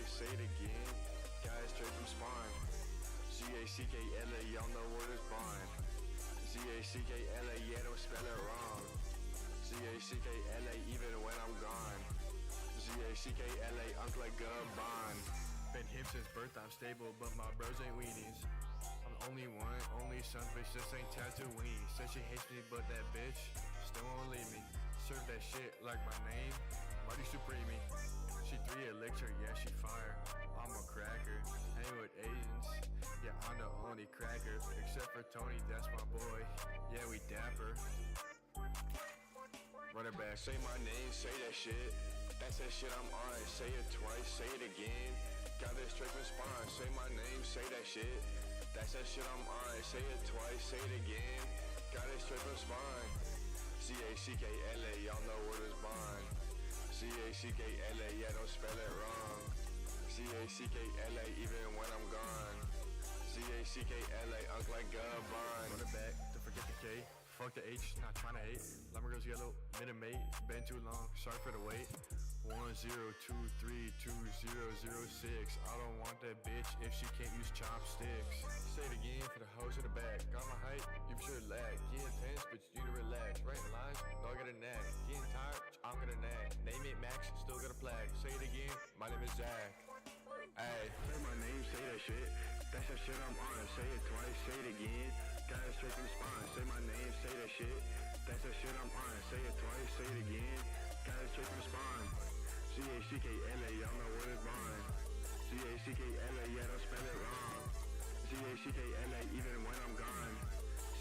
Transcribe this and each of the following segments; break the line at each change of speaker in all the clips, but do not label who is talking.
twice, say it again. Got it straight from spine. Z-A-C-K-L-A, y'all know what it's bond. Z-A-C-K-L-A, yeah, don't spell it wrong. Z-A-C-K-L-A, even when I'm gone. Z-A-C-K-L-A, Uncle Gabon. Been hip since birth, I'm stable, but my bros ain't weenies. I'm the only one, only son, bitch, just ain't Tatooine. Said she hates me, but that bitch still won't leave me. Serve that shit like my name, Marty Supreme. She 3 elixir, yeah, she fire. I'm a cracker, hang with Asians, yeah, I'm the only cracker. Except for Tony, that's my boy, yeah, we dapper. Run it back, say my name, say that shit. That's that shit I'm on, say it twice, say it again. Got it straight from spine, say my name, say that shit. That's that shit I'm on, say it twice, say it again. Got it straight from spine. Z-A-C-K-L-A, y'all know what is bond. Z-A-C-K-L-A, yeah, don't spell it wrong. Z-A-C-K-L-A, even when I'm gone. Z-A-C-K-L-A, Uncle Gabon. Run it back, don't forget the K. Fuck the H, not trying to hate. Lemon goes yellow, minute mate. Been too long, sorry for the wait. 10232006. I don't want that bitch if she can't use chopsticks. Say it again for the hoes in the back. Got my height, you be sure to lag. Get intense, but you need to relax. Writing lines, no, I got a knack. Getting tired, I'm gonna nag. Name it Max, still got a flag. Say it again, my name is Zack. Ay, say my name, say that shit. That's that shit I'm on. Say it twice, say it again. Got it straight from spine. Say my name, say that shit. That's that shit I'm on. Say it twice, say it again. Got it straight from spine. Z-A-C-K-L-A, y'all know what it's bond. Z-A-C-K-L-A, yeah, don't spell it wrong. Z-A-C-K-L-A, even when I'm gone.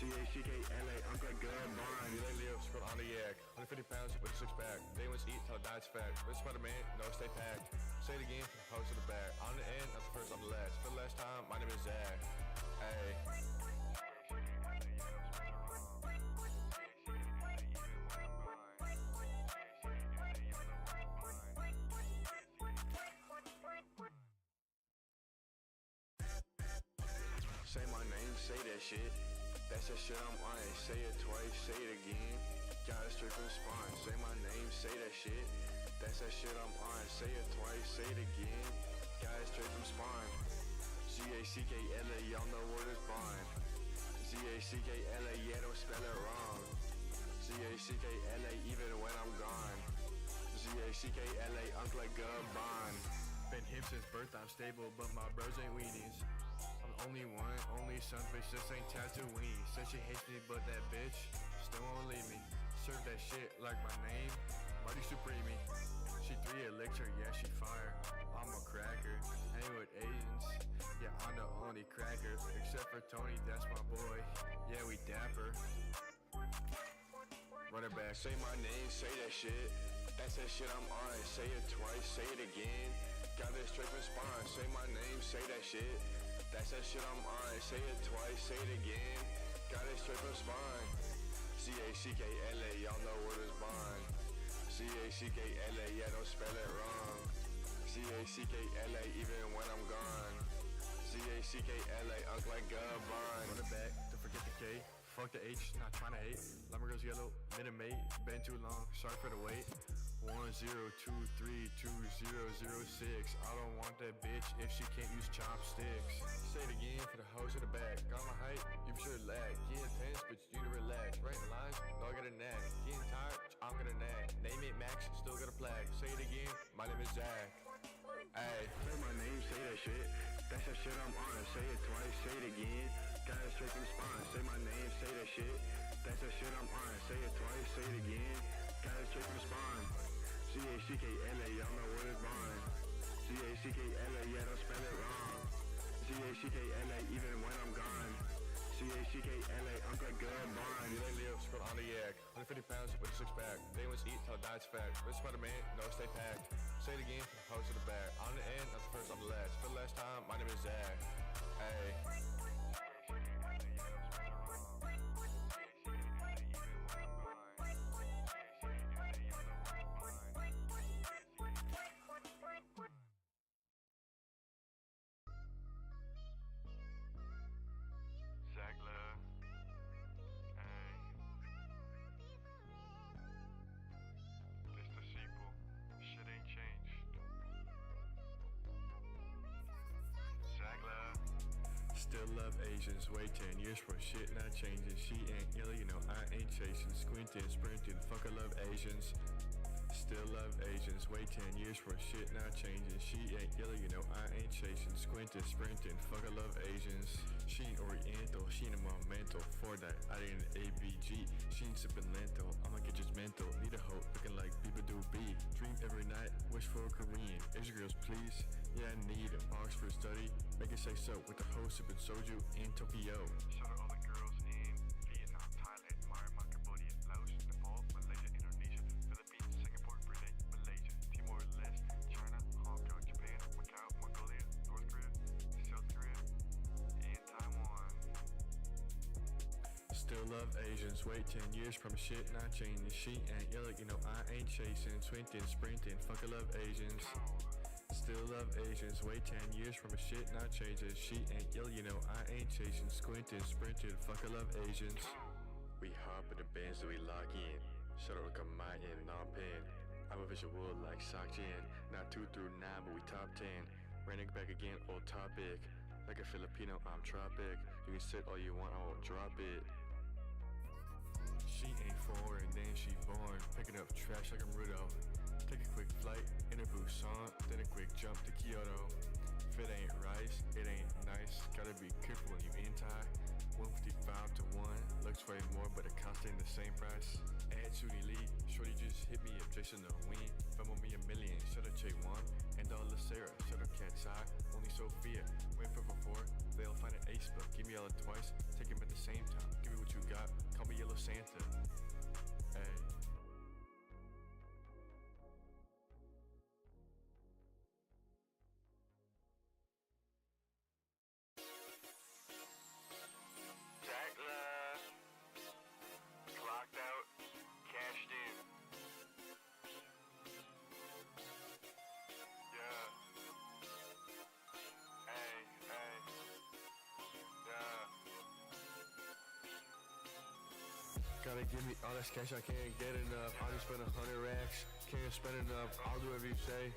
Z-A-C-K-L-A, Uncle Gabon. You lay live, scroll on the yak. 150 pounds with a 6-pack. They once eat till it dies fact. This Spider-Man, no, stay packed. Say it again, post to the back. On the end, not the first, I'm the last. For the last time, my name is Zack. Hey. Say my name, say that shit. That's that shit I'm on. Say it twice, say it again. Got it straight from spine. Say my name, say that shit. That's that shit I'm on. Say it twice, say it again. Got it straight from spine. Z-A-C-K-L-A, y'all know what it's bond. Z-A-C-K-L-A, yeah, don't spell it wrong. Z-A-C-K-L-A, even when I'm gone. Z-A-C-K-L-A, Uncle Gabon. Been hip since birth, I'm stable, but my bros ain't weenies. I'm the only one, only son, bitch, just ain't Tatooine. Said she hates me, but that bitch still won't leave me. Serve that shit like my name, Marty Supreme. She 3 elixir, yeah, she fire. I'm a cracker, hang with Asians, yeah, I'm the only cracker. Except for Tony, that's my boy, yeah, we dapper. Run it back, say my name, say that shit. That's that shit I'm on, say it twice, say it again. Got it straight from spine, say my name, say that shit. That's that shit I'm on, say it twice, say it again. Got it straight from spine. Z-A-C-K-L-A, y'all know what it's bond. Z-A-C-K-L-A, yeah, don't spell it wrong. Z-A-C-K-L-A, even when I'm gone. Z-A-C-K-L-A, Uncle Gabon. Run it back, don't forget the K. Fuck the H, not trying to hate. Lemon goes yellow, minute mate. Been too long, sorry for the wait. 10232006. I don't want that bitch if she can't use chopsticks. Say it again for the hoes in the back. Got my height, you be sure to lag. Get intense, but you need to relax. Writing lines, no, I got a knack. Getting tired, I'm gonna nag. Name it Max, still got a flag. Say it again, my name is Zack. Ay, say my name, say that shit. That's that shit I'm on. Say it twice, say it again. Got it straight from spine. Say my name, say that shit. That's that shit I'm on. Say it twice, say it again. Got it straight from spine. Z-A-C-K-L-A, y'all know what it's bond. Z-A-C-K-L-A, yeah, don't spell it wrong. Z-A-C-K-L-A, even when I'm gone. Z-A-C-K-L-A, Uncle Gabon. You lay live, scroll on the yak. 150 pounds with a 6-pack. They once eat till it dies fact. This Spider-Man, no, stay packed. Say it again, post to the back. On the end, not the first, I'm the last. For the last time, my name is Zack. Hey. Zack love. Hey. This the sequel. Shit ain't changed. Asians, wait 10 years for shit not changing. She ain't ill, you know I ain't chasing. Squinting, sprinting, fuck I love Asians. Still love Asians, wait 10 years for shit not changing. She ain't ill, you know I ain't chasing. Squinting, sprinting, fuck I love Asians. She ain't Oriental, she ain't a momental. For that, I ain't an ABG. She ain't sipping lento, I'ma get judgmental. Need a hoe looking like Bieber B. Dream every night, wish for a Korean. Asian girls please, yeah I need them. Oxford study, make it say so. With the hoe sipping soju in Tokyo. Shout out all the girls in Vietnam, Thailand, Myanmar, Cambodia, Laos, Nepal, Malaysia, Indonesia, Philippines, Singapore, Brunei, Malaysia, Timor-Leste, China, Hong Kong, Japan, Macau, Mongolia, North Korea, South Korea, and Taiwan. Still love Asians, wait 10 years from shit not changing. She ain't yellow, you know I ain't chasing. Swinting, sprinting, fuck I love Asians. Still love Asians, wait 10 years from a shit not changing. She ain't ill, you know I ain't chasing. Squinting, sprinting, fuck I love Asians. We hop in the bands that we lock in. Shut up like a Mayan, non-pen. I'm a visual like Sakjin. Not 2 through 9, but we top 10. Running back again, old topic. Like a Filipino, I'm tropic. You can sit all you want, I won't drop it. She ain't foreign, then she born. Picking up trash like I'm Rudo. Take a quick flight in a Busan, then a quick jump to Kyoto. If it ain't rice, it ain't nice. Gotta be careful when you in Thai. 155 to 1, looks way more, but it costing the same price. Add Suni Lee, shorty just hit me up, Jason the win. Femo me a million, shut up Che Wan. And all Sarah, shut up Cat's Eye. Only Sophia, wait for 4. They'll find an ace book, give me all twice. Take him at the same time, give me what you got. Call me Yellow Santa. Hey. Zack, clocked out, cashed in. Yeah. Hey, hey. Yeah. Gotta give me all this cash, I can't get enough. I just spend 100 racks, can't spend enough. I'll do whatever you say.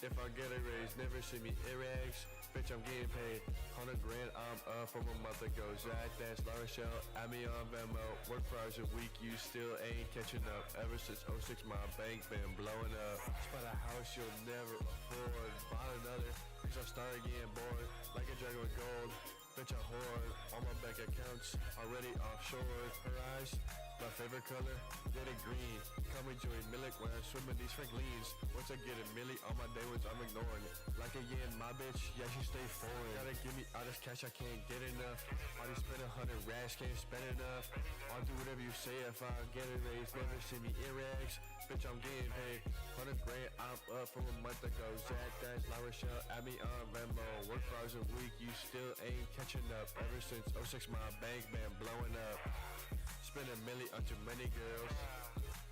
If I get a raise, never see me earags. Bitch, I'm getting paid 100 grand, I'm up from a month ago. Zack, that's La Rochelle, add me on Venmo. Work 4 hours a week, you still ain't catching up. Ever since '06, my bank been blowing up. Spot a house you'll never afford. Bought another, cause I started getting bored. Like a dragon with gold, bitch I hoard. All my bank accounts already offshore. Her eyes, my favorite color, get it green. Call me Joey Millick when I swim in these Franklins. Once I get a milli, all my day ones I'm ignoring. Like a yen, my bitch, yeah she stay foreign. Gotta give me all this cash, I can't get enough. Already spend 100 racks, can't spend enough. I'll do whatever you say if I get a raise. Never see me earags, bitch I'm getting paid 100 grand, I'm up from a month ago. Zack, that's La Rochelle, add me on Venmo. Work 4 hours a week, you still ain't catching up. Ever since '06, my bank been blowing up. Spend a milli on too many girls.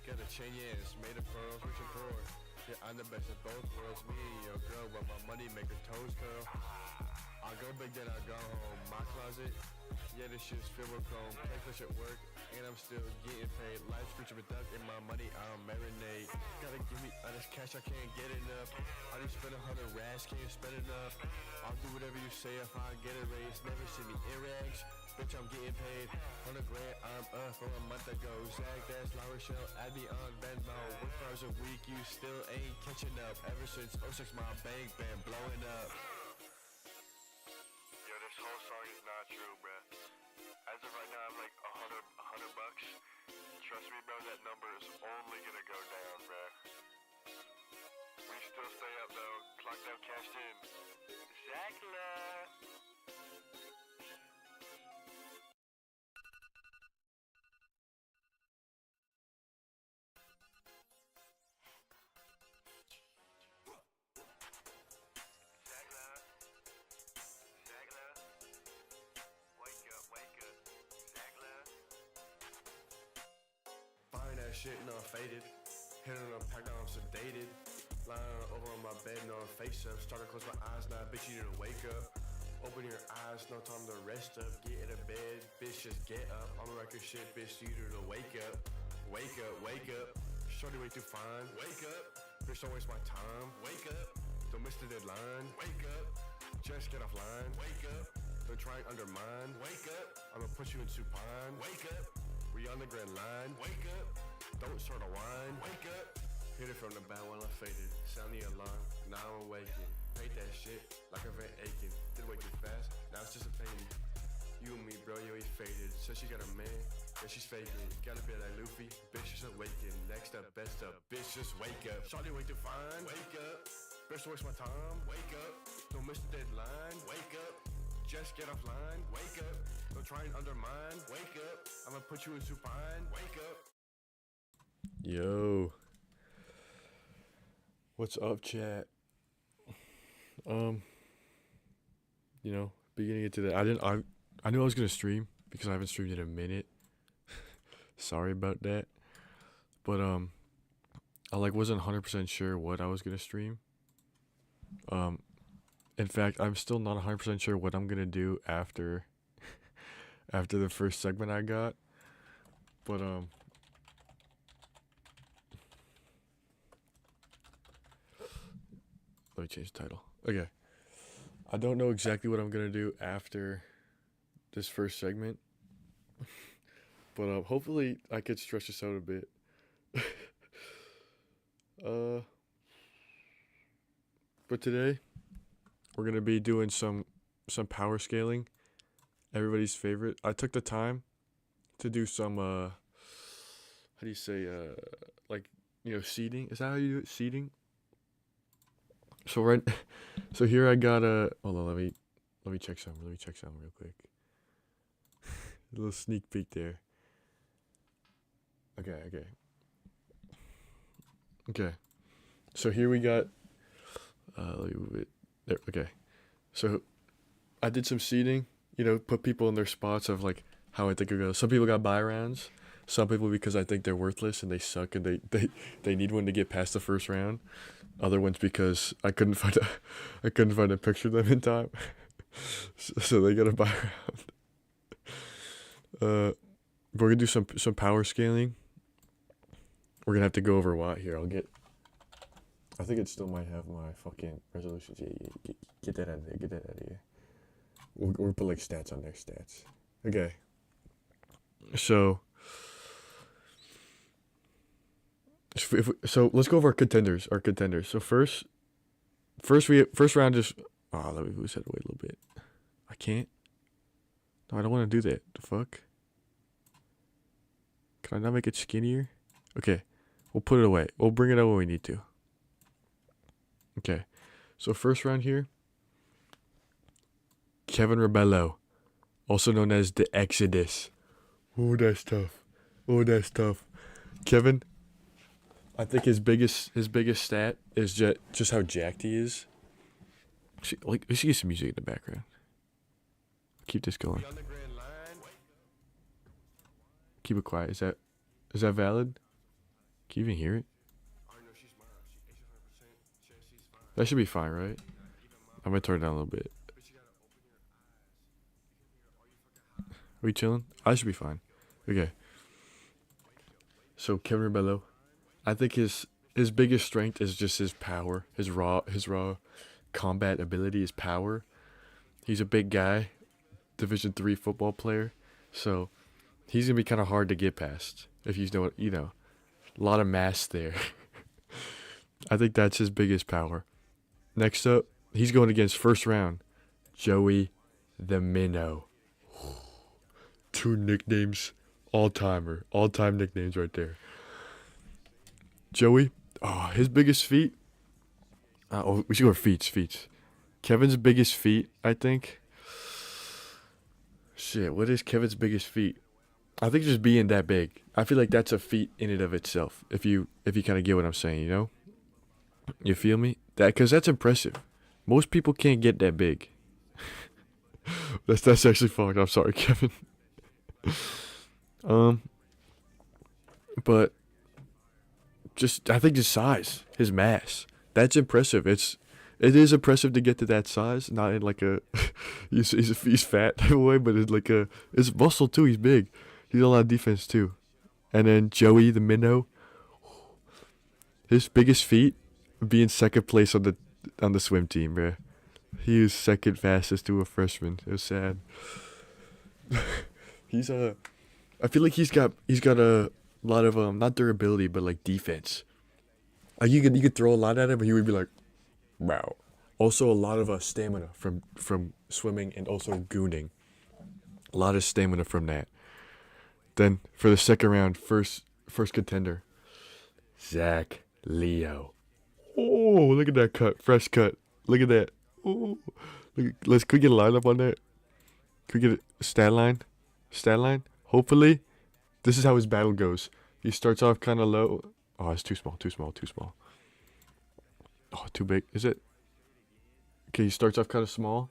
Got a chain, yes, made of pearls, rich and poor. Yeah, I'm the best of both worlds. Me and your girl, but my money make her toes curl. I go big, then I go home. My closet, yeah, this shit's filled with chrome. Play push at work, and I'm still getting paid. Life's creature with duck, and my money I'll marinate. Gotta give me all this cash, I can't get enough. I just spend 100 racks, can't spend enough. I'll do whatever you say if I get a raise. Never see me earags, bitch I'm getting paid 100 grand, I'm up from a month ago. Zack, that's La Rochelle, add me on Venmo. Work 4 hours a week, you still ain't catching up. Ever since '06, my bank been blowing up. Yo, this whole song is not true, bruh. As of right now, I'm like $100 bucks. Trust me, bro, that number is only gonna go down, bruh. We still stay up though, clocked out, cashed in. Zack, find that shit, no faded. Hit on a pack, I'm sedated. Lying over on my bed, no face up. Start to close my eyes, now bitch you need to wake up. Open your eyes, no time to rest up. Get in a bed, bitch just get up. I'm a record shit, bitch you need to wake up. Wake up, wake up. Shorty way too fine. Wake up. Bitch don't waste my time. Wake up. Don't miss the deadline. Wake up. Just get offline. Wake up. Don't try and undermine. Wake up. I'ma put you in supine. Wake up. We on the grand line. Wake up. Don't start a whine. Wake up. Hit it from the back while I faded. Sound the alarm. Now I'm awakened. Hate that shit like a Van Aiken. Did way too fast. Now it's just a baby. You and me, bro, you ain't faded. Says she got a man, and she's faking. Gotta be like Luffy, bitch just awaken. Next up, best up, bitch just wake up. Shawty wait to find, wake up. Bitch waste my time, wake up. Don't miss the deadline, wake up. Just get offline, wake up. Don't try and undermine, wake up. I'ma put you in supine, wake up.
Yo, what's up, chat? Beginning into that, I knew I was gonna stream because I haven't streamed in a minute. Sorry about that, but I wasn't 100% sure what I was gonna stream. In fact, I'm still not 100% sure what I'm gonna do after the first segment I got, but let me change the title. Okay. I don't know exactly what I'm going to do after this first segment. But hopefully I could stretch this out a bit. But today we're going to be doing some power scaling. Everybody's favorite. I took the time to do some how do you say seeding? Is that how you do it? Seeding? So here I got hold on, let me check some real quick. A little sneak peek there. Okay. So here we got let me move it there. Okay. So I did some seeding, put people in their spots of like how I think it goes. Some people got buy rounds. Some people because I think they're worthless and they suck and they need one to get past the first round. Other ones because I couldn't find a picture of them in time, so they got to buy around. We're gonna do some power scaling. We're gonna have to go over what here. I think it still might have my fucking resolutions. Yeah. Get that out of there. Get that out of here. We'll put like stats on there. Stats. Okay. So let's go over our contenders. So first round just let me move that away a little bit. I can't. No, I don't want to do that. The fuck? Can I not make it skinnier? Okay, we'll put it away. We'll bring it out when we need to. Okay, so first round here. Kevin Rebello, also known as the Exodus. Oh, that's tough. Kevin. I think his biggest stat is just how jacked he is. We should get some music in the background. Keep this going. Keep it quiet. Is that valid? Can you even hear it? That should be fine, right? I'm gonna turn it down a little bit. Are we chilling? I should be fine. Okay. So Kevin Rebello. I think his biggest strength is just his power, his raw combat ability, his power. He's a big guy, Division III football player, so he's gonna be kind of hard to get past if you know a lot of mass there. I think that's his biggest power. Next up, he's going against first round, Joey the Minnow. 2 nicknames, all time nicknames right there. Joey, his biggest feat. We should go for feats. Kevin's biggest feat, I think. Shit, what is Kevin's biggest feat? I think just being that big. I feel like that's a feat in and of itself. If you kind of get what I'm saying, you feel me? Because that's impressive. Most people can't get that big. that's actually fucked. I'm sorry, Kevin. But. I think his size, his mass, that's impressive. It is impressive to get to that size. Not in like a, he's fat type of way, but it's muscle too. He's big. He's a lot of defense too. And then Joey the Minnow, his biggest feat, being second place on the swim team, bro. He is second fastest to a freshman. It was sad. He's I feel like he's got a lot of not durability but like defense. Like you could throw a lot at him and he would be like, wow. Also a lot of stamina from swimming and also gooning. A lot of stamina from that. Then for the second round, first contender, Zach Leo. Oh, look at that cut, fresh cut. Look at that. Oh, could we get a lineup on that? Could we get a stat line? Stat line? Hopefully, this is how his battle goes. He starts off kind of low. Oh, it's too small, too small, too small. Oh, too big. Is it? Okay, he starts off kind of small.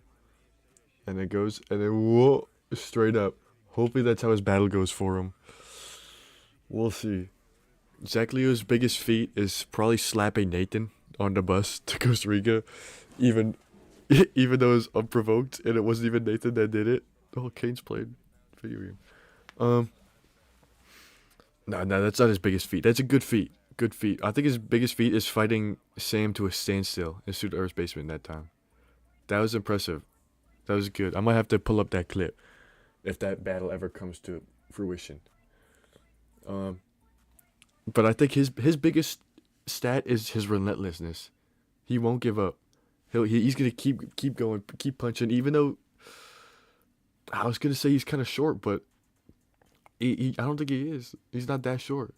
And then goes, and then whoa, straight up. Hopefully that's how his battle goes for him. We'll see. Zach Leo's biggest feat is probably slapping Nathan on the bus to Costa Rica. Even even though it was unprovoked and it wasn't even Nathan that did it. Oh, Kane's played video game. No, that's not his biggest feat. That's a good feat. Good feat. I think his biggest feat is fighting Sam to a standstill in Suit Earth's basement that time. That was impressive. That was good. I might have to pull up that clip if that battle ever comes to fruition. But I think his biggest stat is his relentlessness. He won't give up. He's gonna keep going, keep punching. Even though I was gonna say he's kind of short, but I don't think he is. He's not that short.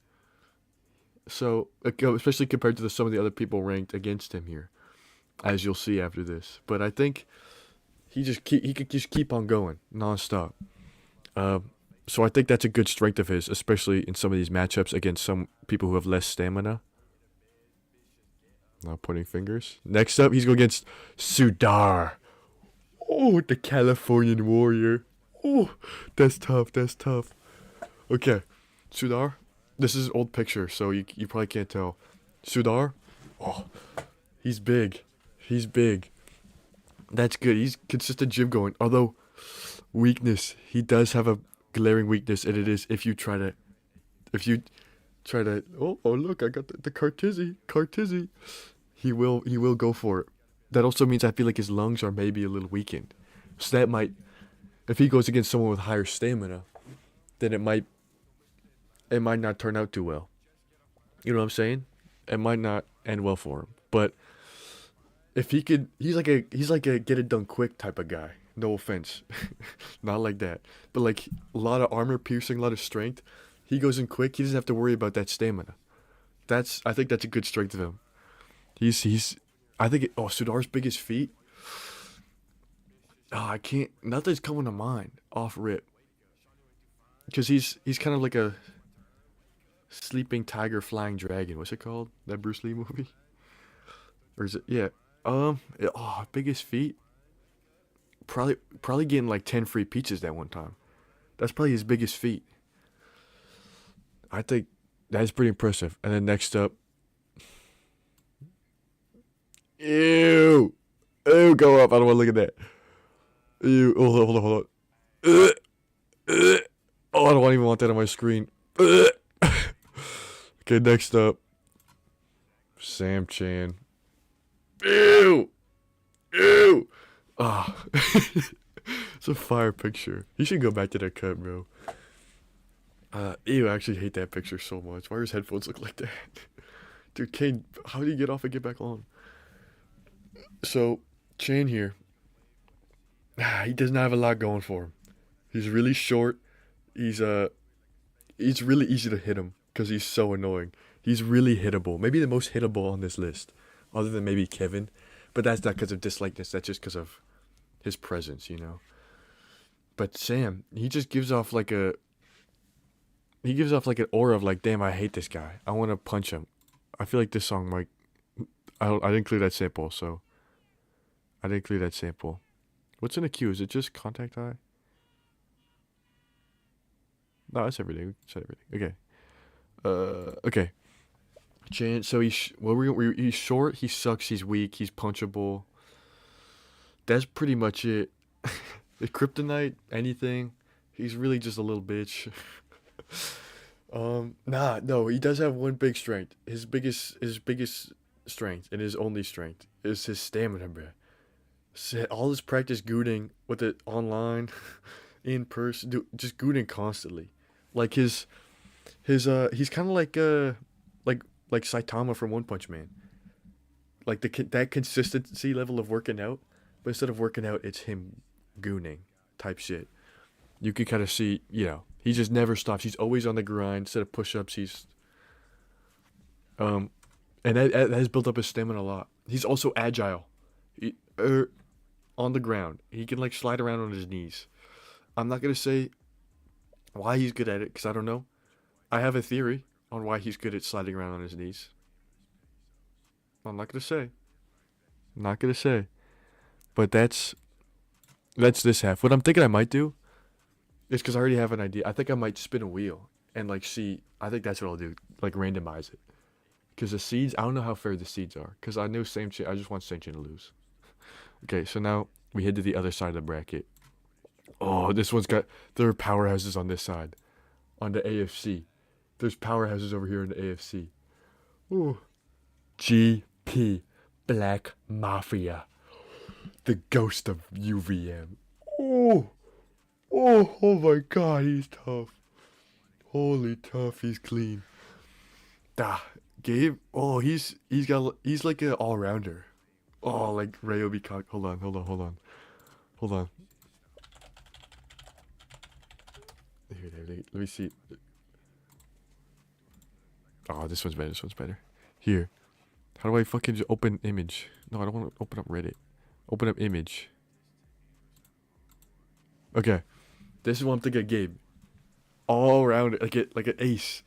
So especially compared to some of the other people ranked against him here, as you'll see after this. But I think he could just keep on going nonstop. So I think that's a good strength of his, especially in some of these matchups against some people who have less stamina. Not pointing fingers. Next up, he's going against Sudar. Oh, the Californian warrior. Oh, that's tough. That's tough. Okay, Sudar. This is an old picture, so you probably can't tell. Sudar. Oh, he's big. He's big. That's good. He's consistent gym going. Although, weakness. He does have a glaring weakness, and it is if you try to oh look, I got the Cartizzi. He will go for it. That also means I feel like his lungs are maybe a little weakened. So that might, if he goes against someone with higher stamina, then it might not turn out too well. You know what I'm saying? It might not end well for him. But if he could, he's like a get it done quick type of guy. No offense, not like that. But like a lot of armor piercing, a lot of strength. He goes in quick. He doesn't have to worry about that stamina. I think that's a good strength of him. Sudar's biggest feat. Oh, I can't. Nothing's coming to mind off rip. Because he's kind of like a sleeping tiger, flying dragon. What's it called? That Bruce Lee movie? Or is it? Yeah. Biggest feat. Probably getting like 10 free pizzas that one time. That's probably his biggest feat. I think that's pretty impressive. And then next up, ew, go up. I don't want to look at that. Ew, hold on. Oh, I don't even want that on my screen. Okay, next up, Sam Chan. Ew. Ah, it's a fire picture. You should go back to that cut, bro. I actually hate that picture so much. Why do his headphones look like that? Dude, Kane, how do you get off and get back on? So, Chan here, he does not have a lot going for him. He's really short. It's really easy to hit him because he's so annoying. He's really hittable. Maybe the most hittable on this list, other than maybe Kevin. But that's not because of dislikeness. That's just because of his presence, you know. But Sam, he just gives off like an aura of like, damn, I hate this guy. I want to punch him. I feel like this song might. I didn't clear that sample, so. I didn't clear that sample. What's in the queue? Is it just Contact Eye? No, that's everything. We said everything. Okay. Okay. Chan. So he's short. He sucks. He's weak. He's punchable. That's pretty much it. The Kryptonite, anything. He's really just a little bitch. No, he does have one big strength. His biggest strength and his only strength is his stamina, bruh. All his practice gooning with it online, in person, just gooning constantly. Like he's kind of like like Saitama from One Punch Man. Like that consistency level of working out, but instead of working out, it's him gooning type shit. You can kind of see, he just never stops. He's always on the grind. Instead of push-ups, he's um, and that has built up his stamina a lot. He's also agile. On the ground, he can like slide around on his knees. I'm not gonna say why he's good at it because I don't know. I have a theory on why he's good at sliding around on his knees. I'm not gonna say. I'm not gonna say. But that's this half. What I'm thinking I might do is because I already have an idea. I think I might spin a wheel and like see. I think that's what I'll do. Like randomize it. Because the seeds, I don't know how fair the seeds are. Because I know Saint Chin. I just want Saint Chin to lose. Okay, so now we head to the other side of the bracket. Oh, this one's got. There are powerhouses on this side. On the AFC. There's powerhouses over here in the AFC. Ooh. GP. Black Mafia. The ghost of UVM. Oh. Oh my god, he's tough. Holy tough, he's clean. Gabe. Oh, he's like an all rounder. Oh, like Ryobi Cock. Hold on. Here, let me see. Oh, this one's better. Here. How do I fucking just open image? No, I don't want to open up Reddit. Open up image. Okay. This is what I'm thinking of Gabe. All around it, like an ace.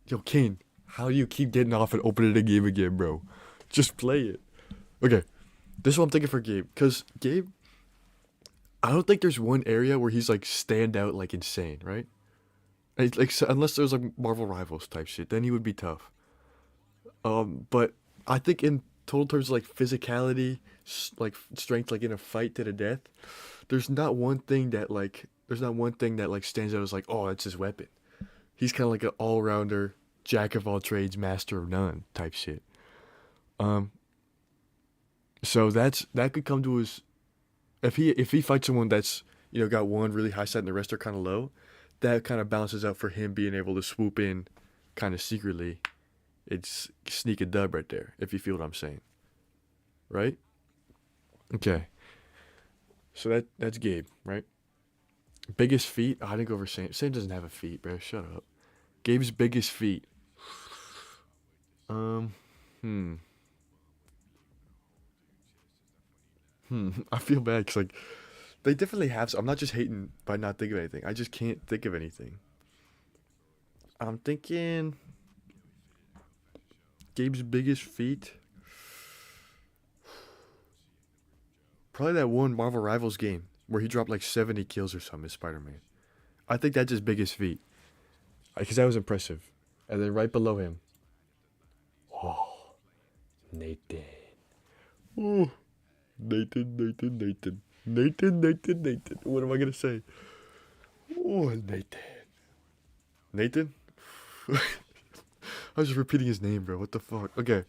Yo, Kane, how do you keep getting off and opening the game again, bro? Just play it. Okay. This is what I'm thinking for Gabe. Because Gabe, I don't think there's one area where he's like stand out like insane, right? Like unless there's like Marvel Rivals type shit, then he would be tough. But I think in total terms of like physicality, like strength, like in a fight to the death, there's not one thing that like stands out as like, oh, that's his weapon. He's kind of like an all rounder, jack of all trades, master of none type shit. So that could come to his if he fights someone that's got one really high side and the rest are kind of low, that kind of balances out for him being able to swoop in, kind of secretly. It's sneak a dub right there, if you feel what I'm saying. Right? Okay. So that's Gabe, right? Biggest feat? Oh, I didn't go over Sam. Sam doesn't have a feat, bro. Shut up. Gabe's biggest feat. Hmm. I feel bad because like they definitely have. I'm not just hating by not thinking of anything. I just can't think of anything. I'm thinking Gabe's biggest feat. Probably that one Marvel Rivals game where he dropped like 70 kills or something as Spider-Man. I think that's his biggest feat. Because that was impressive. And then right below him. Oh, Nathan. Oh, Nathan. What am I going to say? Oh, Nathan? I was just repeating his name, bro. What the fuck? Okay.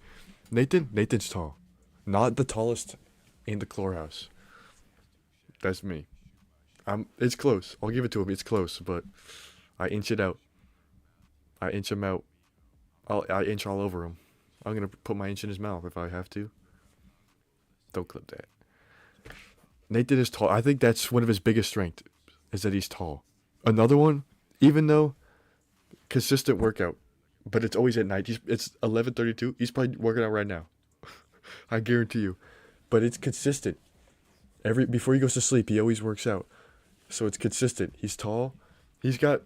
Nathan's tall. Not the tallest in the clour house. That's me. It's close. I'll give it to him. It's close, but I inch it out. I inch him out. I inch all over him. I'm gonna put my inch in his mouth if I have to. Don't clip that. Nathan is tall. I think that's one of his biggest strengths, is that he's tall. Another one, even though consistent workout, but it's always at night. It's 11:32. He's probably working out right now. I guarantee you. But it's consistent. Before he goes to sleep, he always works out. So it's consistent. He's tall. He's got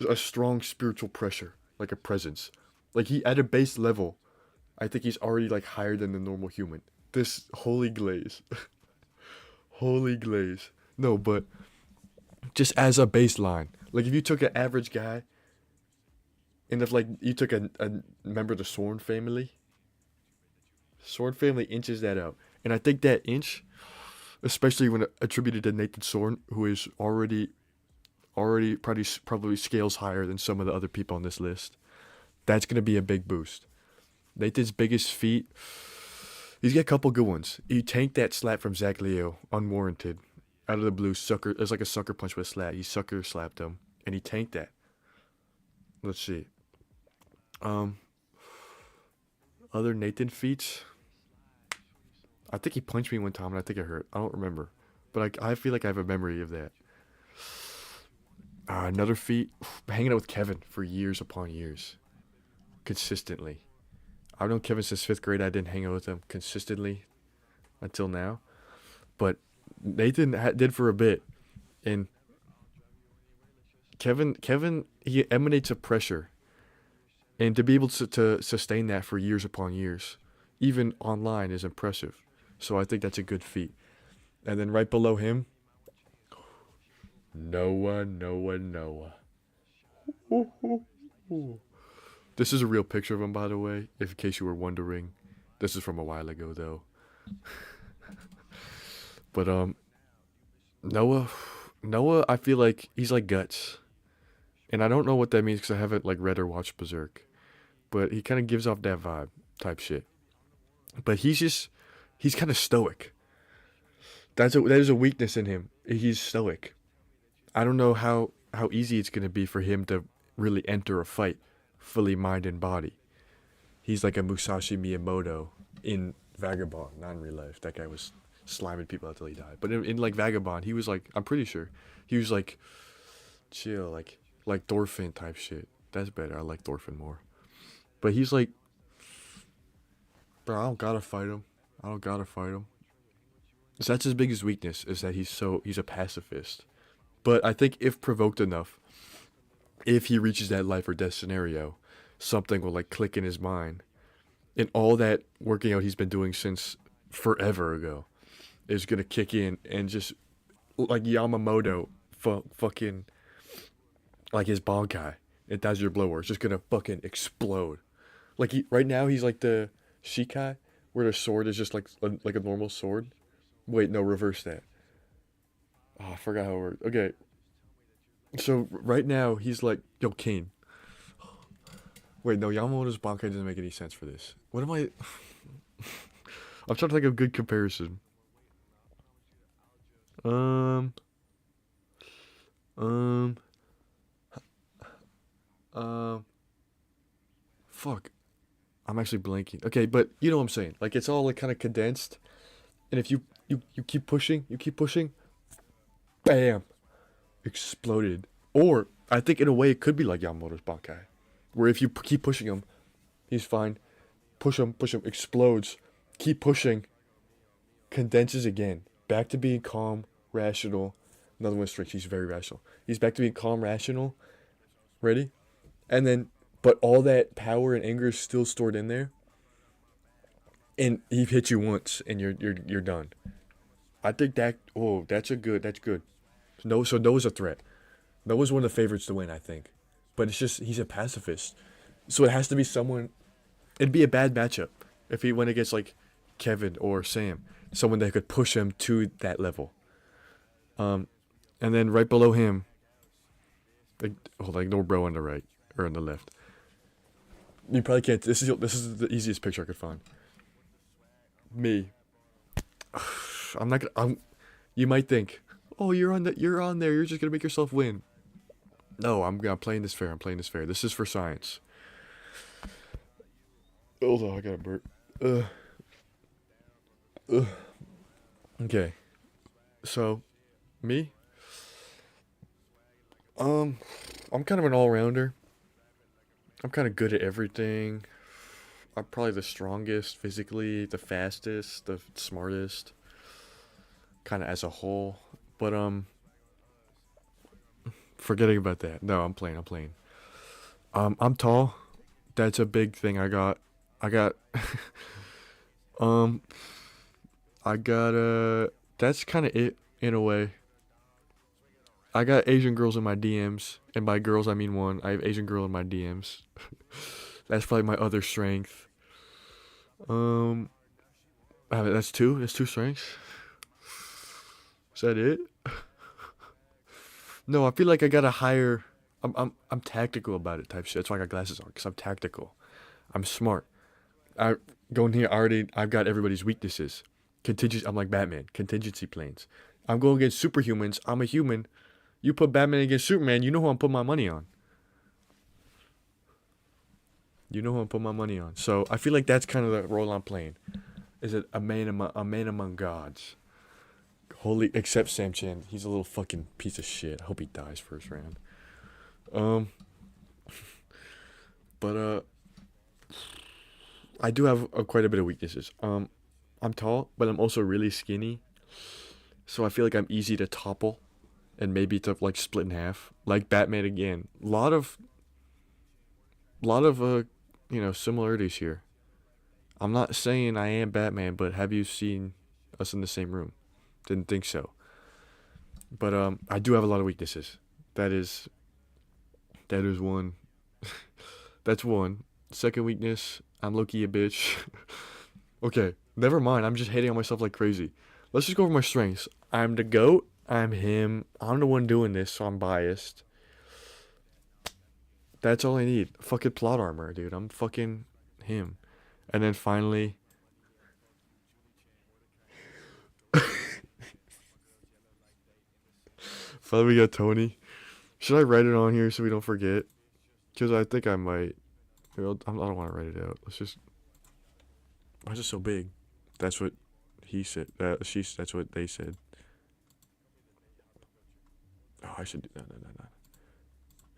a strong spiritual pressure, like a presence. Like he at a base level, I think he's already like higher than the normal human. This holy glaze. Holy glaze. No, but just as a baseline. Like if you took an average guy and if like you took a member of the Sworn family, Sword family inches that out. And I think that inch, especially when attributed to Nathan Sorn, who is already probably scales higher than some of the other people on this list, that's going to be a big boost. Nathan's biggest feat, He's got a couple good ones. He tanked that slap from Zach Leo, unwarranted, out of the blue. Sucker, it was like a sucker punch with a slap. He sucker slapped him, and he tanked that. Let's see. Um, Other Nathan feats. I think he punched me one time, and I think it hurt. I don't remember, but I feel like I have a memory of that. Another feat, hanging out with Kevin for years upon years, consistently. I've known Kevin since 5th grade. I didn't hang out with him consistently until now, but Nathan did for a bit, and Kevin, he emanates a pressure, and to be able to sustain that for years upon years, even online, is impressive. So I think that's a good feat. And then right below him, Noah. This is a real picture of him, by the way, if in case you were wondering. This is from a while ago, though. But Noah, I feel like he's like Guts, and I don't know what that means because I haven't like read or watched Berserk, but he kind of gives off that vibe type shit. But he's kind of stoic. That is a weakness in him. He's stoic. I don't know how easy it's gonna be for him to really enter a fight fully mind and body. He's like a Musashi Miyamoto in Vagabond, not in real life. That guy was sliming people until he died. But in like Vagabond, he was like, I'm pretty sure he was like chill, like Thorfinn type shit. That's better. I like Thorfinn more. But he's like, bro, I don't gotta fight him. So that's his biggest weakness, is that he's a pacifist. But I think if provoked enough, if he reaches that life or death scenario, something will like click in his mind, and all that working out he's been doing since forever ago is gonna kick in, and just like Yamamoto, fucking like his Bankai, and that's your blower. It's just gonna fucking explode. Like right now he's like the Shikai, where the sword is just like a normal sword. Wait, no, reverse that. Oh, I forgot how it worked. Okay, so right now he's like, yo, Kane. Wait, no, Yamamoto's Bankai doesn't make any sense for this. What am I? I'm trying to think of a good comparison. Um, um, Fuck. I'm actually blanking. Okay, but you know what I'm saying. Like it's all like kind of condensed, and if you keep pushing, bam, exploded. Or I think in a way it could be like Yamamoto's Bankai, where if you keep pushing him, he's fine. Push him, explodes. Keep pushing, condenses again. Back to being calm, rational. Another one straight. He's very rational. He's back to being calm, rational. Ready? And then, but all that power and anger is still stored in there. And he hits you once, and you're done. I think that. Oh, that's good. So Noah's a threat. Noah's one of the favorites to win, I think. But it's just he's a pacifist, so it has to be someone. It'd be a bad matchup if he went against like Kevin or Sam, someone that could push him to that level. And then right below him, ignore bro on the right or on the left. You probably can't. This is the easiest picture I could find. Me. I'm not gonna. You might think, oh, you're on there. You're just gonna make yourself win. No, I'm playing this fair. This is for science. Hold on, I got a burp. Okay. So, me. I'm kind of an all-rounder. I'm kind of good at everything. I'm probably the strongest physically, the fastest, the smartest, kind of as a whole. But forgetting about that. No, I'm playing. I'm tall. That's a big thing. I got that's kind of it in a way. I got Asian girls in my DMs, and by girls I mean one. I have Asian girl in my DMs. That's probably my other strength. That's two. That's two strengths. Is that it? No, I feel like I got a higher. I'm tactical about it type shit. That's why I got glasses on, because I'm tactical. I'm smart. Going here, I've got everybody's weaknesses. Contingency. I'm like Batman. Contingency plans. I'm going against superhumans. I'm a human. You put Batman against Superman. You know who I'm putting my money on. So I feel like that's kind of the role I'm playing. Is it a man among gods? Holy, except Sam Chan. He's a little fucking piece of shit. I hope he dies first round. But I do have quite a bit of weaknesses. I'm tall, but I'm also really skinny. So I feel like I'm easy to topple and maybe to like split in half. Like Batman again. Lot of similarities here. I'm not saying I am Batman, but have you seen us in the same room? Didn't think so. But I do have a lot of weaknesses. That is one. That's one. Second weakness, I'm low-key a bitch. Okay, never mind. I'm just hating on myself like crazy. Let's just go over my strengths. I'm the GOAT. I'm him. I'm the one doing this, so I'm biased. That's all I need. Fucking plot armor, dude. I'm fucking him. And then finally... finally we got Tony. Should I write it on here so we don't forget? Because I think I might. I don't want to write it out. Let's just... Why is it so big? That's what he said. That's what they said. Oh, I should do... No.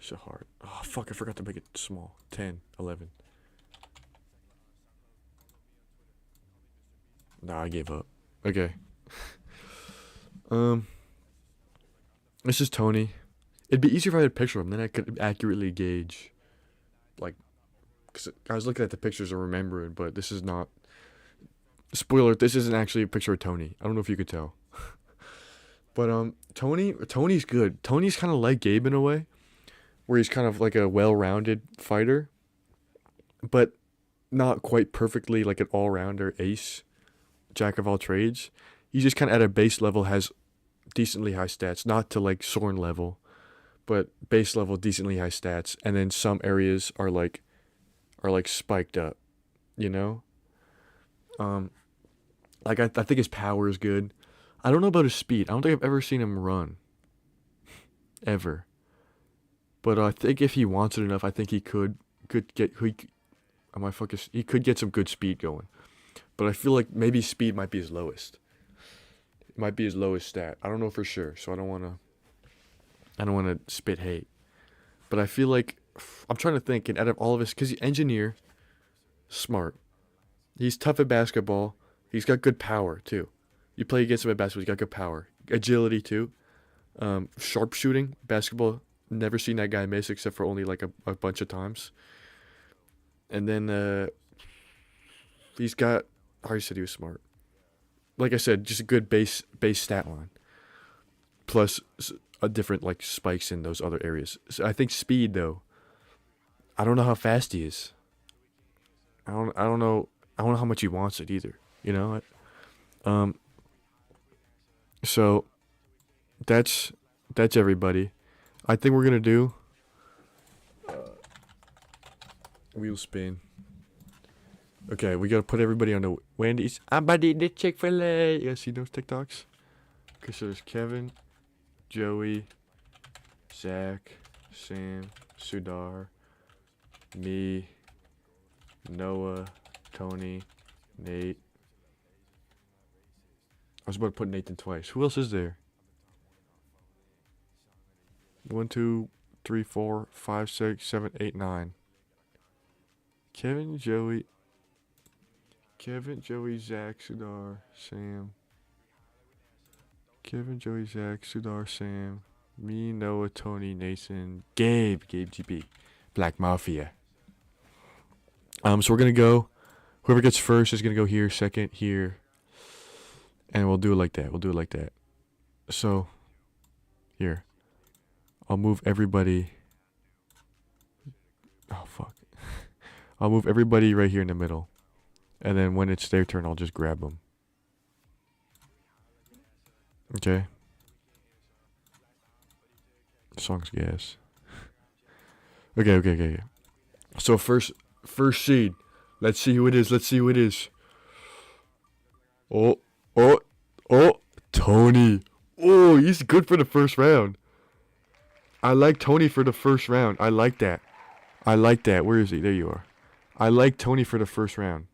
So hard. Oh, fuck. I forgot to make it small. 10, 11. Nah, I gave up. Okay. This is Tony. It'd be easier if I had a picture of him. Then I could accurately gauge. Like, because I was looking at the pictures and remembering, but this is not... Spoiler, this isn't actually a picture of Tony. I don't know if you could tell. But, Tony's good. Tony's kind of like Gabe in a way. Where he's kind of like a well-rounded fighter. But not quite perfectly like an all-rounder ace. Jack of all trades. He's just kind of at a base level has decently high stats. Not to like Soren level. But base level decently high stats. And then some areas are like spiked up. You know? Like I think his power is good. I don't know about his speed. I don't think I've ever seen him run. Ever. But I think if he wants it enough, I think he could get he could get some good speed going. But I feel like maybe speed might be his lowest. It might be his lowest stat. I don't know for sure, so I don't want to spit hate. But I feel like I'm trying to think, and out of all of his, because he's engineer, smart. He's tough at basketball. He's got good power too. You play against him at basketball, he's got good power, agility too. Sharpshooting, basketball. Never seen that guy miss except for only like a bunch of times. And then he's got... I already said he was smart. Like I said, just a good base stat line. Plus a different like spikes in those other areas. So I think speed though. I don't know how fast he is. I don't know how much he wants it either. You know? So that's everybody. I think we're gonna do wheel spin. Okay, we gotta put everybody on the Wendy's. I'm about to eat the Chick-fil-A. You guys see those TikToks? Okay, so there's Kevin, Joey, Zach, Sam, Sudar, me, Noah, Tony, Nate. I was about to put Nathan twice. Who else is there? 1, 2, 3, 4, 5, 6, 7, 8, 9. Kevin, Joey, Zach, Sudar, Sam. Kevin, Joey, Zach, Sudar, Sam. Me, Noah, Tony, Nathan, Gabe GP. Black Mafia. So we're gonna go. Whoever gets first is gonna go here, second here. And we'll do it like that. So, here. I'll move everybody. Oh, fuck. I'll move everybody right here in the middle. And then when it's their turn, I'll just grab them. Okay? The song's gas. Okay. So first seed. Let's see who it is. Oh, oh, oh, Tony. Oh, he's good for the first round. I like Tony for the first round. I like that. I like that. Where is he? There you are. I like Tony for the first round.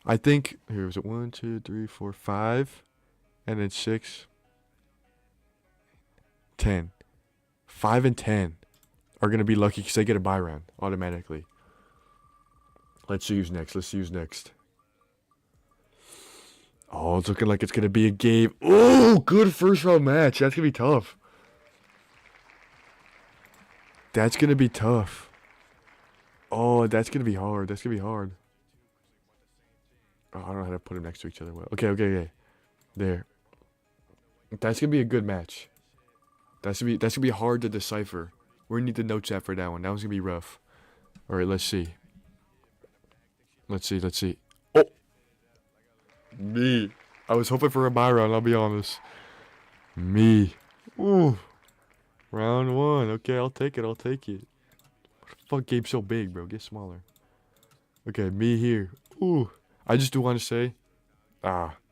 I think, here was it, 1, 2, 3, 4, 5, and then 6, 10. 5 and 10 are going to be lucky because they get a bye round automatically. Let's see who's next. Let's see who's next. Oh, it's looking like it's going to be a game. Oh, good first round match. That's going to be tough. That's going to be tough. Oh, that's going to be hard. That's going to be hard. Oh, I don't know how to put them next to each other well. Okay. There. That's going to be a good match. That's going to be hard to decipher. We're going to need the notes app for that one. That one's going to be rough. All right, let's see. Let's see. Oh! Me. I was hoping for a bye round, I'll be honest. Me. Ooh. Round 1. Okay, I'll take it. What the fuck game's so big, bro? Get smaller. Okay, me here. Ooh. I just do want to say.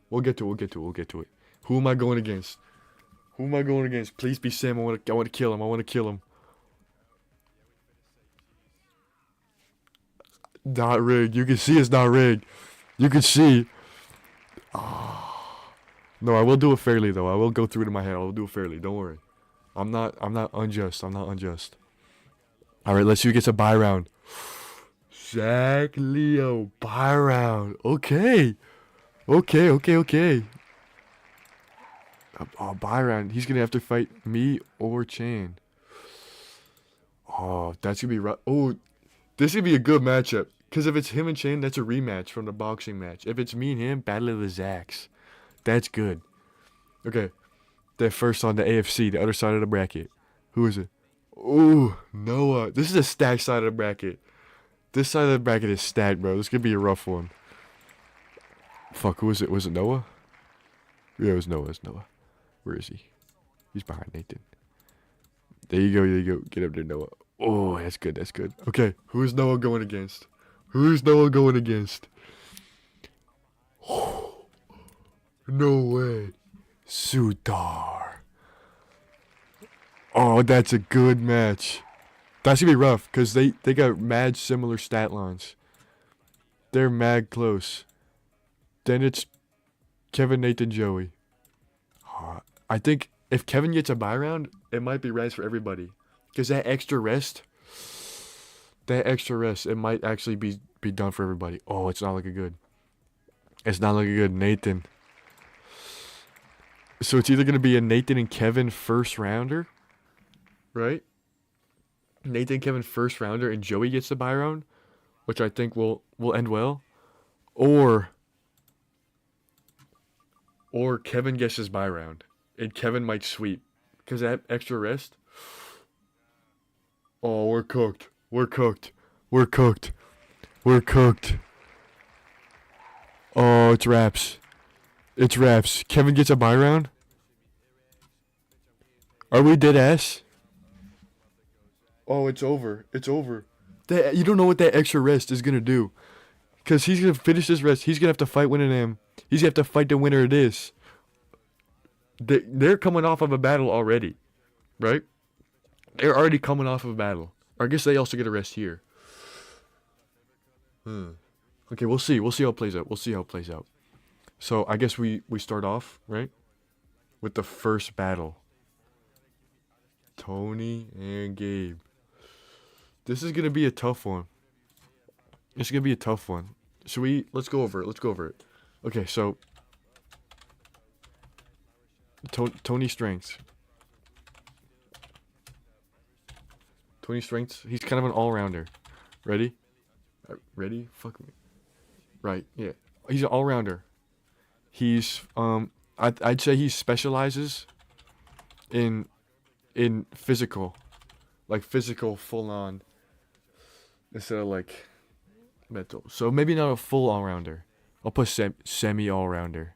We'll get to it. Who am I going against? Please be Sam. I want to kill him. Not rigged. You can see it's not rigged. You can see. No, I will do it fairly though. I will go through it in my head. I will do it fairly. Don't worry. I'm not unjust. All right, let's see who gets a bye round. Zack Leo bye round. Okay. Oh, bye round. He's gonna have to fight me or Chan. Oh, that's gonna be rough. Oh, this is gonna be a good matchup. Because if it's him and Chan, that's a rematch from the boxing match. If it's me and him, Battle of the Zacks. That's good. Okay. They're first on the AFC, the other side of the bracket. Who is it? Ooh, Noah. This is a stacked side of the bracket. This side of the bracket is stacked, bro. This could be a rough one. Fuck, who is it? Was it Noah? Yeah, it was Noah. Where is he? He's behind Nathan. There you go. Get up there, Noah. Oh, that's good. Okay, who is Noah going against? No way. Sudar. Oh, that's a good match. That's going to be rough because they got mad similar stat lines. They're mad close. Then it's Kevin, Nathan, Joey. I think if Kevin gets a bye round, it might be rest for everybody. Because that extra rest, it might actually be done for everybody. Oh, it's not looking good. Nathan. So it's either going to be a Nathan and Kevin first rounder, right? Nathan and Kevin first rounder and Joey gets the bye round, which I think will end well. Or Kevin gets his bye round and Kevin might sweep because that extra rest. Oh, we're cooked. Oh, it's wraps. Kevin gets a bye round. Are we dead ass? Oh, it's over. You don't know what that extra rest is going to do. Because he's going to finish this rest. He's going to have to fight one of them. He's going to have to fight the winner of this. They're coming off of a battle already. Right? They're already coming off of a battle. I guess they also get a rest here. Okay, we'll see. We'll see how it plays out. So, I guess we start off, right? With the first battle. Tony and Gabe. This is going to be a tough one. Let's go over it. Okay, so Tony's strengths. He's kind of an all-rounder. Ready? Ready? Fuck me. Right, yeah. He's an all-rounder. He's I'd say he specializes in physical. Like physical full on instead of like mental. So maybe not a full all-rounder. I'll put semi all-rounder.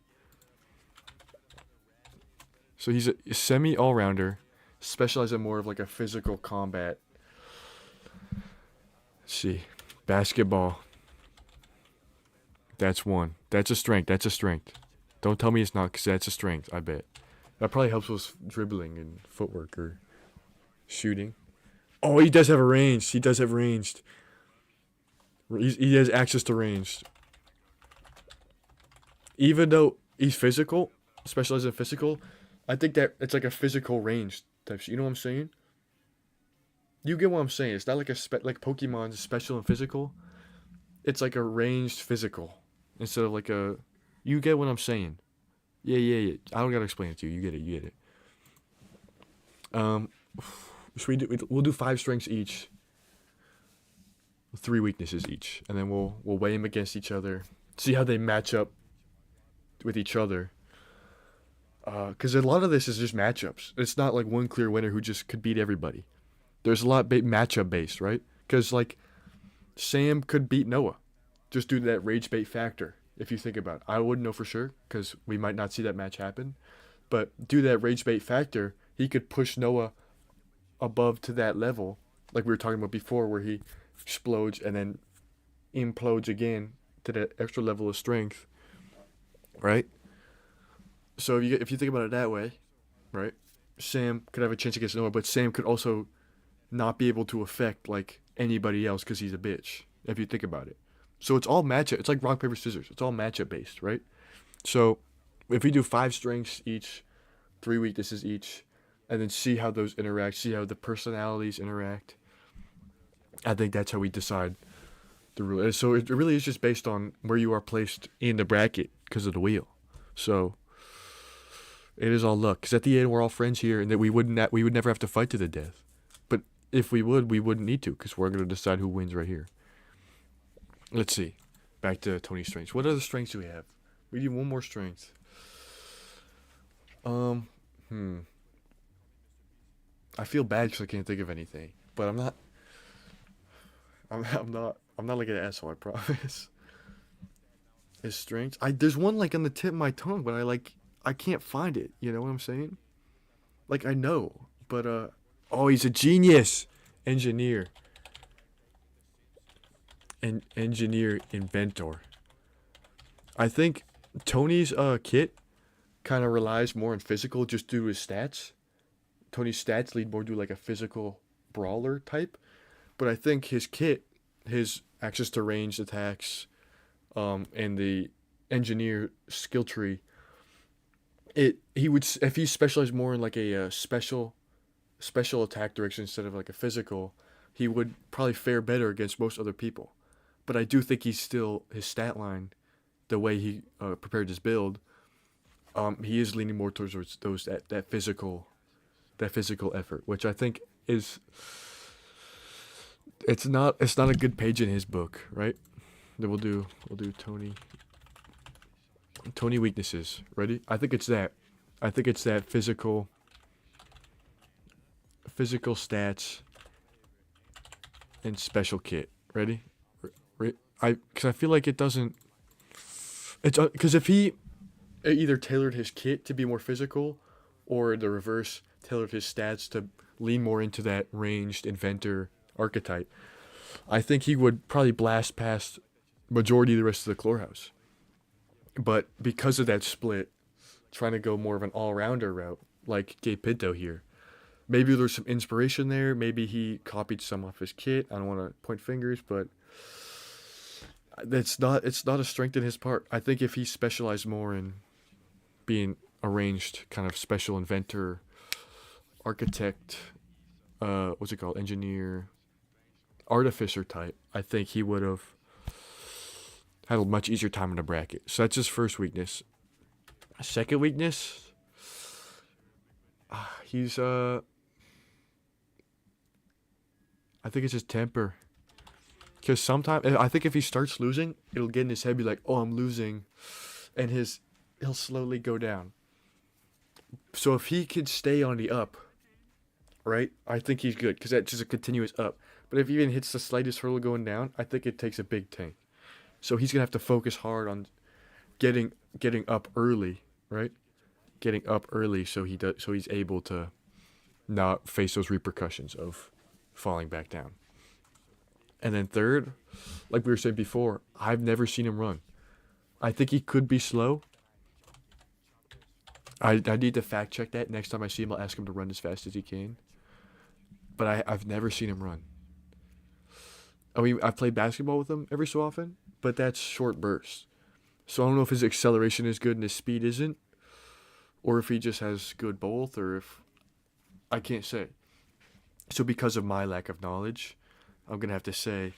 So he's a semi all-rounder, specializing more of like a physical combat. Let's see. Basketball. That's one. That's a strength. That's a strength. Don't tell me it's not, because that's a strength, I bet. That probably helps with dribbling and footwork or shooting. Oh, he does have a ranged. He does have ranged. He has access to ranged. Even though he's physical, specialized in physical, I think that it's like a physical range type shit. You know what I'm saying? You get what I'm saying. It's not like like Pokemon's special and physical. It's like a ranged physical instead of like a. You get what I'm saying? Yeah. I don't gotta explain it to you. You get it. You get it. Should we do? We'll do 5 strengths each, 3 weaknesses each, and then we'll weigh them against each other, see how they match up with each other. Because a lot of this is just matchups. It's not like one clear winner who just could beat everybody. There's a lot matchup based, right? Because like Sam could beat Noah, just due to that rage bait factor. If you think about it, I wouldn't know for sure because we might not see that match happen. But due to that rage bait factor, he could push Noah above to that level, like we were talking about before, where he explodes and then implodes again to that extra level of strength, right? So if you think about it that way, right? Sam could have a chance against Noah, but Sam could also not be able to affect like anybody else because he's a bitch. If you think about it, so it's all matchup. It's like rock paper scissors. It's all matchup based, right? So if we do 5 strengths each, 3 weaknesses each, and then see how those interact, see how the personalities interact, I think that's how we decide the rule. So it really is just based on where you are placed in the bracket because of the wheel. So it is all luck. Because at the end, we're all friends here, and that we would never have to fight to the death. But if we would, we wouldn't need to, because we're going to decide who wins right here. Let's see. Back to Tony's strengths. What other strengths do we have? We need one more strength. I feel bad because I can't think of anything, but I'm not like an asshole, I promise. His strengths. There's one like on the tip of my tongue, but I can't find it. You know what I'm saying? Like I know, but oh, he's a genius, engineer, engineer, inventor. I think Tony's kit kind of relies more on physical just due to his stats. Tony's stats lead more to like a physical brawler type, but I think his kit, his access to ranged attacks, and the engineer skill tree, he would, if he specialized more in like a special attack direction instead of like a physical, he would probably fare better against most other people. But I do think he's still, his stat line, the way he prepared his build, he is leaning more towards that physical effort, which I think is, it's not a good page in his book, right? Then we'll do Tony weaknesses. Ready? I think it's that physical stats and special kit. Ready? Because I feel like it doesn't. It's because if he either tailored his kit to be more physical, or the reverse, tailored his stats to lean more into that ranged inventor archetype, I think he would probably blast past majority of the rest of the clour house. But because of that split, trying to go more of an all-rounder route, like Gabe Pinto here, maybe there's some inspiration there. Maybe he copied some off his kit. I don't want to point fingers, but it's not a strength in his part. I think if he specialized more in being a ranged kind of special inventor, architect, what's it called, engineer, artificer type, I think he would have had a much easier time in the bracket. So that's his first weakness. Second weakness, he's I think it's his temper. Because sometimes, I think if he starts losing, it'll get in his head, be like, oh, I'm losing, and he'll slowly go down. So if he could stay on the up, right, I think he's good, because that's just a continuous up. But if he even hits the slightest hurdle going down, I think it takes a big tank. So he's gonna have to focus hard on getting up early, right? Getting up early, so he's able to not face those repercussions of falling back down. And then third, like we were saying before, I've never seen him run. I think he could be slow. I need to fact check that. Next time I see him, I'll ask him to run as fast as he can. But I've never seen him run. I mean, I've played basketball with him every so often, but that's short bursts. So I don't know if his acceleration is good and his speed isn't, or if he just has good both, or if I can't say. So because of my lack of knowledge, I'm gonna have to say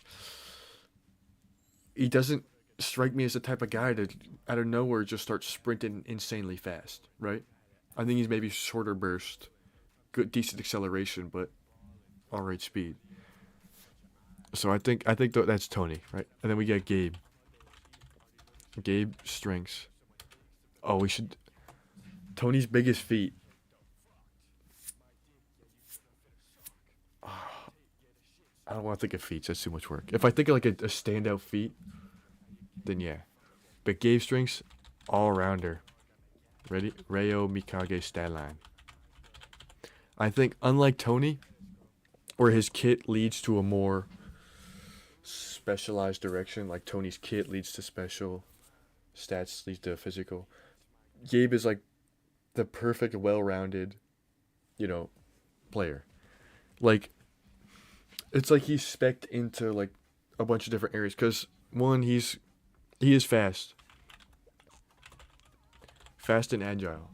he doesn't strike me as the type of guy to out of nowhere just start sprinting insanely fast, right? I think he's maybe shorter burst, good decent acceleration, but all right speed. So I think that's Tony, right? And then we get Gabe. Gabe strengths. Oh, we should Tony's biggest feat. I don't want to think of feats. That's too much work. If I think of like a standout feat, then yeah. But Gabe strengths, all rounder. Ready? Rayo Mikage stat line. I think unlike Tony, where his kit leads to a more specialized direction, like Tony's kit leads to special, stats leads to physical. Gabe is like the perfect, well-rounded, you know, player. Like it's like he's specced into like a bunch of different areas. Cause one, he is fast and agile.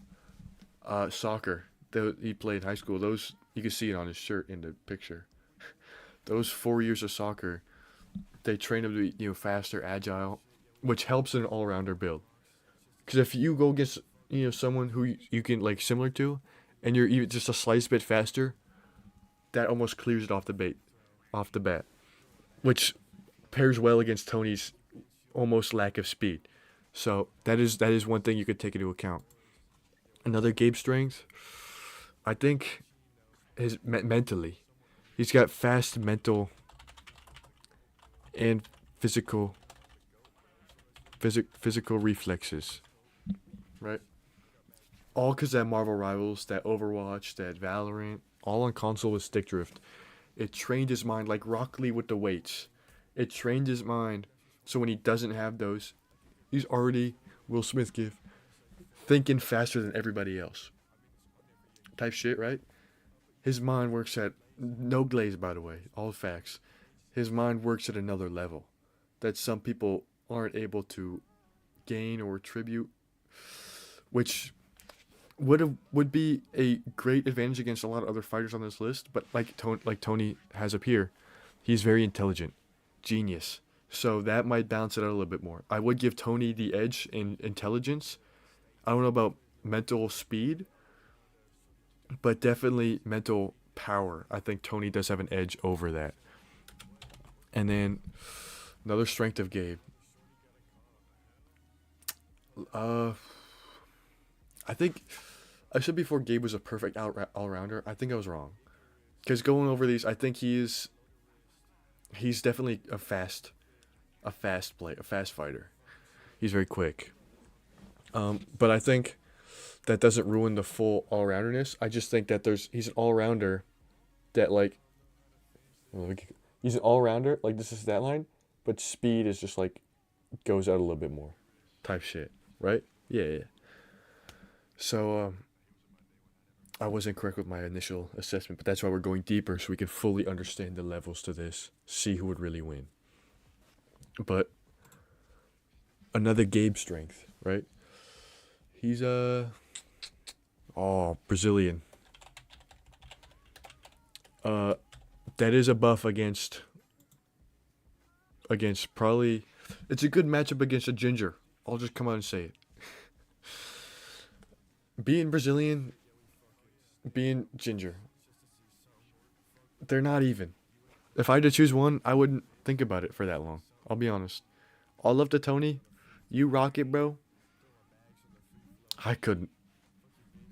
Soccer that he played in high school. Those you can see it on his shirt in the picture. Those 4 years of soccer, they train him to be faster, agile, which helps in an all-rounder build. Because if you go against someone who you can like similar to, and you're even just a slight bit faster, that almost clears it off the bat, which pairs well against Tony's almost lack of speed. So that is one thing you could take into account. Another Gabe strength, I think, is mentally. He's got fast mental and physical reflexes, right? All because that Marvel Rivals, that Overwatch, that Valorant, all on console with stick drift. It trained his mind like Rock Lee with the weights. It trained his mind so when he doesn't have those, he's already Will Smith give thinking faster than everybody else. Type shit, right? His mind works at no glaze, by the way, all facts. His mind works at another level that some people aren't able to gain or attribute, which would be a great advantage against a lot of other fighters on this list. But like Tony has up here, he's very intelligent, genius. So that might balance it out a little bit more. I would give Tony the edge in intelligence. I don't know about mental speed, but definitely mental power. I think Tony does have an edge over that. And then another strength of Gabe. I think I said before Gabe was a perfect all-rounder. I think I was wrong. Because going over these, I think he's definitely a fast fighter. He's very quick. But I think that doesn't ruin the full all-rounderness. I just think that he's an all-rounder that like he's an all-rounder, like this is that line, but speed is just like goes out a little bit more type shit, right? Yeah. So I wasn't correct with my initial assessment, but that's why we're going deeper so we can fully understand the levels to this, see who would really win. But another Gabe strength, right? He's Brazilian. That is a buff against probably it's a good matchup against a ginger. I'll just come out and say it. Being Brazilian, being ginger, they're not even. If I had to choose one, I wouldn't think about it for that long. I'll be honest. All love to Tony. You rock it, bro. I couldn't.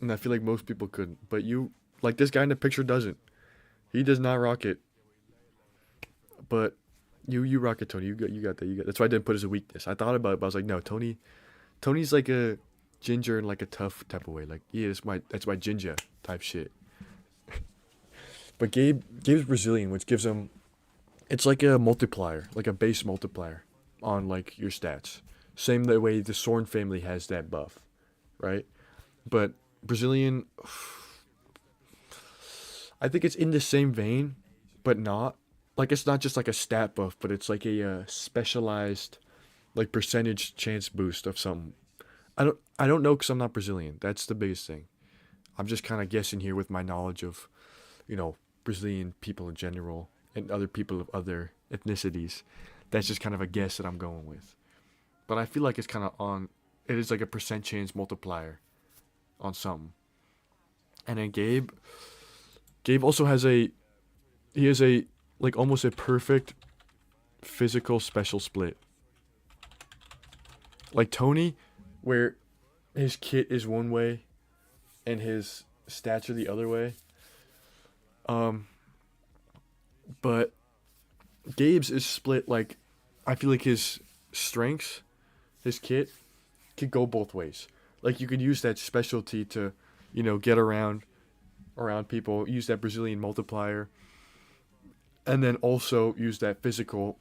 And I feel like most people couldn't. But you, like this guy in the picture doesn't. He does not rock it. But you rock it, Tony. You got that. That's why I didn't put it as a weakness. I thought about it, but I was like, no, Tony's like a ginger in like a tough type of way. Like, yeah, that's my ginger type shit. But Gabe's Brazilian, which gives him, it's like a multiplier, like a base multiplier on like your stats. Same the way the Sorn family has that buff, right? But Brazilian, I think it's in the same vein, but not. Like it's not just like a stat buff, but it's like a specialized like percentage chance boost of some. I don't know because I'm not Brazilian. That's the biggest thing. I'm just kind of guessing here with my knowledge of you know Brazilian people in general and other people of other ethnicities. That's just kind of a guess that I'm going with. But I feel like it's kind of on. It is like a percent chance multiplier on something. And then Gabe also has a he has a like almost a perfect physical special split. Like Tony, where his kit is one way and his stats are the other way. Um, but Gabe's is split like I feel like his strengths, his kit could go both ways. Like you could use that specialty to, get around people, use that Brazilian multiplier, and then also use that physical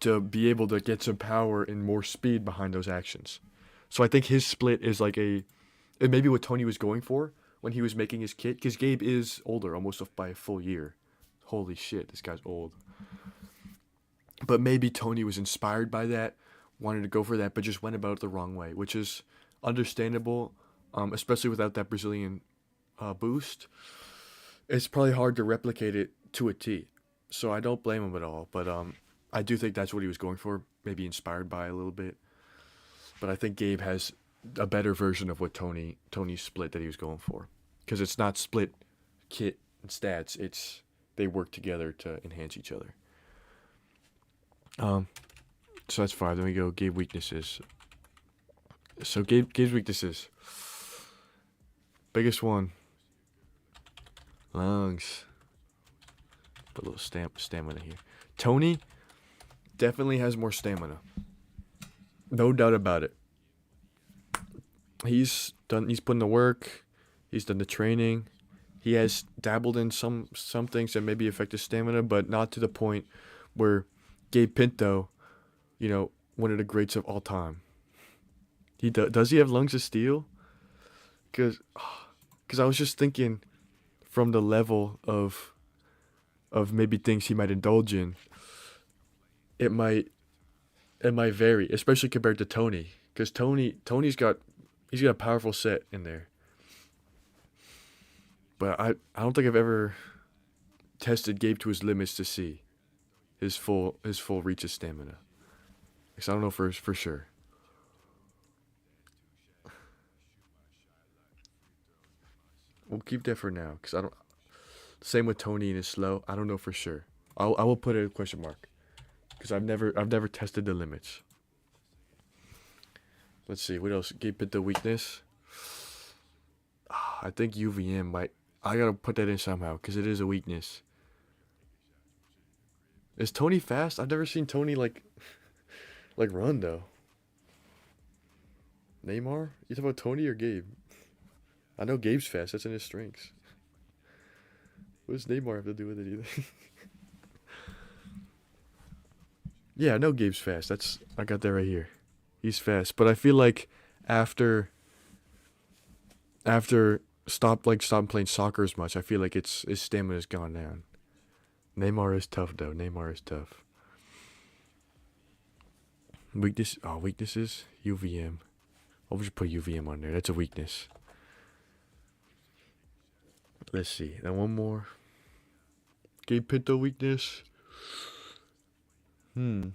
to be able to get some power and more speed behind those actions. So I think his split is like it may be what Tony was going for when he was making his kit, because Gabe is older, almost by a full year. Holy shit, this guy's old. But maybe Tony was inspired by that, wanted to go for that, but just went about it the wrong way, which is understandable, especially without that Brazilian boost. It's probably hard to replicate it to a T. So I don't blame him at all. But I do think that's what he was going for, maybe inspired by a little bit. But I think Gabe has a better version of what Tony's split that he was going for, because it's not split kit and stats. It's they work together to enhance each other. So that's 5. Then we go Gabe weaknesses. So Gabe's weaknesses. Biggest one. Lungs. Put a little stamina here. Tony definitely has more stamina. No doubt about it. He's put in the work. He's done the training. He has dabbled in some things that maybe affect his stamina, but not to the point where Gabe Pinto, one of the greats of all time. Does he have lungs of steel? Because I was just thinking from the level of maybe things he might indulge in, it might vary, especially compared to Tony. Because Tony's got a powerful set in there. But I don't think I've ever tested Gabe to his limits to see his full reach of stamina. Because I don't know for sure. We'll keep that for now, because I don't. Same with Tony and his slow. I don't know for sure. I will put a question mark, because I've never tested the limits. Let's see what else. Gabe Pinto weakness. I think UVM might. I gotta put that in somehow, because it is a weakness. Is Tony fast? I've never seen Tony like run though. Neymar? You talking about Tony or Gabe? I know Gabe's fast. That's in his strengths. What does Neymar have to do with it either? Yeah, I know Gabe's fast. I got that right here. He's fast, but I feel like after stop playing soccer as much, I feel like his stamina's gone down. Neymar is tough though. Neymar is tough. Weaknesses. UVM. I'll just put UVM on there. That's a weakness. Let's see. Then one more. Gabe Pinto weakness. I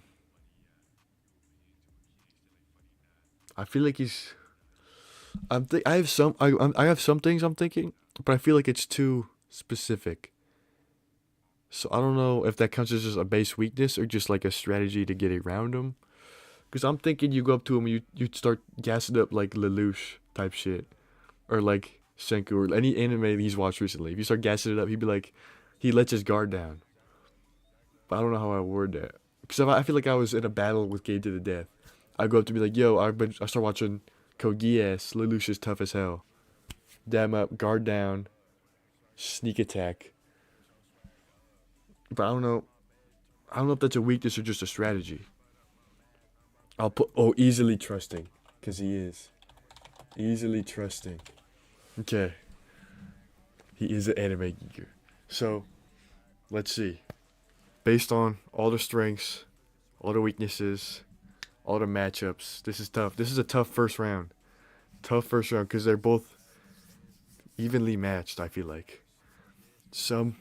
feel like he's. I have some. I have some things I'm thinking, but I feel like it's too specific. So I don't know if that counts as just a base weakness or just like a strategy to get around him. Because I'm thinking you go up to him, you start gassing up like Lelouch type shit, or like Senku or any anime he's watched recently. If you start gassing it up, he'd be like, he lets his guard down. But I don't know how I word that. Because if I feel like I was in a battle with Gabe to the death, I'd go up to be like, yo, I start watching Code Geass. Lelouch is tough as hell. Dam up, guard down, sneak attack. But I don't know if that's a weakness or just a strategy. I'll put, oh, easily trusting. Because he is. Easily trusting. Okay. He is an anime geeker. So, let's see. Based on all the strengths, all the weaknesses, all the matchups, this is tough. This is a tough first round. Tough first round because they're both evenly matched, I feel like. Some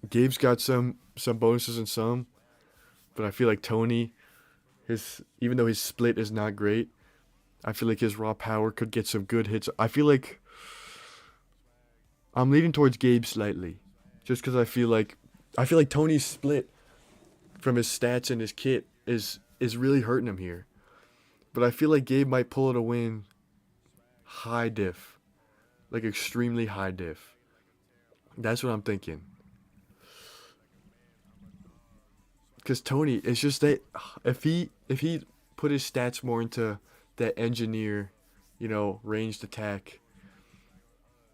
Gabe's got some bonuses and some, but I feel like Tony, his even though his split is not great, I feel like his raw power could get some good hits. I feel like I'm leaning towards Gabe slightly, just because I feel like Tony's split from his stats and his kit is really hurting him here. But I feel like Gabe might pull it a win high diff, like extremely high diff. That's what I'm thinking. Because Tony, it's just that if he put his stats more into that engineer, ranged attack.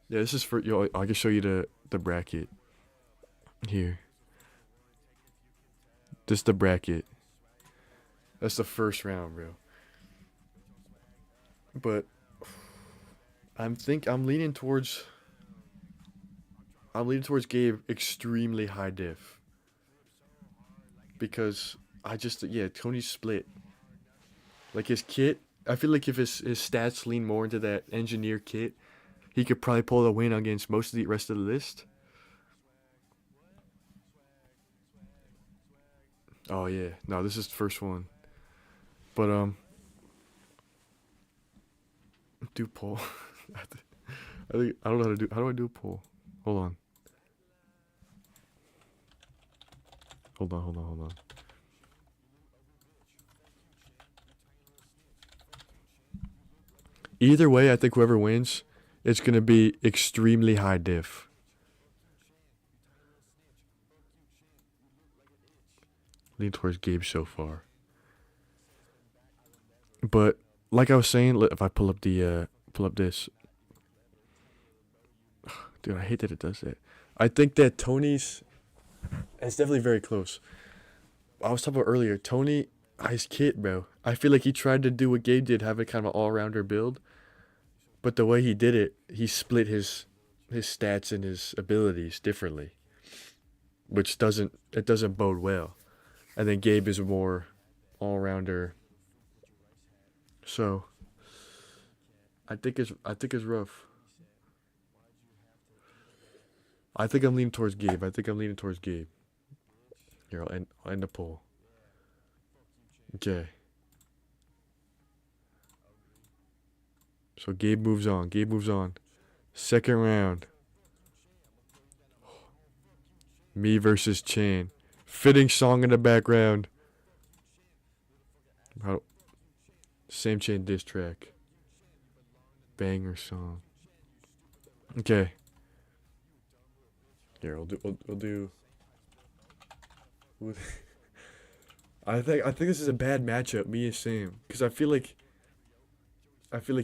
Yeah, this is for I can show you the bracket here. This is the bracket. That's the first round, bro. But I'm leaning towards Gabe extremely high diff. Because Tony's split. Like his kit, I feel like if his stats lean more into that engineer kit, he could probably pull the win against most of the rest of the list. Oh yeah, no, this is the first one. But do poll. I don't know how to do. How do I do a poll? Hold on. Hold on. Either way, I think whoever wins, it's gonna be extremely high diff. Lean towards Gabe so far. But like I was saying, if I pull up this, dude, I hate that it does that. I think that Tony's, it's definitely very close. I was talking about earlier, Tony, his kit, bro. I feel like he tried to do what Gabe did, have a kind of an all-rounder build. But the way he did it, he split his stats and his abilities differently, which doesn't bode well. And then Gabe is a more all-rounder. So I think it's rough. I think I'm leaning towards Gabe. Here, I'll end the poll. Okay. So Gabe moves on. Second round. Me versus Chan. Fitting song in the background. Same Chan diss track. Banger song. Okay. Here, we'll do. I think this is a bad matchup, me and Sam, because I feel like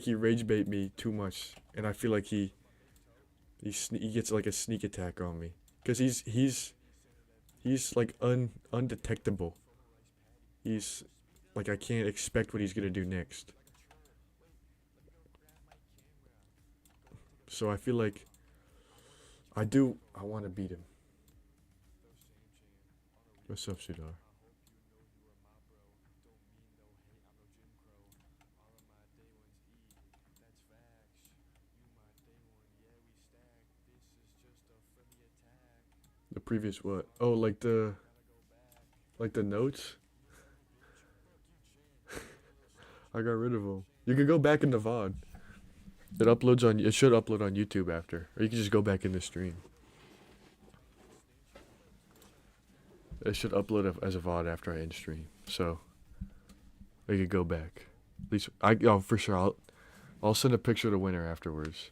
he rage bait me too much, and I feel like he gets like a sneak attack on me, because he's like undetectable. He's like, I can't expect what he's gonna do next. So I feel like I want to beat him. What's up, Sudar? The previous what? Oh, like the notes? I got rid of them. You can go back in the VOD. It should upload on YouTube after. Or you can just go back in the stream. It should upload as a VOD after I end stream. So we could go back. At least for sure I'll send a picture of the winner afterwards.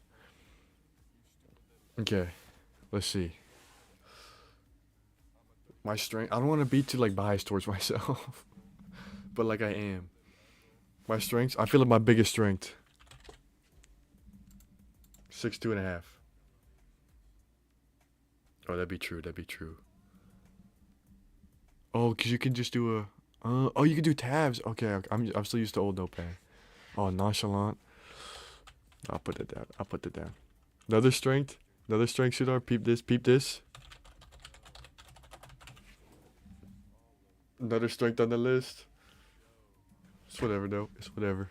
Okay. Let's see. My strength, I don't want to be too like biased towards myself. But like I am. My strengths, I feel like my biggest strength, 6'2.5". Oh, that'd be true. Oh, because you can just do Oh, you can do tabs. Okay, I'm still used to old notepad. Oh, nonchalant. I'll put it down. I'll put it down. Another strength. Another strength, Shadar. Peep this. Peep this. Another strength on the list. It's whatever though. It's whatever.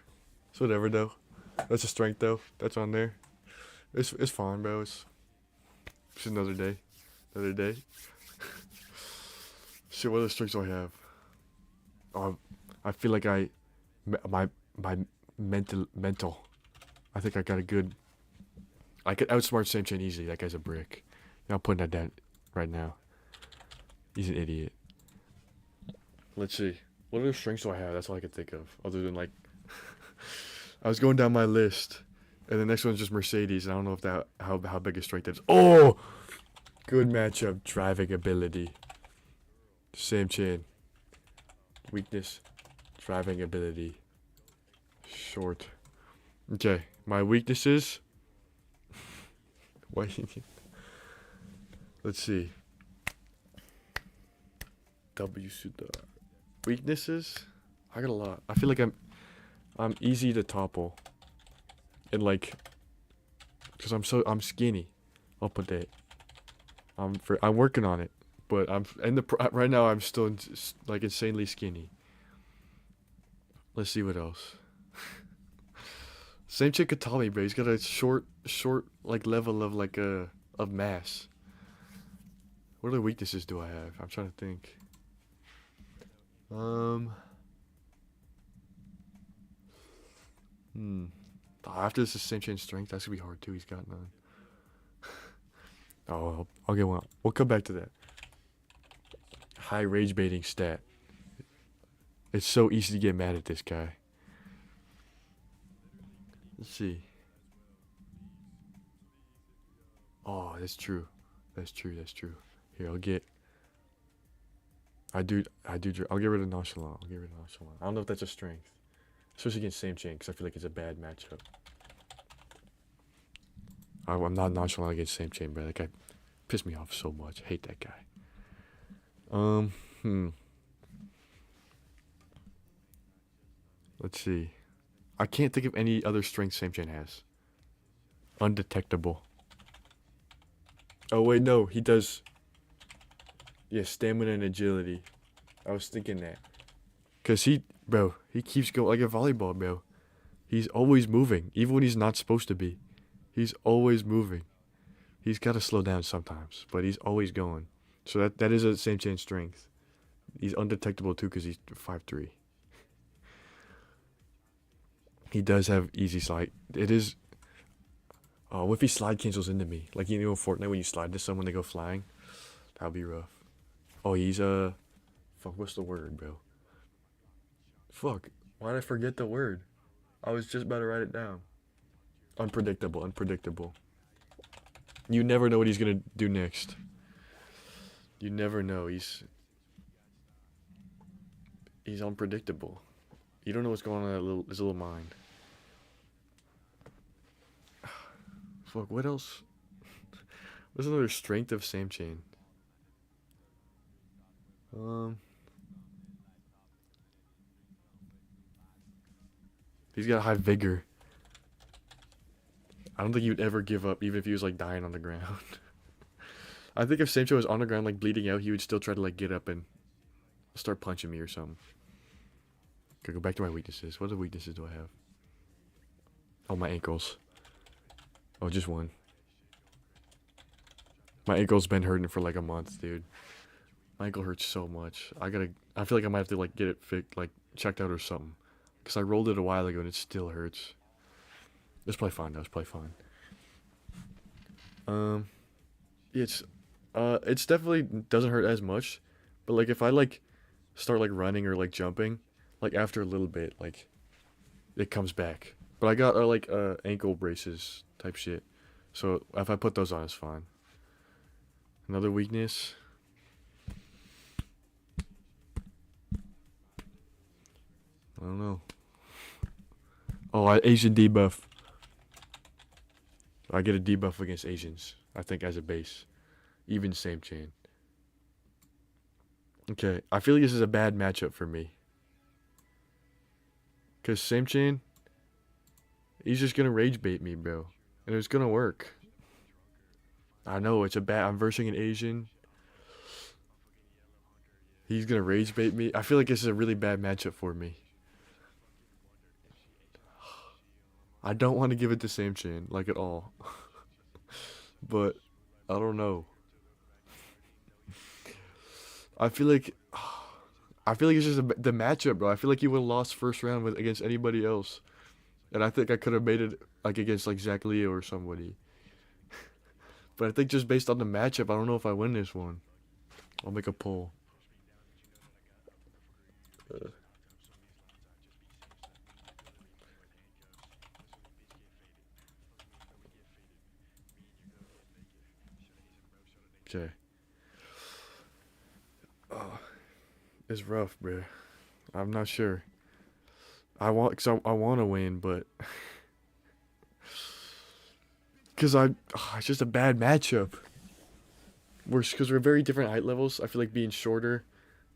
It's whatever though. That's a strength though. That's on there. It's fine, bro. It's just another day. Another day. Shit, what other strengths do I have? Oh, I feel like my mental. I think I got a good. I could outsmart Sam Chain easily. That guy's a brick. I'm putting that down right now. He's an idiot. Let's see. What other strengths do I have? That's all I could think of. Other than like, I was going down my list, and the next one's just Mercedes. And I don't know if that how big a strength that is. Oh, good matchup. Driving ability. Sam Chain. Weakness. Driving ability. Short. Okay, my weaknesses. Let's see. Weaknesses. I got a lot. I feel like I'm easy to topple. And like, cause I'm skinny. I'll put that. I'm working on it, but right now I'm still like insanely skinny. Let's see what else. Same chick Katami, bro. He's got a short like level of like of mass. What other weaknesses do I have? I'm trying to think. After this is Same Chain strength. That's gonna be hard too. He's got none. Oh, I'll get one. We'll come back to that. High rage baiting stat. It's so easy to get mad at this guy. Let's see. Oh, that's true. That's true. That's true. Here, I'll get rid of nonchalant. I'll get rid of nonchalant. I don't know if that's a strength. Especially against Same Chain, because I feel like it's a bad matchup. I'm not nonchalant against Same Chain, but that guy pissed me off so much. I hate that guy. Let's see. I can't think of any other strength Same Chain has. Undetectable. Oh, wait, no. He does. Yeah, stamina and agility. I was thinking that. Because he keeps going like a volleyball, bro. He's always moving. Even when he's not supposed to be. He's always moving. He's got to slow down sometimes. But he's always going. So that is a Same Chain strength. He's undetectable, too, because he's 5'3". He does have easy slide. It is. Oh, what if he slide cancels into me? Like, you know in Fortnite when you slide to someone, they go flying? That would be rough. Oh, he's fuck, what's the word, bro? Fuck, why did I forget the word? I was just about to write it down. Unpredictable, unpredictable. You never know what he's gonna do next. You never know. He's unpredictable. You don't know what's going on in his little mind. Fuck, what else? What's another strength of Same Chain? He's got high vigor. I don't think he would ever give up, even if he was like dying on the ground. I think if Same Chain was on the ground like bleeding out, he would still try to like get up and start punching me or something. Okay, go back to my weaknesses. What other weaknesses do I have? Oh, my ankles. Oh, just one. My ankle's been hurting for like a month, dude. My ankle hurts so much. I feel like I might have to like get it checked out or something. Because I rolled it a while ago and it still hurts. It's probably fine though. It's probably fine. It's definitely doesn't hurt as much. But like if I like start like running or like jumping, like after a little bit, like it comes back. But I got ankle braces type shit. So if I put those on, it's fine. Another weakness. I don't know. Oh, Asian debuff. I get a debuff against Asians, I think, as a base. Even Same Chain. Okay, I feel like this is a bad matchup for me. Because same chain, he's just gonna rage bait me, bro. And it's gonna work. I know, it's a bad... I'm versing an Asian. He's gonna rage bait me. I feel like this is a really bad matchup for me. I don't want to give it to same chain, like at all. But, I don't know. I feel like it's just the matchup, bro. I feel like you would have lost first round against anybody else, and I think I could have made it like against like Zach Leo or somebody. But I think just based on the matchup, I don't know if I win this one. I'll make a poll. Okay. Oh, it's rough, bro. I'm not sure. I want to win, but it's just a bad matchup. Because we're very different height levels. I feel like being shorter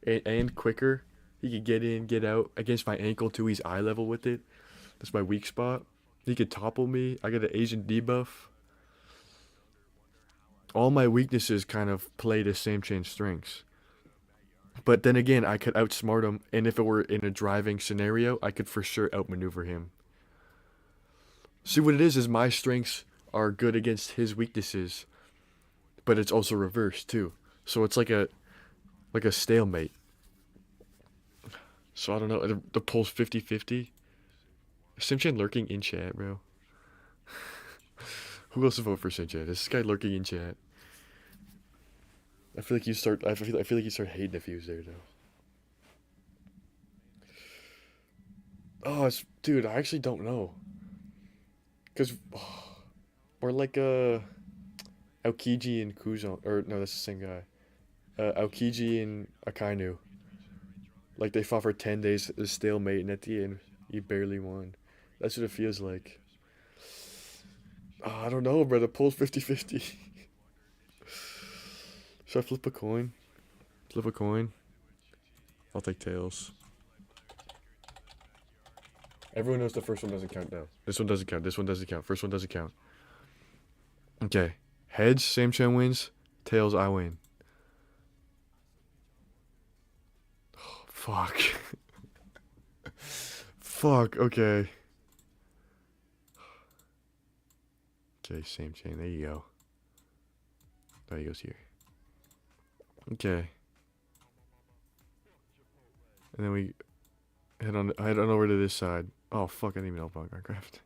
and quicker, he could get in, get out. Against my ankle too, he's eye level with it. That's my weak spot. He could topple me. I got an Asian debuff. All my weaknesses kind of play the same chain strengths. But then again, I could outsmart him, and if it were in a driving scenario, I could for sure outmaneuver him. See, what it is my strengths are good against his weaknesses, but it's also reversed too. So it's like a stalemate. So I don't know. The poll's 50-50. Simchan lurking in chat, bro. Who else to vote for Simchan? This guy lurking in chat. I feel like you start hating if he was there though. Oh, dude, I actually don't know. Cause or like Aokiji and Kujon, or no, that's the same guy. Aokiji and Akainu. Like they fought for 10 days, a stalemate, and at the end, he barely won. That's what it feels like. Oh, I don't know, bro. The poll's 50-50. Should I flip a coin? Flip a coin? I'll take tails. Everyone knows the first one doesn't count now. This one doesn't count. This one doesn't count. First one doesn't count. Okay. Heads, same chain wins. Tails, I win. Oh, fuck. Fuck, okay. Okay, same chain. There you go. There he goes here. Okay. And then we head on over to this side. Oh fuck, I didn't even know about Minecraft.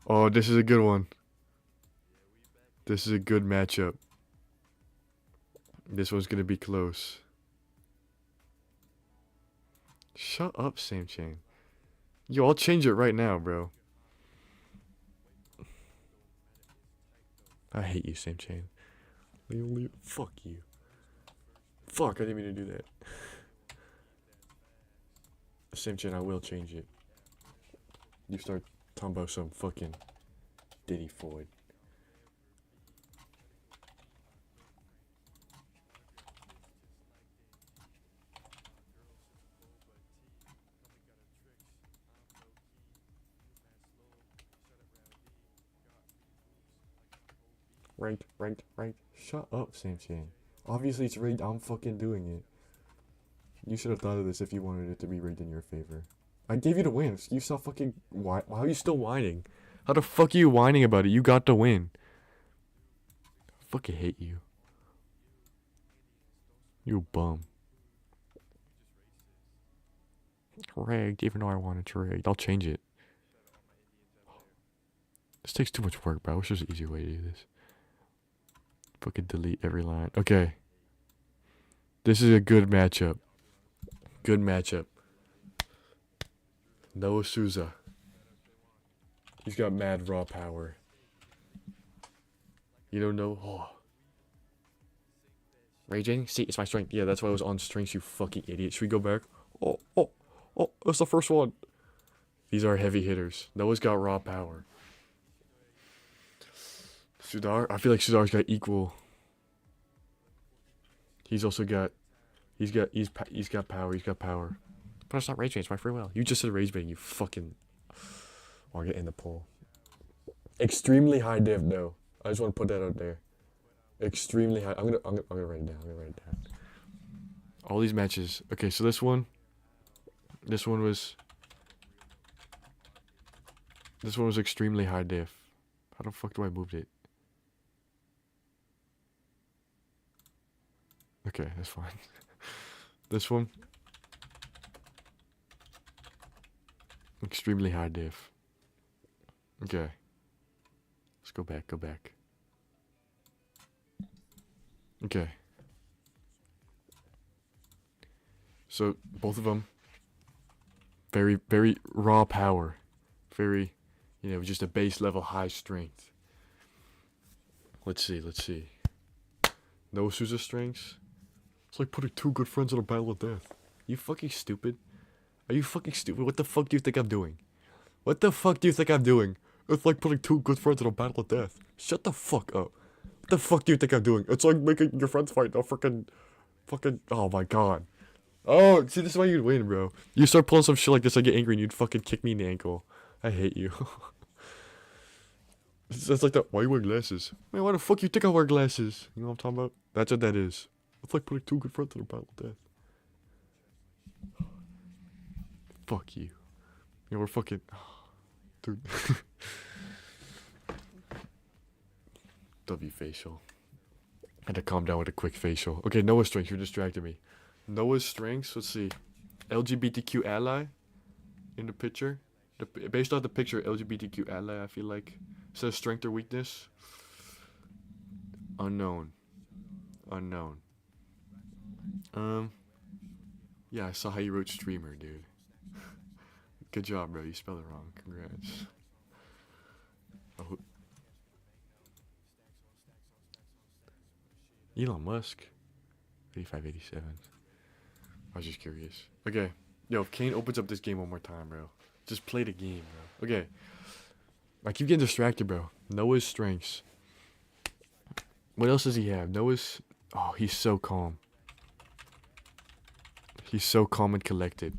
Oh, this is a good one. This is a good matchup. This one's gonna be close. Shut up, same chain. Yo, I'll change it right now, bro. I hate you, same chain. Fuck you. Fuck, I didn't mean to do that. Same chain, I will change it. You start talking about some fucking Diddy Floyd. Ranked. Shut up, same chain. Obviously it's rigged, I'm fucking doing it. You should have thought of this if you wanted it to be rigged in your favor. I gave you the win. You saw fucking... Why are you still whining? How the fuck are you whining about it? You got the win. I fucking hate you. You bum. Rigged, even though I wanted to rigged. I'll change it. This takes too much work, bro. I wish there was an easier way to do this. Fucking delete every line. Okay. This is a good matchup. Good matchup. Noah Souza. He's got mad raw power. You don't know? Oh. Raging? See, it's my strength. Yeah, that's why I was on strengths, you fucking idiot. Should we go back? Oh, that's the first one. These are heavy hitters. Noah's got raw power. Sudar? I feel like Sudar's got equal. He's also got... He's got power. But it's not rage baiting, it's my free will. You just said rage baiting, you fucking... Oh, I'll get in the poll. Extremely high div, though. I just want to put that out there. Extremely high. I'm gonna write it down. I'm gonna write it down. All these matches. Okay, so this one was extremely high diff. How the fuck do I move it? Okay, that's fine. This one, extremely high diff. Okay. Let's go back. Okay. So, both of them, very, very raw power. Very, just a base level high strength. Let's see. No Sousa strengths? It's like putting two good friends in a battle of death. You fucking stupid? Are you fucking stupid? What the fuck do you think I'm doing? It's like putting two good friends in a battle of death. Shut the fuck up. What the fuck do you think I'm doing? It's like making your friends fight. No fucking, oh my god. Oh, see, this is why you'd win, bro. You start pulling some shit like this, I get angry and you'd fucking kick me in the ankle. I hate you. It's like that. Why you wear glasses? Man, why the fuck you think I wear glasses? You know what I'm talking about? That's what that is. It's like putting two good friends in a battle of death. Fuck you. We're fucking... Dude. W facial. I had to calm down with a quick facial. Okay, Noah's strengths. You're distracting me. Noah's strengths. Let's see. LGBTQ ally in the picture. Based on the picture, LGBTQ ally, I feel like. It says strength or weakness. Unknown. Yeah, I saw how you wrote streamer, dude. Good job, bro. You spelled it wrong. Congrats. Oh. Elon Musk. 8587. I was just curious. Okay. Yo, if Kane opens up this game one more time, bro. Just play the game, bro. Okay. I keep getting distracted, bro. Noah's strengths. What else does he have? Noah's... Oh, he's so calm. He's so calm and collected.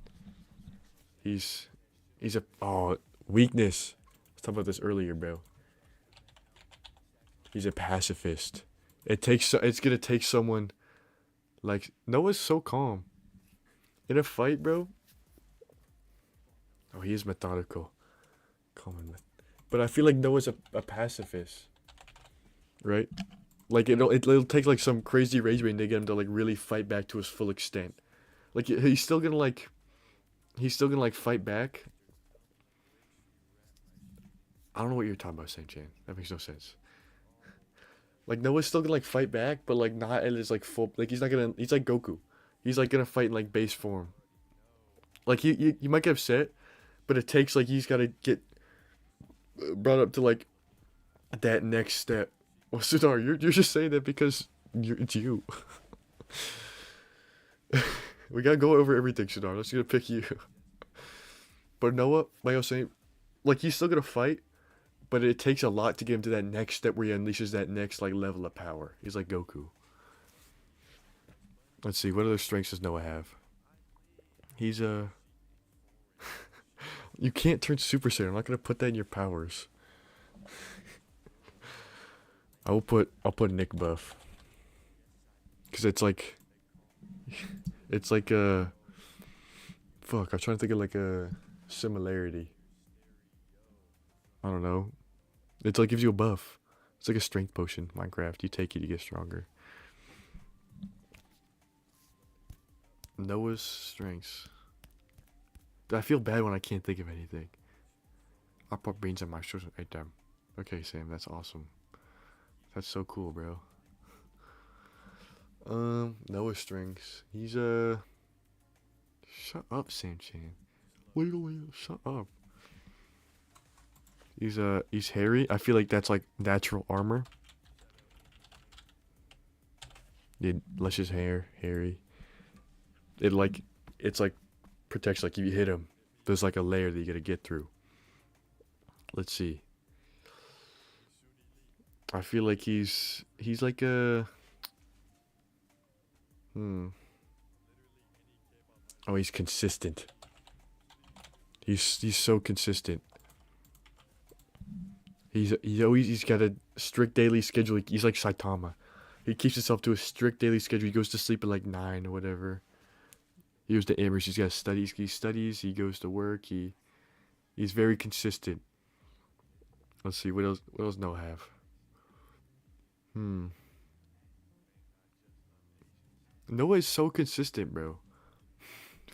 He's a... Oh, weakness. Let's talk about this earlier, bro. He's a pacifist. It's gonna take someone... Like, Noah's so calm. In a fight, bro. Oh, he is methodical. Calm and but I feel like Noah's a pacifist. Right? Like, it'll take, like, some crazy rage bait to get him to, like, really fight back to his full extent. Like, he's still gonna, like, fight back. I don't know what you're talking about, Sam-chan. That makes no sense. Like, Noah's still gonna, like, fight back, but, like, not at his, like, full... Like, he's like Goku. He's, like, gonna fight in, like, base form. Like, you might get upset, but it takes, like, he's gotta get brought up to, like, that next step. Well, Sudar, you're just saying that because it's you. We gotta go over everything, Sudar. Let's gonna pick you. But Noah, like I was saying, like, he's still gonna fight, but it takes a lot to get him to that next step where he unleashes that next, like, level of power. He's like Goku. Let's see, what other strengths does Noah have? He's You can't turn Super Saiyan. I'm not gonna put that in your powers. I'll put Nick buff. Cause it's like a... Fuck, I'm trying to think of like a similarity. I don't know. It's like gives you a buff. It's like a strength potion, Minecraft. You take it, you get stronger. Noah's strengths. I feel bad when I can't think of anything. I'll put beans on my shoulders right there. Okay, Sam, that's awesome. That's so cool, bro. Noah strengths. He's shut up, Sam-chan. Legally, shut up. He's hairy. I feel like that's like natural armor. Luscious hair, hairy. It's like protects, like if you hit him, there's like a layer that you gotta get through. Let's see. I feel like he's like a... Oh, he's consistent. He's so consistent. He's got a strict daily schedule. He's like Saitama. He keeps himself to a strict daily schedule. He goes to sleep at like 9 or whatever. He goes to Amherst. He's got studies. He studies. He goes to work. He's very consistent. Let's see what else. What else Noah have? Noah is so consistent, bro.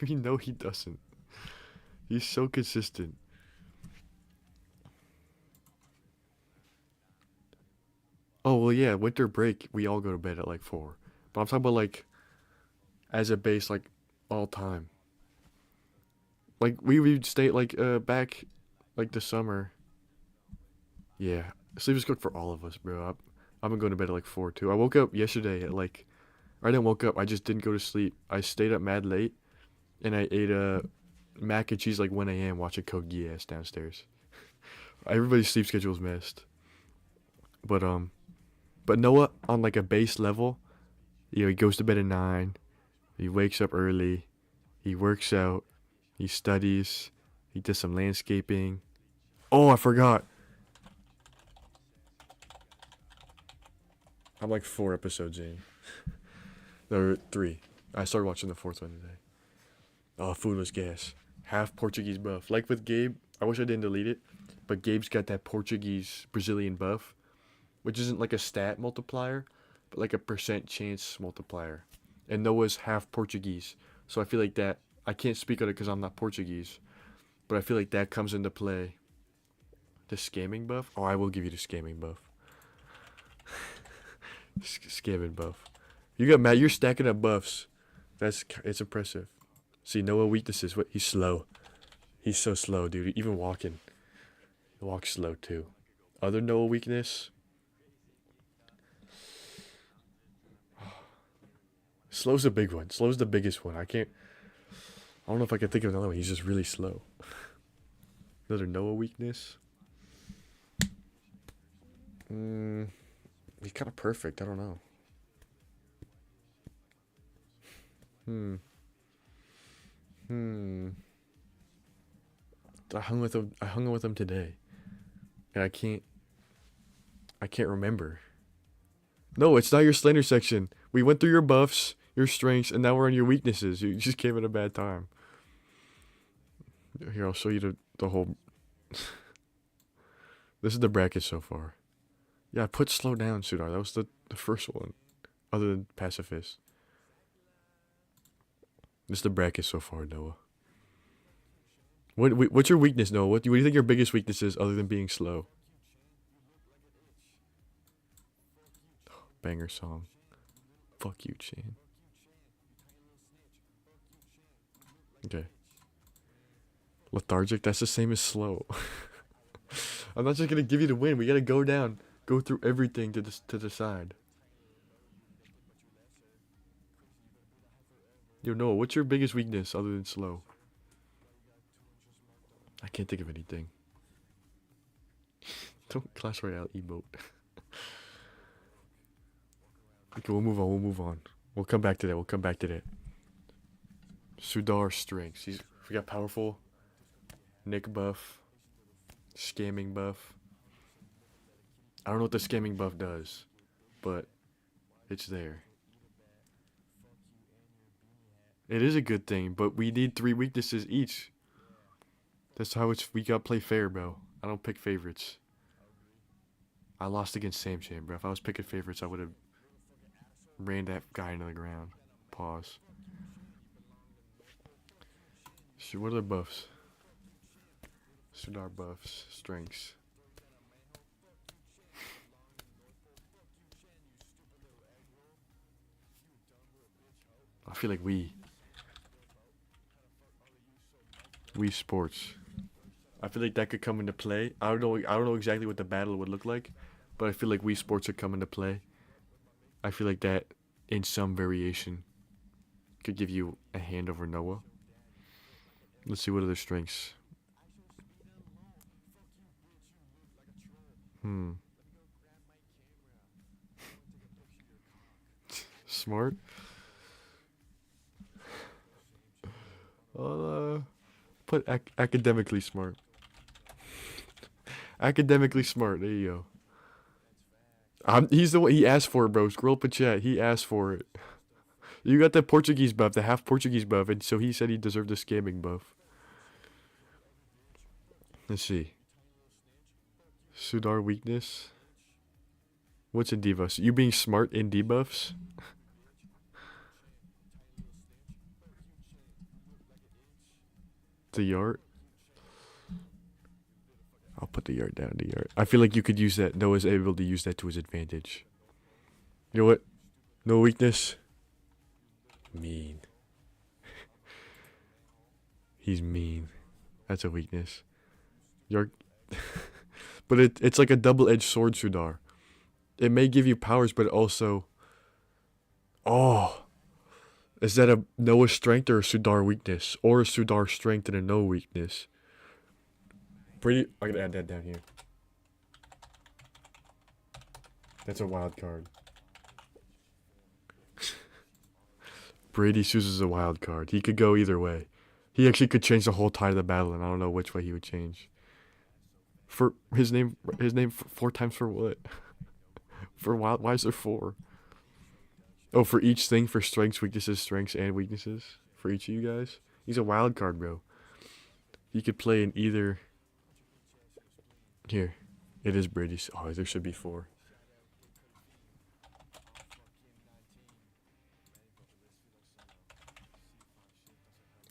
We know he doesn't. He's so consistent. Oh well, yeah. Winter break, we all go to bed at like 4. But I'm talking about like as a base, like all time. Like we would stay like back like the summer. Yeah, sleep is good for all of us, bro. I've been going to bed at like 4 too. I woke up yesterday at like I didn't woke up. I just didn't go to sleep. I stayed up mad late, and I ate mac and cheese like 1 a.m. watching Code Geass downstairs. Everybody's sleep schedule is messed. But Noah on like a base level, he goes to bed at 9. He wakes up early. He works out. He studies. He does some landscaping. Oh, I forgot. I'm like 4 episodes in. No, 3. I started watching the 4th one today. Oh, food was gas. Half Portuguese buff. Like with Gabe, I wish I didn't delete it, but Gabe's got that Portuguese Brazilian buff, which isn't like a stat multiplier, but like a percent chance multiplier. And Noah's half Portuguese, so I feel like that. I can't speak on it because I'm not Portuguese, but I feel like that comes into play. The scamming buff? Oh, I will give you the scamming buff. Scamming buff. You got Matt. You're stacking up buffs. It's impressive. See, Noah weaknesses. What? He's slow. He's so slow, dude. Even walking. He walks slow too. Other Noah weakness. Slow's a big one. Slow's the biggest one. I don't know if I can think of another one. He's just really slow. Another Noah weakness. He's kind of perfect. I don't know. I hung with him. I hung with him today, and I can't remember. No, it's not your slender section. We went through your buffs, your strengths, and now we're on your weaknesses. You just came at a bad time. Here, I'll show you the whole. This is the bracket so far. Yeah, I put slow down, Sudar. That was the first one, other than pacifist. This is the bracket so far, Noah. What's your weakness, Noah? What do you think your biggest weakness is other than being slow? Banger song. Fuck you, Chan. Okay. Lethargic, that's the same as slow. I'm not just gonna give you the win. We gotta go down. Go through everything to decide. Yo, Noah, what's your biggest weakness other than slow? I can't think of anything. Don't Clash Royale emote. Okay, we'll move on. We'll come back to that. Sudar strengths. We got powerful. Nick buff. Scamming buff. I don't know what the scamming buff does, but it's there. It is a good thing, but we need 3 weaknesses each. That's how we gotta play fair, bro. I don't pick favorites. I lost against Sam Chan, bro. If I was picking favorites, I would have ran that guy into the ground. Pause. So what are the buffs? Sudar buffs, strengths. I feel like we sports. I feel like that could come into play. I don't know exactly what the battle would look like, but I feel like we sports would come into play. I feel like that in some variation could give you a hand over Noah. Let's see what other strengths. Smart. put academically smart. Academically smart. There you go. He's the one. He asked for it, bro. Scroll up a chat. He asked for it. You got the Portuguese buff, the half Portuguese buff, and so he said he deserved the scamming buff. Let's see. Sudar weakness. What's in debuffs? You being smart in debuffs? The yard. I'll put the yard down. The yard. I feel like you could use that. Noah's able to use that to his advantage. You know what? No weakness. Mean. He's mean. That's a weakness. Yard. But it's like a double-edged sword, Sudar. It may give you powers, but also... Oh. Is that a Noah strength or a Sudar weakness? Or a Sudar strength and a Noah weakness? I'm gonna add that down here. That's a wild card. Brady chooses a wild card. He could go either way. He actually could change the whole tide of the battle, and I don't know which way he would change. For his name 4 times for what? For wild, why is there 4? Oh, for each thing, for strengths, weaknesses, strengths, and weaknesses? For each of you guys? He's a wild card, bro. He could play in either... Here. It is Brady's. Oh, there should be 4.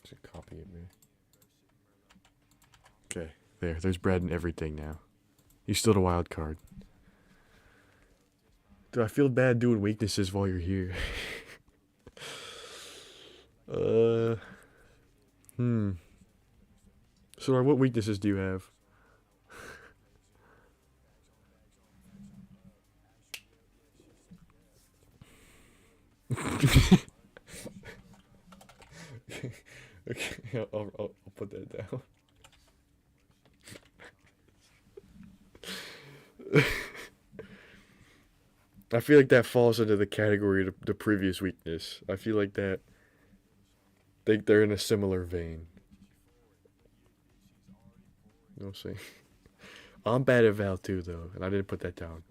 Should copy it, man. Okay, there's Brad and everything now. He's still the wild card. Dude, I feel bad doing weaknesses while you're here. So, what weaknesses do you have? Okay, I'll put that down. I feel like that falls into the category of the previous weakness. I feel like that they're in a similar vein. You know what I'm saying? I'm bad at Val too, though, and I didn't put that down.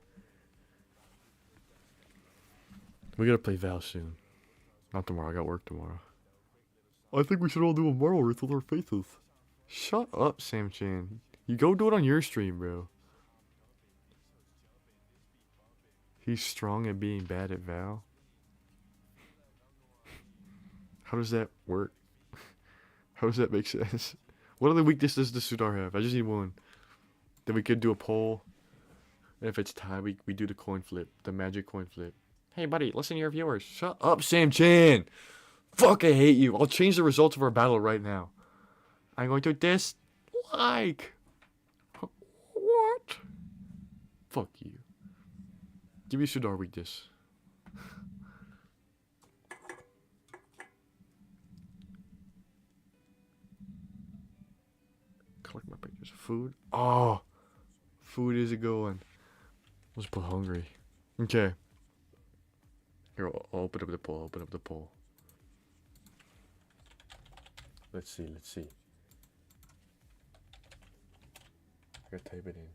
We gotta play Val soon. Not tomorrow. I got work tomorrow. I think we should all do a Marvel with our faces. Shut up, Sam Chan. You go do it on your stream, bro. He's strong at being bad at Val. How does that work? How does that make sense? What other weaknesses does Sudar have? I just need one. Then we could do a poll. And if it's tied, we do the coin flip. The magic coin flip. Hey, buddy, listen to your viewers. Shut up, Sam Chan. Fuck, I hate you. I'll change the results of our battle right now. I'm going to dislike. What? Fuck you. Give me Sudar weakness. Collect my pictures. Food. Oh, food is a good one. Let's put hungry. Okay. Here, I'll open up the poll. Open up the poll. Let's see. I gotta type it in.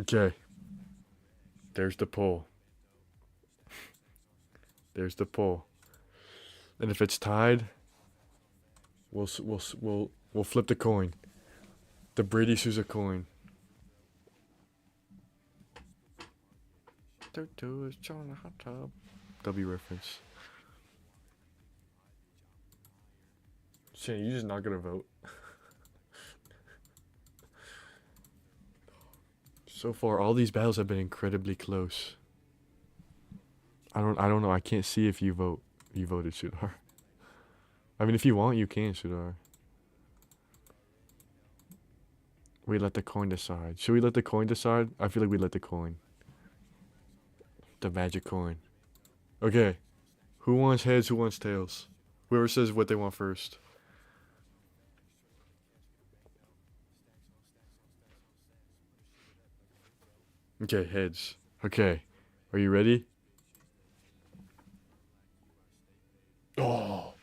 Okay. There's the poll. There's the poll. And if it's tied, we'll flip the coin. The Brady Sousa coin. Tutu is on the hot tub. W reference. Shane, you just not gonna vote. So far, all these battles have been incredibly close. I don't know. I can't see if you vote. You voted Sudar. I mean, if you want, you can, Sudar. We let the coin decide. Should we let the coin decide? I feel like we let the coin. The magic coin. Okay. Who wants heads? Who wants tails? Whoever says what they want first. Okay, heads. Okay. Are you ready? Oh.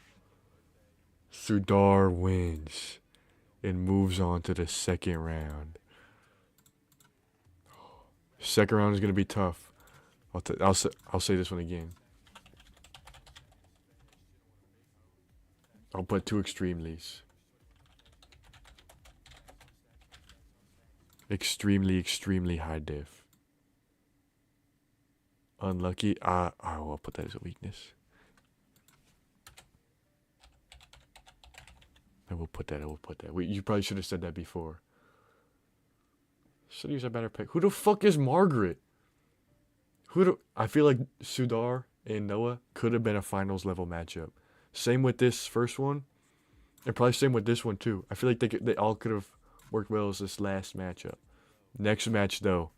Sudar wins and moves on to the second round. Second round is gonna be tough. I'll say this one again. I'll put two extremelies. Extremely high diff. Unlucky. I will put that as a weakness. I will put that. You probably should have said that before. Should use a better pick. Who the fuck is Margaret? I feel like Sudar and Noah could have been a finals level matchup. Same with this first one, and probably same with this one too. I feel like they all could have worked well as this last matchup. Next match though,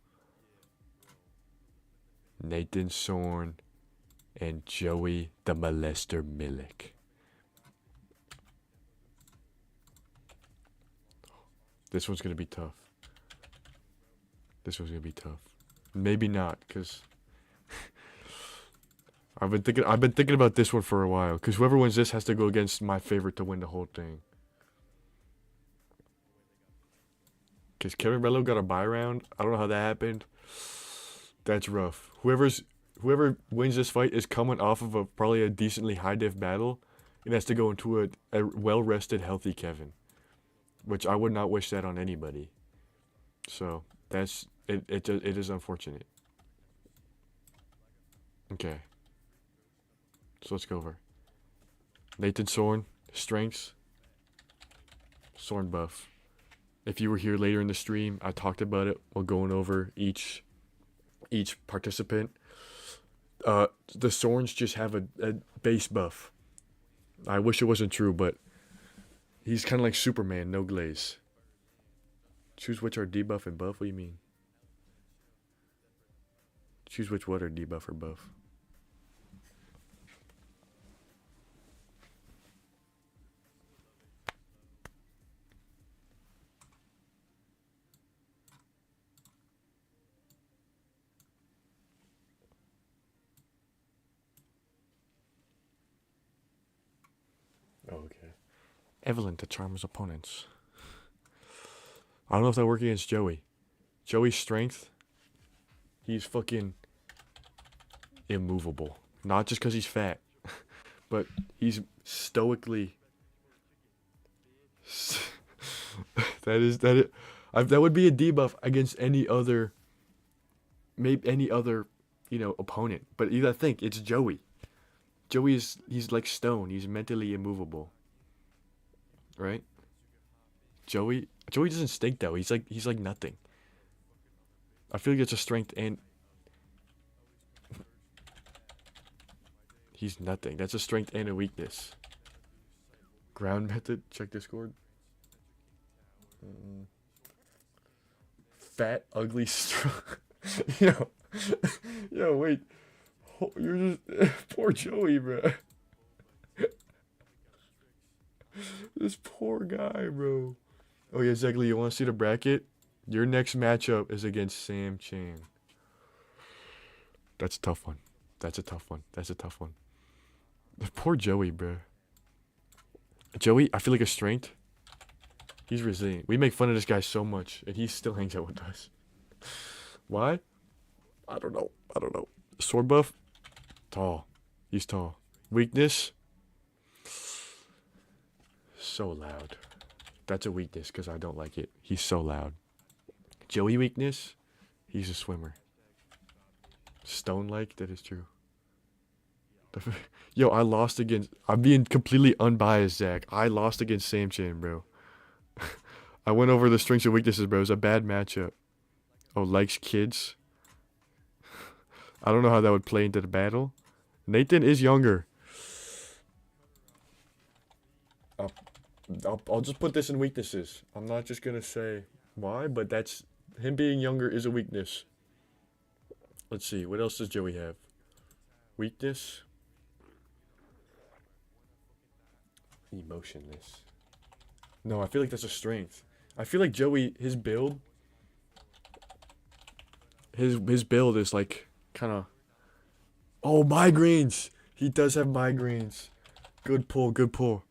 Nathan Sorn and Joey the Molester Milik. This one's gonna be tough. Maybe not, cause I've been thinking about this one for a while. Cause whoever wins this has to go against my favorite to win the whole thing. Cause Kevin Bello got a bye round. I don't know how that happened. That's rough. Whoever wins this fight is coming off of probably a decently high diff battle, and has to go into a well rested, healthy Kevin, which I would not wish that on anybody. So that's it. It is unfortunate. Okay. So let's go over Nathan Sorn strengths. Sorn buff. If you were here later in the stream, I talked about it while going over each participant. The Sorns just have a base buff. I wish it wasn't true, but he's kind of like Superman, no glaze. Choose which are debuff and buff? What do you mean? Choose which what are debuff or buff. Oh, okay. Evelyn to charm his opponents. I don't know if that work against Joey. Joey's strength, he's fucking immovable. Not just because he's fat, but he's stoically. that would be a debuff against any other, maybe any other, opponent. But you gotta think it's Joey. He's like stone. He's mentally immovable. Right? Joey doesn't stink though. He's like nothing. I feel like it's a strength and he's nothing. That's a strength and a weakness. Ground method. Check Discord. Fat, ugly, strong. yo, yo, wait. You're just poor Joey, bro. This poor guy, bro. Oh yeah, exactly. You want to see the bracket? Your next matchup is against Sam Chan. That's a tough one. Poor Joey, bro. Joey, I feel like a strength. He's resilient. We make fun of this guy so much, and he still hangs out with us. Why? I don't know. Sword buff? Tall. He's tall. Weakness? So loud. That's a weakness because I don't like it. He's so loud. Joey weakness? He's a swimmer. Stone-like? That is true. Yo, I lost against... I'm being completely unbiased, Zach. I lost against Sam Chan, bro. I went over the strengths and weaknesses, bro. It was a bad matchup. Oh, likes kids? I don't know how that would play into the battle. Nathan is younger. I'll just put this in weaknesses. I'm not just going to say why, but that's... Him being younger is a weakness. Let's see. What else does Joey have? Weakness? Emotionless. No, I feel like that's a strength. I feel like Joey, his build his build is like kind of. Oh, migraines. He does have migraines. Good pull, good pull.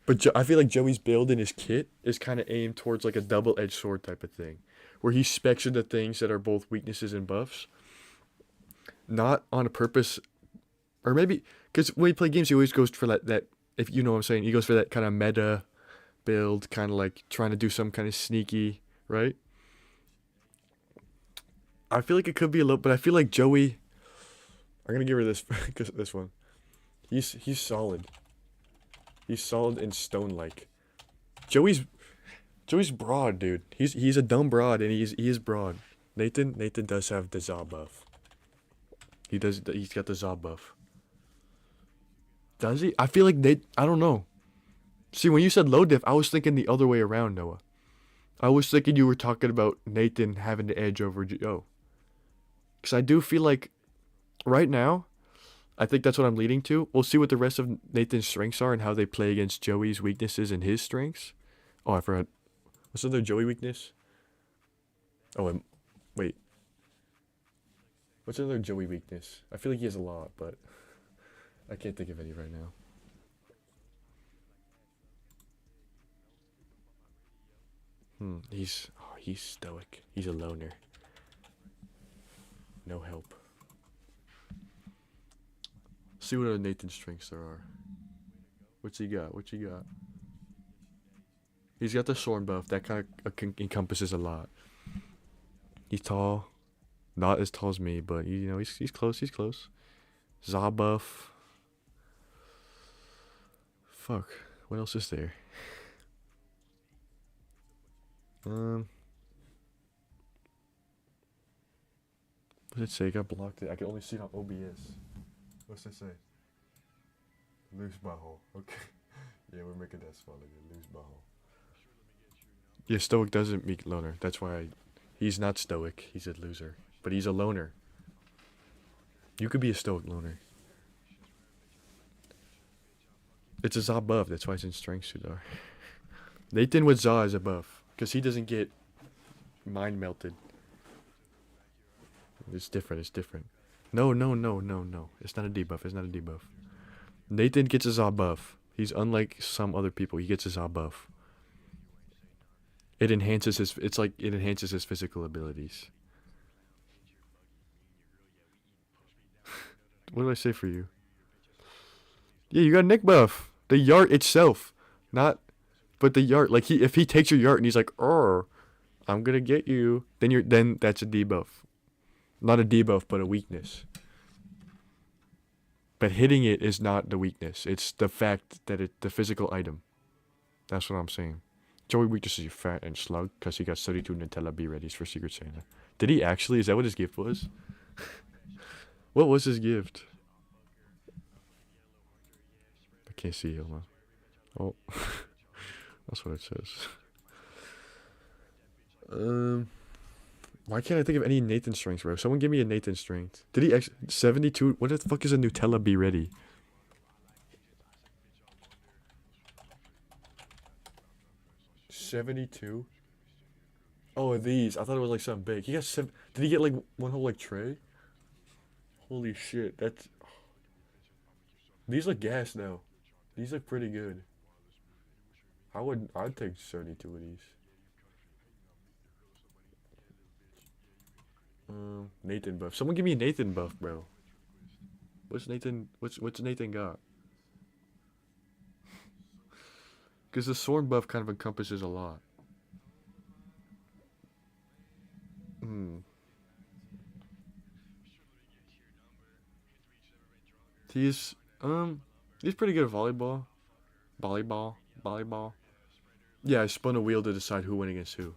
But I feel like Joey's build in his kit is kind of aimed towards like a double-edged sword type of thing, where he specs into things that are both weaknesses and buffs, not on purpose, or maybe because when he play games, he always goes for that. If you know what I'm saying, he goes for that kind of meta build, kind of like trying to do some kind of sneaky, right? I feel like it could be a little, but I feel like Joey. I'm gonna give her this this one. He's solid. He's solid and stone-like. Joey's broad, dude. He's a dumb broad, and he is broad. Nathan does have the Zaw buff. He's got the Zaw buff. Does he? I feel like I don't know. See, when you said low diff, I was thinking the other way around, Noah. I was thinking you were talking about Nathan having the edge over Joe. Because I do feel like, right now, I think that's what I'm leading to. We'll see what the rest of Nathan's strengths are and how they play against Joey's weaknesses and his strengths. Oh, I forgot. What's another Joey weakness? Oh, wait. What's another Joey weakness? I feel like he has a lot, but I can't think of any right now. He's stoic. He's a loner. No help. See what other Nathan's strengths there are. What's he got? He's got the sword buff. That kind of encompasses a lot. He's tall. Not as tall as me, but he's close. He's close. Zaw buff. Fuck. What else is there? What does it say? I got blocked. I can only see it on OBS. What's it say? Loose butthole. Okay. Yeah, we're making that smaller. Loose butthole. Yeah, stoic doesn't meet loner. That's why he's not stoic. He's a loser. But he's a loner. You could be a stoic loner. It's a Zaw buff. That's why it's in strength suit. Nathan with Zaw is a buff. Because he doesn't get mind melted. It's different. No. It's not a debuff. Nathan gets a Zaw buff. He's unlike some other people. He gets a Zaw buff. It enhances his physical abilities. What did I say for you? Yeah, you got a Nick buff. The Yart itself. But the Yart, like if he takes your Yart and he's like, I'm gonna get you, then that's a debuff. Not a debuff, but a weakness. But hitting it is not the weakness. It's the fact that the physical item. That's what I'm saying. Joey weakness is fat and slug because he got 32 Nutella Be Readies for Secret Santa. Did he actually? Is that what his gift was? What was his gift? I can't see it, man. Oh. That's what it says. Why can't I think of any Nathan strengths, bro? Someone give me a Nathan strength. Did he 72? What the fuck is a Nutella Be Ready? $72? Oh, these. I thought it was like something big. He got Did he get like one whole like tray? Holy shit, that's. These look gas now. These look pretty good. I'd take 72 of these. Nathan buff. Someone give me a Nathan buff, bro. What's Nathan got? Because the sword buff kind of encompasses a lot. He's pretty good at volleyball. Volleyball. Yeah, I spun a wheel to decide who went against who.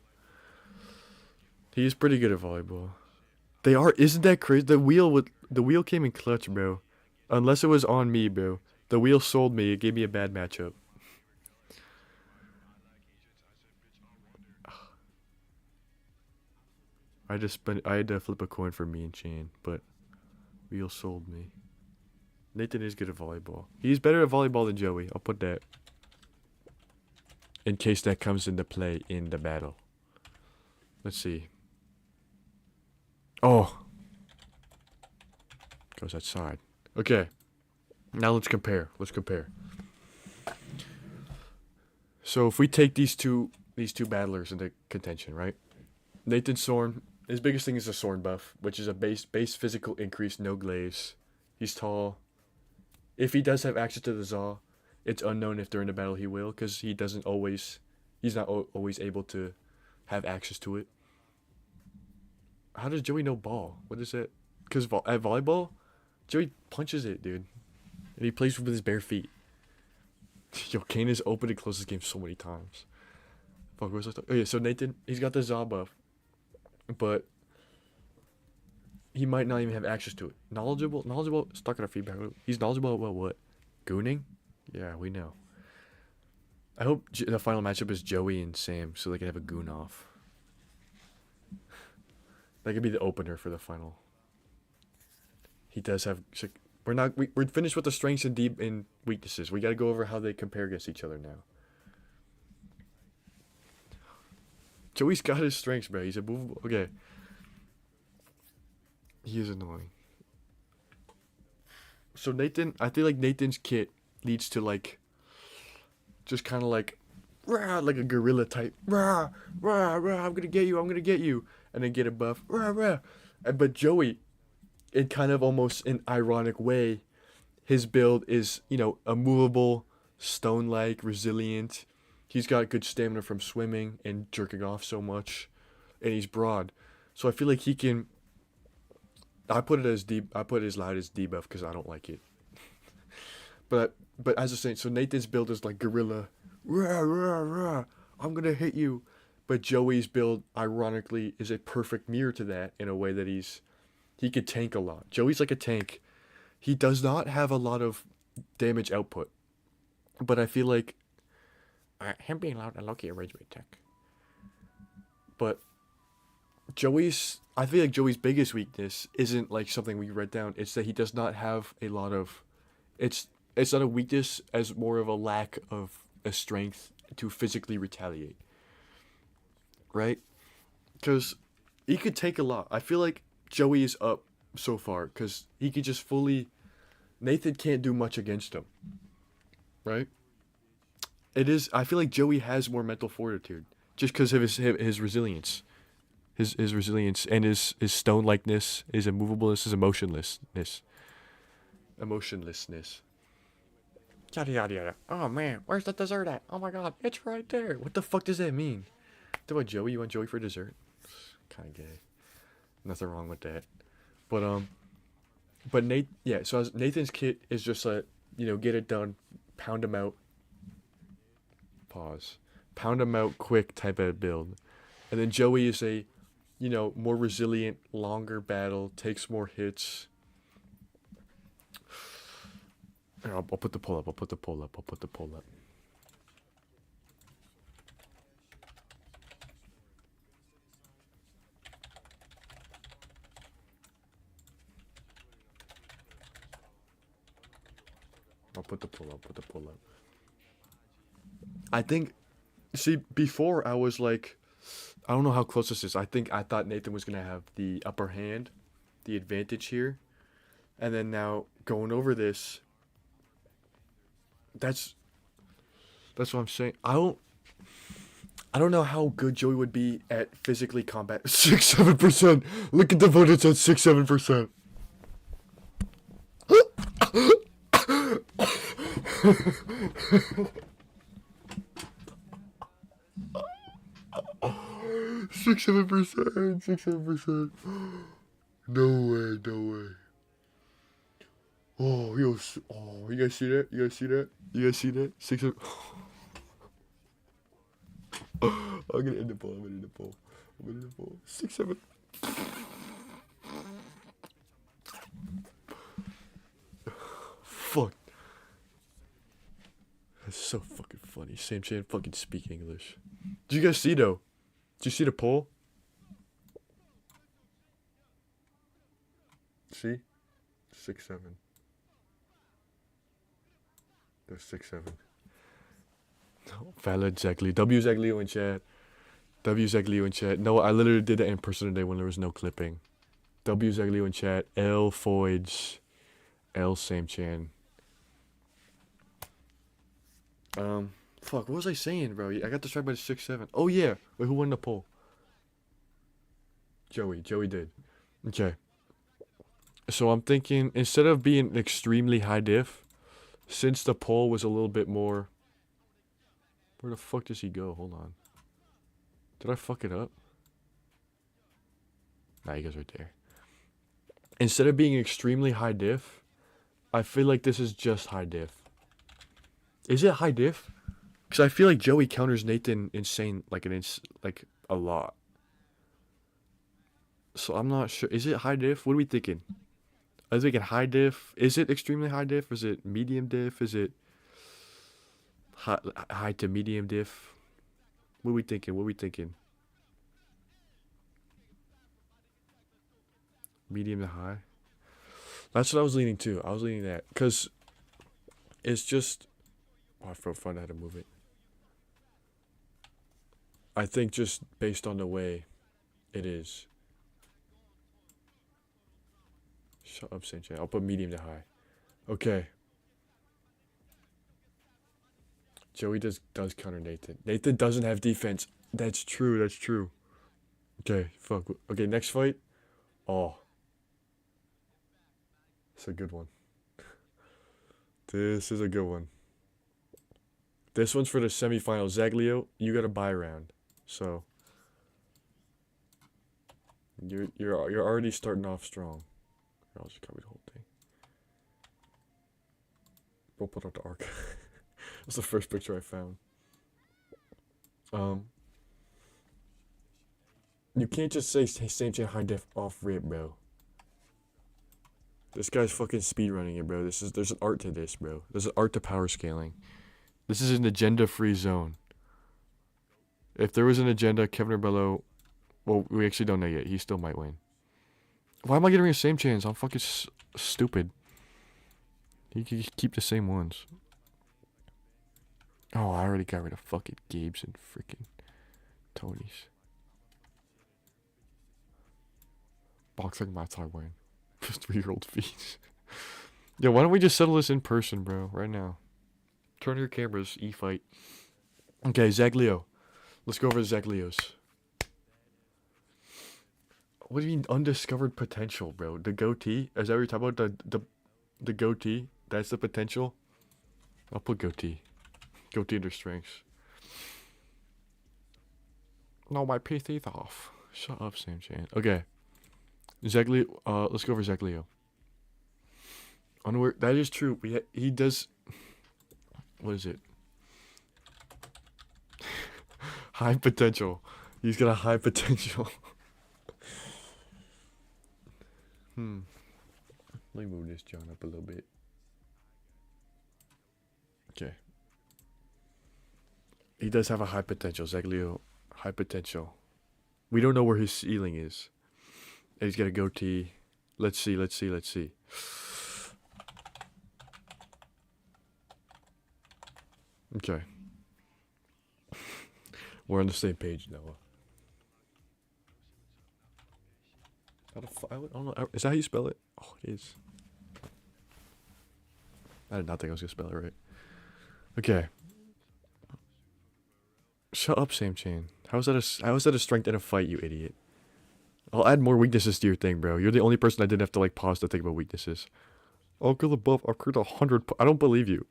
He's pretty good at volleyball. Isn't that crazy? The wheel came in clutch, bro. Unless it was on me, bro. The wheel sold me. It gave me a bad matchup. I had to flip a coin for me and Shane, but wheel sold me. Nathan is good at volleyball. He's better at volleyball than Joey. I'll put that. In case that comes into play in the battle. Let's see. Oh. Goes outside. Okay. Now let's compare. So if we take these two battlers into contention, right? Nathan Sorn, his biggest thing is a Sorn buff, which is a base physical increase, no glaze. He's tall. If he does have access to the Zaw, it's unknown if during the battle he will, because he's not always able to have access to it. How does Joey know ball? What is it? Because at volleyball, Joey punches it, dude. And he plays with his bare feet. Yo, Kane has opened and closed this game so many times. Fuck, what was I talking? Oh yeah, so Nathan, he's got the Zaw buff, but he might not even have access to it. Knowledgeable, stuck in our feedback loop. He's knowledgeable about what? Gooning? Yeah, we know. I hope the final matchup is Joey and Sam, so they can have a goon off. That could be the opener for the final. He does have. We're finished with the strengths and weaknesses. We got to go over how they compare against each other now. Joey's got his strengths, bro. He's a movable. Okay. He is annoying. So Nathan, I feel like Nathan's kit leads to like, just kind of like, rah, like a gorilla type, rah, rah, rah. I'm gonna get you, and then get a buff, rah, rah. But Joey, in kind of almost an ironic way, his build is, a movable, stone-like, resilient. He's got good stamina from swimming and jerking off so much, and he's broad. So I feel like he can. I put it as loud as debuff because I don't like it. but as I was saying, so Nathan's build is like gorilla, rah, rah, rah. I'm gonna hit you. But Joey's build, ironically, is a perfect mirror to that in a way that he could tank a lot. Joey's like a tank. He does not have a lot of damage output. But I feel like him being loud and low-key a rage bait tech. But I feel like Joey's biggest weakness isn't like something we read down. It's that he does not have a lot of. It's not a weakness as more of a lack of a strength to physically retaliate. Right? Because he could take a lot. I feel like Joey is up so far because he could just fully. Nathan can't do much against him. Right? It is. I feel like Joey has more mental fortitude just because of his resilience. His resilience and his stone-likeness, his immovableness, his emotionlessness. Yada yada yada. Oh man, where's the dessert at? Oh my god, it's right there. What the fuck does that mean? What about Joey? You want Joey for dessert? Kind of gay. Nothing wrong with that. But Nathan's kit is just like, get it done, pound him out. Pause. Pound him out quick type of build. And then Joey is a, more resilient, longer battle, takes more hits. I'll put the pull up. I'll put the pull up. I think, see, before I was like, I don't know how close this is. I thought Nathan was going to have the upper hand, the advantage here. And then now going over this, that's what I'm saying. I don't know how good Joey would be at physically combat. 6-7%. Look at the vote, it's at 6-7%. 6-7%. No way. Oh, yo, you guys see that? You guys see that? 6. I'm gonna end the poll. 6-7. Fuck. That's so fucking funny. Sam Chan fucking speak English. Did you guys see though? Did you see the poll? See? 6-7. There's 6-7. No, valid Zaglio. W Zaglio in chat. No, I literally did that in person today when there was no clipping. W Zaglio in chat. L Foids. L Sam Chan. Fuck, what was I saying, bro? I got distracted by the 6-7. Oh, yeah. Wait, who won the poll? Joey. Joey did. Okay. So I'm thinking, instead of being extremely high diff, since the poll was a little bit more... Where the fuck does he go? Hold on. Did I fuck it up? Nah, he goes right there. Instead of being extremely high diff, I feel like this is just high diff. Is it high diff? Because I feel like Joey counters Nathan insane, like a lot. So I'm not sure. Is it high diff? What are we thinking? I was thinking high diff. Is it extremely high diff? Is it medium diff? Is it high to medium diff? What are we thinking? What are we thinking? Medium to high? That's what I was leaning to. I was leaning that. Because it's just... Oh, I forgot how to move it. I think just based on the way it is. Shut up, Saint. I'll put medium to high. Okay. Joey does counter Nathan. Nathan doesn't have defense. That's true. That's true. Okay, fuck. Okay, next fight. Oh. It's a good one. This is a good one. This one's for the semifinals. Zaglio, you got a bye round. So you're already starting off strong. I'll just cover the whole thing. We'll put up the arc. That's the first picture I found. You can't just say same chain high def off rip, bro. This guy's fucking speedrunning it, bro. There's an art to this, bro. There's an art to power scaling. This is an agenda-free zone. If there was an agenda, Kevin or Bello, well, we actually don't know yet. He still might win. Why am I getting the same chance? I'm fucking stupid. He can keep the same ones. Oh, I already got rid of fucking Gabe's and freaking Tony's. Boxing mats I win. 3-year-old feet. Yeah, why don't we just settle this in person, bro? Right now. Turn your cameras. E-fight. Okay, Zaglio. Let's go over Zaglio's. What do you mean undiscovered potential, bro? The goatee? Is that what you're talking about? The goatee? That's the potential? I'll put goatee. Goatee under strengths. No, my PC's off. Shut up, Sam Chan. Okay. Zaglio, let's go over Zaglio. Unaware, that is true. He does... What is it? High potential. He's got a high potential. Let me move this John up a little bit. Okay. He does have a high potential. Zaglio, high potential. We don't know where his ceiling is. And he's got a goatee. Let's see. Okay. We're on the same page, Noah. I don't know. Is that how you spell it? Oh, it is. I did not think I was going to spell it right. Okay. Shut up, Sam Chan. How is that a strength in a fight, you idiot? I'll add more weaknesses to your thing, bro. You're the only person I didn't have to, like, pause to think about weaknesses. I'll go above. I'll crit 100. I don't believe you.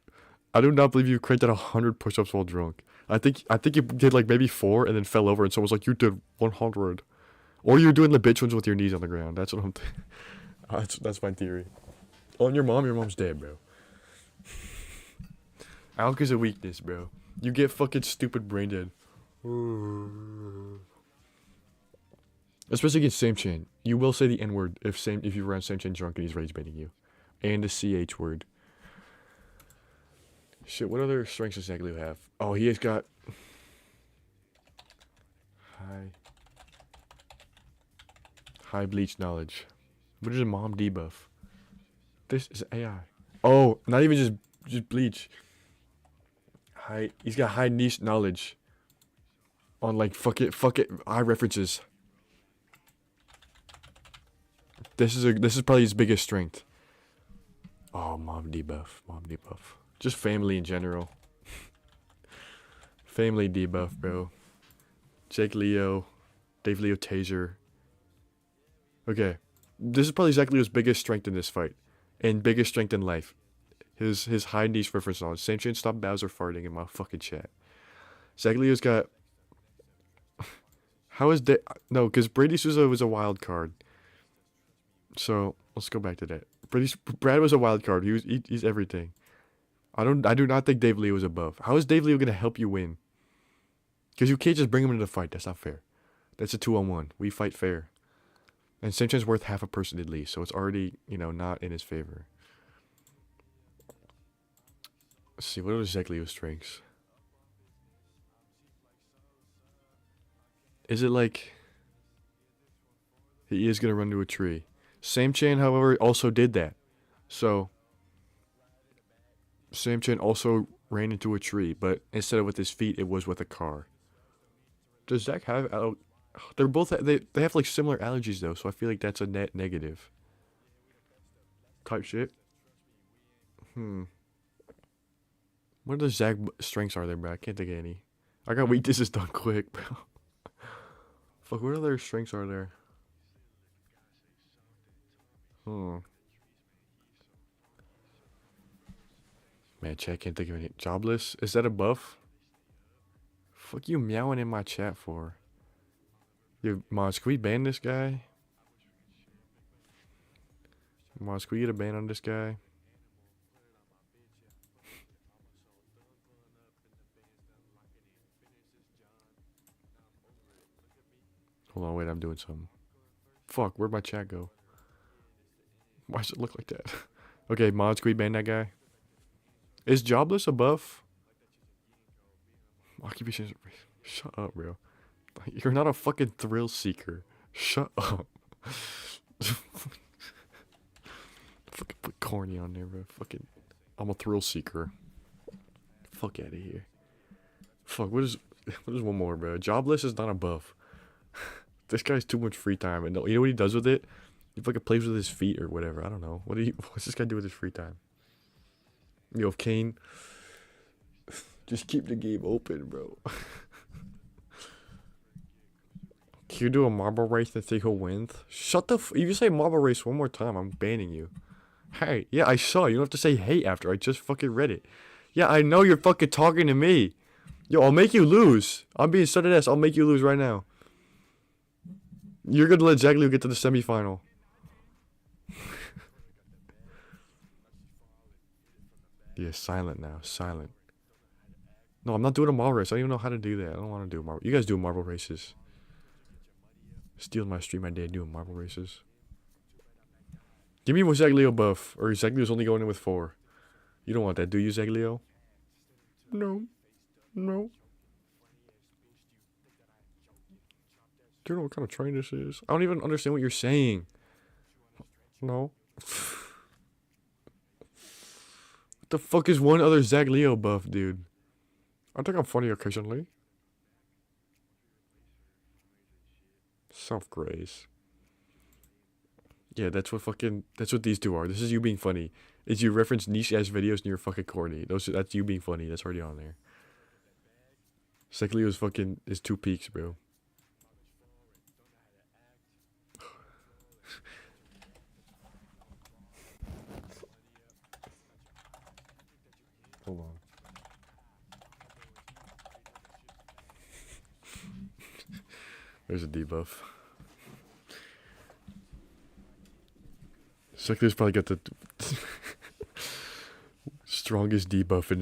I do not believe you cranked at 100 push-ups while drunk. I think you did, like, maybe 4 and then fell over and someone was like, you did 100. Or you're doing the bitch ones with your knees on the ground. That's what I'm thinking. That's my theory. On your mom's dead, bro. Alk is a weakness, bro. You get fucking stupid brain dead. Especially against Sam Chan. You will say the N-word if you run Sam Chan drunk and he's rage baiting you. And the CH word. Shit, what other strengths does Zaglio have? Oh, he has got... High bleach knowledge. What is a mom debuff? This is AI. Oh, not even just bleach. He's got high niche knowledge. On like fuck it eye references. This is probably his biggest strength. Oh, mom debuff. Mom debuff. Just family in general. Family debuff, bro. Jake Leo. Dave Leo Taser. Okay. This is probably Zach Leo's biggest strength in this fight. And biggest strength in life. His high niche reference knowledge. Same chain, stop Bowser farting in my fucking chat. Zach Leo's got... How is... No, because Brady Souza was a wild card. So, let's go back to that. Brad was a wild card. He's everything. I do not think Dave Leo was above. How is Dave Leo gonna help you win? Because you can't just bring him into the fight. That's not fair. That's a 2-on-1. We fight fair. And Sanchez worth half a person at least, so it's already, you know, not in his favor. Let's see, what are Zach Leo's strengths? Is it like he is gonna run to a tree? Same chain, however, also did that. So, Same chain also ran into a tree, but instead of with his feet, it was with a car. Does Zach have... They're both... They have, like, similar allergies, though, so I feel like that's a net negative. Type shit. What are the Zach strengths are there, bro? I can't think of any. I got weaknesses done quick, bro. Fuck, what other strengths are there? Man, chat can't think of any. Jobless? Is that a buff? Fuck you meowing in my chat for? Yo, Mods, can we ban this guy? Mods, can we get a ban on this guy? Hold on, wait, I'm doing something. Fuck, where'd my chat go? Why does it look like that? Okay, Mods, can we ban that guy? Is Jobless a buff? Occupation. Shut up, bro. You're not a fucking thrill seeker. Shut up. Fucking put corny on there, bro. Fucking. I'm a thrill seeker. Fuck out of here. Fuck, what is one more, bro? Jobless is not a buff. This guy's too much free time. And you know what he does with it? He fucking plays with his feet or whatever. I don't know. What's this guy do with his free time? Yo, Kane, just keep the game open, bro. Can you do a marble race and see who wins? Shut the if you say marble race one more time, I'm banning you. Hey, yeah, I saw. You don't have to say hey after. I just fucking read it. Yeah, I know you're fucking talking to me. Yo, I'll make you lose. I'm being so ass. I'll make you lose right now. You're gonna let Zach Leo get to the semifinal. Yeah, silent now. Silent. No, I'm not doing a marble race. I don't even know how to do that. I don't want to do a marble. You guys do marble races. Stealing my stream idea doing marble races. Give me a Zach Leo buff. Or Zach Leo's only going in with 4. You don't want that, do you, Zach Leo? No. No. Do you know what kind of train this is? I don't even understand what you're saying. No. What the fuck is one other Zach Leo buff, dude? I think I'm funny occasionally. Self-grace. Yeah, that's what these two are. This is you being funny. Is you reference niche-ass videos and you're fucking corny. That's you being funny. That's already on there. Zach Leo's fucking is 2 peaks, bro. Hold on. There's a debuff. Zach Leo's probably got the strongest debuff in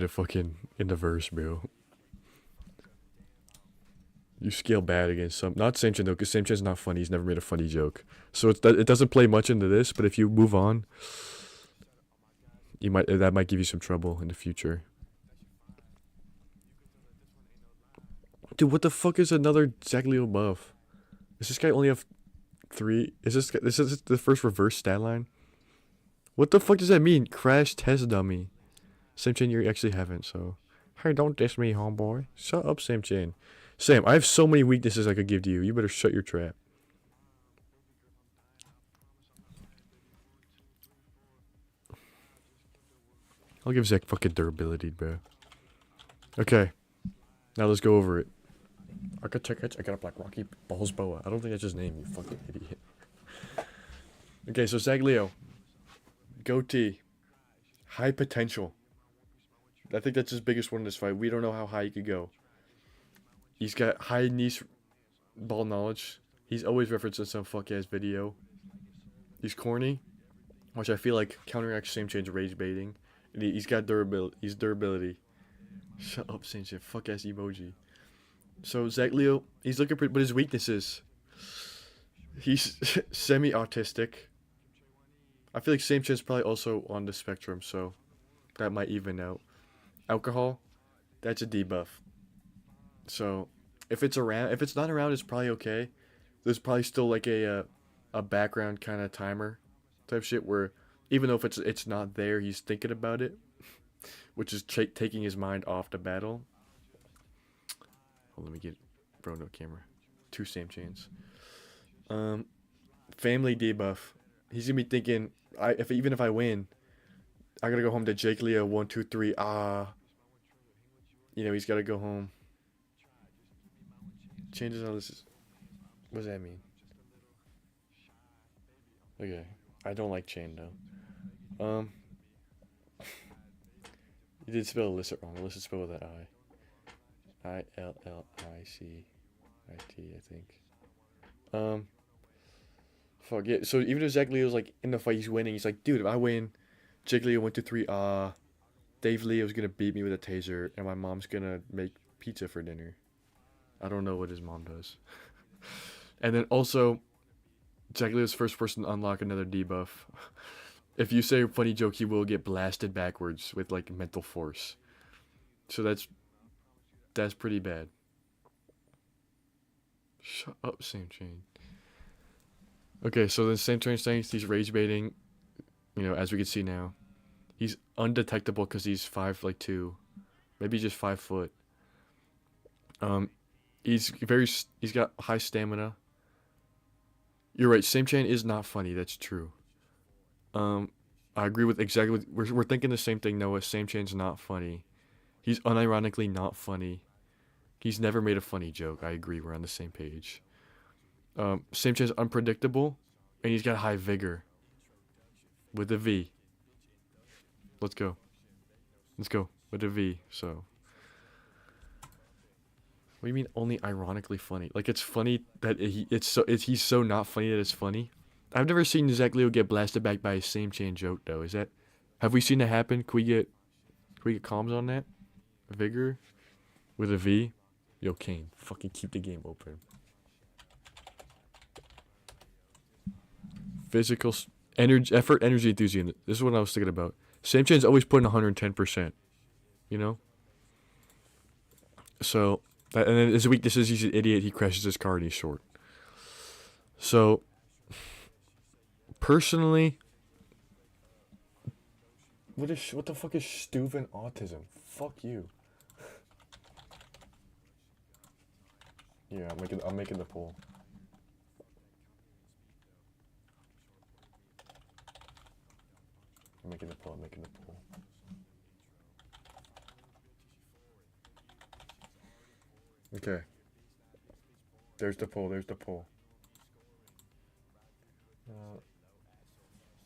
the verse, bro. You scale bad against some. Not Samchin though, because Samchin's not funny. He's never made a funny joke. So it doesn't play much into this, but if you move on, that might give you some trouble in the future. Dude, what the fuck is another Zach Leo buff? Does this guy only have 3? Is this the first reverse stat line? What the fuck does that mean? Crash test dummy. Samchin, you actually haven't, so. Hey, don't diss me, homeboy. Shut up, Samchin. Sam, I have so many weaknesses I could give to you. You better shut your trap. I'll give Zack fucking durability, bro. Okay. Now let's go over it. Architect, I got a Black Rocky Balls Boa. I don't think that's his name, you fucking idiot. Okay, so Zack Leo. Goatee. High potential. I think that's his biggest one in this fight. We don't know how high he could go. He's got high niche ball knowledge. He's always referencing some fuck-ass video. He's corny, which I feel like counteracts Same Change rage baiting. And he's got durability. He's durability. Shut up, Same Change. Fuck-ass emoji. So, Zack Leo, he's looking pretty, but his weaknesses. He's semi-autistic. I feel like Same Change is probably also on the spectrum, so that might even out. Alcohol, that's a debuff. So, if it's not around, it's probably okay. There's probably still like a background kind of timer type shit where even though if it's not there, he's thinking about it, which is taking his mind off the battle. Hold on, let me get bro no camera. 2 Same Chains. Family debuff. He's gonna be thinking, even if I win, I gotta go home to Jake Leo 1, 2, 3. You know, he's gotta go home. Changes all this. What does that mean? Okay, I don't like chain though. You did spell illicit wrong. Illicit spelled with that I. ILLICIT, I think. Fuck yeah. So even if Zack Leo's like in the fight, he's winning. He's like, dude, if I win, Jake Leo 1, 2, 3. Dave Leo's gonna beat me with a taser, and my mom's gonna make pizza for dinner. I don't know what his mom does. And then also, Zack Leo's first person to unlock another debuff. If you say a funny joke, he will get blasted backwards with like mental force. So that's pretty bad. Shut up, Same Chain. Okay, so then Same Chain saying he's rage baiting. You know, as we can see now, he's undetectable because he's 5'2", maybe just 5 foot. He's got high stamina. You're right. Same Chain is not funny. That's true. I agree with exactly. We're thinking the same thing, Noah. Same Chain's not funny. He's unironically not funny. He's never made a funny joke. I agree. We're on the same page. Same Chain's unpredictable, and he's got high vigor. With a V. Let's go. Let's go with a V. So. What do you mean only ironically funny? Like it's funny that he's so not funny that it's funny. I've never seen Zack Leo get blasted back by a Same Chain joke though. Have we seen that happen? Can we get comms on that? Vigor with a V. Yo, Kane, fucking keep the game open. Physical energy, effort, energy, enthusiasm. This is what I was thinking about. Same Chain's always putting 110%. You know. So. And then his weakness is he's an idiot. He crashes his car and he's short. So, personally, what the fuck is Stuven autism? Fuck you. Yeah, I'm making the poll. I'm making the poll. Okay. There's the poll.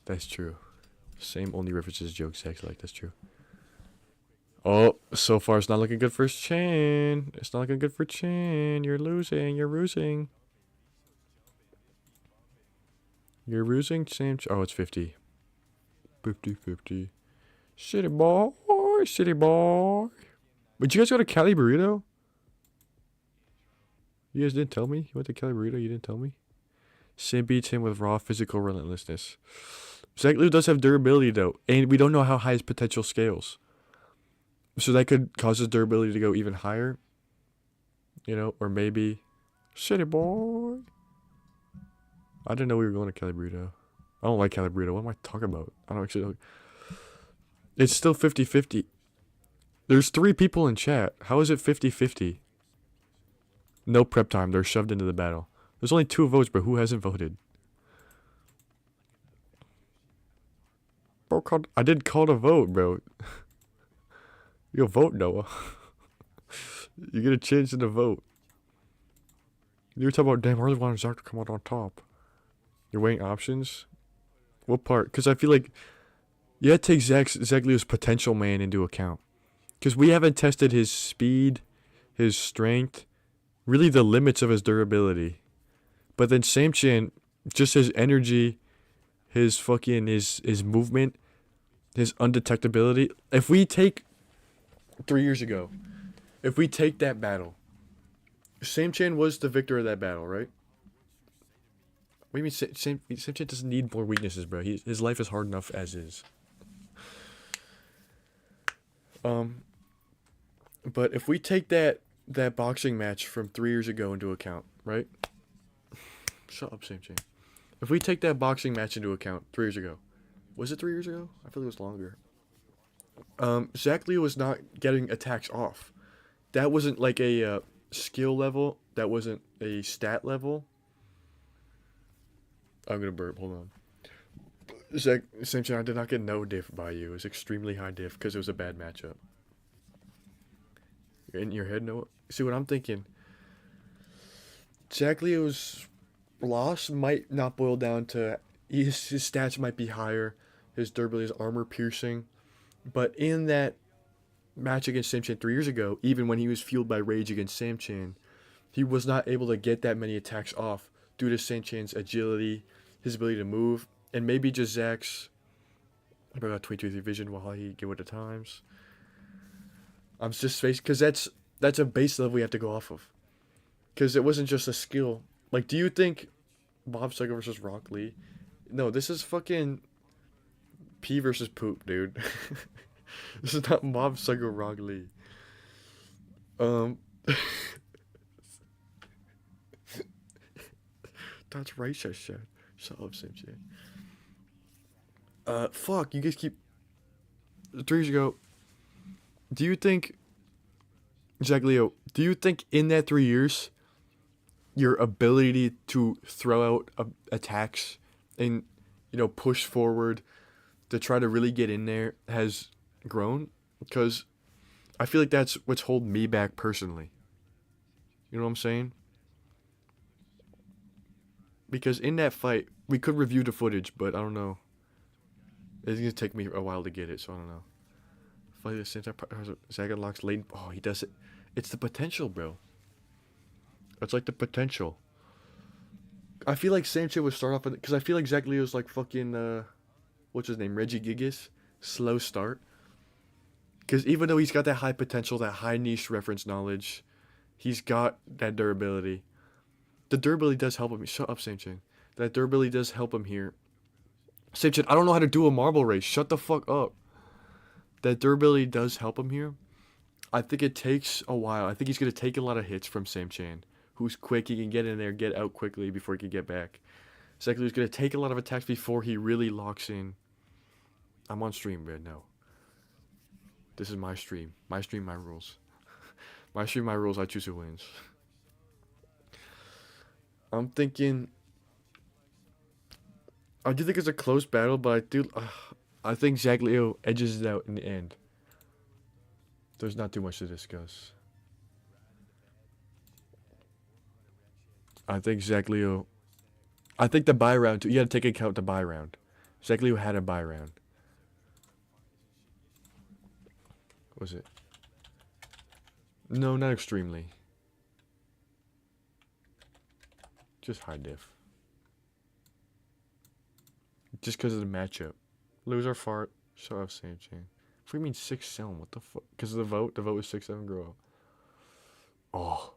That's true. Same only references jokes, sex like that's true. Oh, so far it's not looking good for Chain. It's not looking good for Chain. You're losing. You're rusing, Chain. Oh, it's 50. 50. City boy. But you guys go to Cali Burrito? You guys didn't tell me? You went to Cali Burrito, you didn't tell me? Sim beats him with raw physical relentlessness. Zack Leo does have durability though, and we don't know how high his potential scales. So that could cause his durability to go even higher. You know, or maybe... City boy! I didn't know we were going to Cali Burrito. I don't like Cali Burrito. What am I talking about? I don't actually know. It's still 50-50. There's 3 people in chat. How is it 50-50? No prep time. They're shoved into the battle. There's only 2 votes, but who hasn't voted? Bro, I did call to vote, bro. Yo, vote, Noah. You get a chance in the vote. You were talking about, damn, I really wanted Zack to come out on top. You're weighing options? What part? Because I feel like you had to take Zack Leo's potential man into account. Because we haven't tested his speed, his strength, really the limits of his durability. But then Samchan, just his energy, his fucking, his movement, his undetectability. If we take 3 years ago, if we take that battle, Samchan was the victor of that battle, right? What do you mean Samchan doesn't need more weaknesses, bro? His life is hard enough as is. But if we take that boxing match from 3 years ago into account, right? Shut up, Samchan. If we take that boxing match into account 3 years ago, was it 3 years ago? I feel like it was longer. Zack Leo was not getting attacks off. That wasn't like a skill level. That wasn't a stat level. I'm gonna burp. Hold on. Zack, Samchan, I did not get no diff by you. It was extremely high diff because it was a bad matchup. In your head, no. See what I'm thinking? Zack Leo's loss might not boil down to his stats might be higher, his durability, his armor piercing, but in that match against Samchan 3 years ago, even when he was fueled by rage against Samchan, he was not able to get that many attacks off due to Samchan's agility, his ability to move, and maybe just Zack's about 22 vision while he get with the times. I'm just facing because that's a base level we have to go off of. Because it wasn't just a skill. Like, do you think Mob Psycho versus Rock Lee? No, this is fucking pee versus poop, dude. This is not Mob Psycho Rock Lee. That's right, shut up, Samchan. Fuck, you guys keep 3 years ago. Do you think, Zack Leo, do you think in that 3 years, your ability to throw out attacks and, push forward to try to really get in there has grown? Because I feel like that's what's holding me back personally. You know what I'm saying? Because in that fight, we could review the footage, but I don't know. It's going to take me a while to get it, so I don't know. Fight at the same time, Zack unlocks lane. Oh, he does it. It's the potential, bro. It's like the potential. I feel like Samchan would start off with, because I feel like Zack Leo's like fucking, what's his name, Reggie Gigas? Slow start. Because even though he's got that high potential, that high niche reference knowledge, he's got that durability. The durability does help him. Shut up, Samchan. That durability does help him here. Samchan, I don't know how to do a marble race. Shut the fuck up. That durability does help him here. I think it takes a while. I think he's going to take a lot of hits from Samchan, who's quick. He can get in there, get out quickly before he can get back. Secondly, he's going to take a lot of attacks before he really locks in. I'm on stream, man. No. This is my stream. My stream, my rules. My stream, my rules. I choose who wins. I'm thinking... I do think it's a close battle, but I think Zack Leo edges it out in the end. There's not too much to discuss. I think Zack Leo... I think the buy round, too. You gotta take into account the buy round. Zack Leo had a buy round. Was it? No, not extremely. Just high diff. Just because of the matchup. Loser fart. Show off Samchan. If we mean 6-7, what the fuck? Because of the vote? The vote was 6-7, grow up. Oh.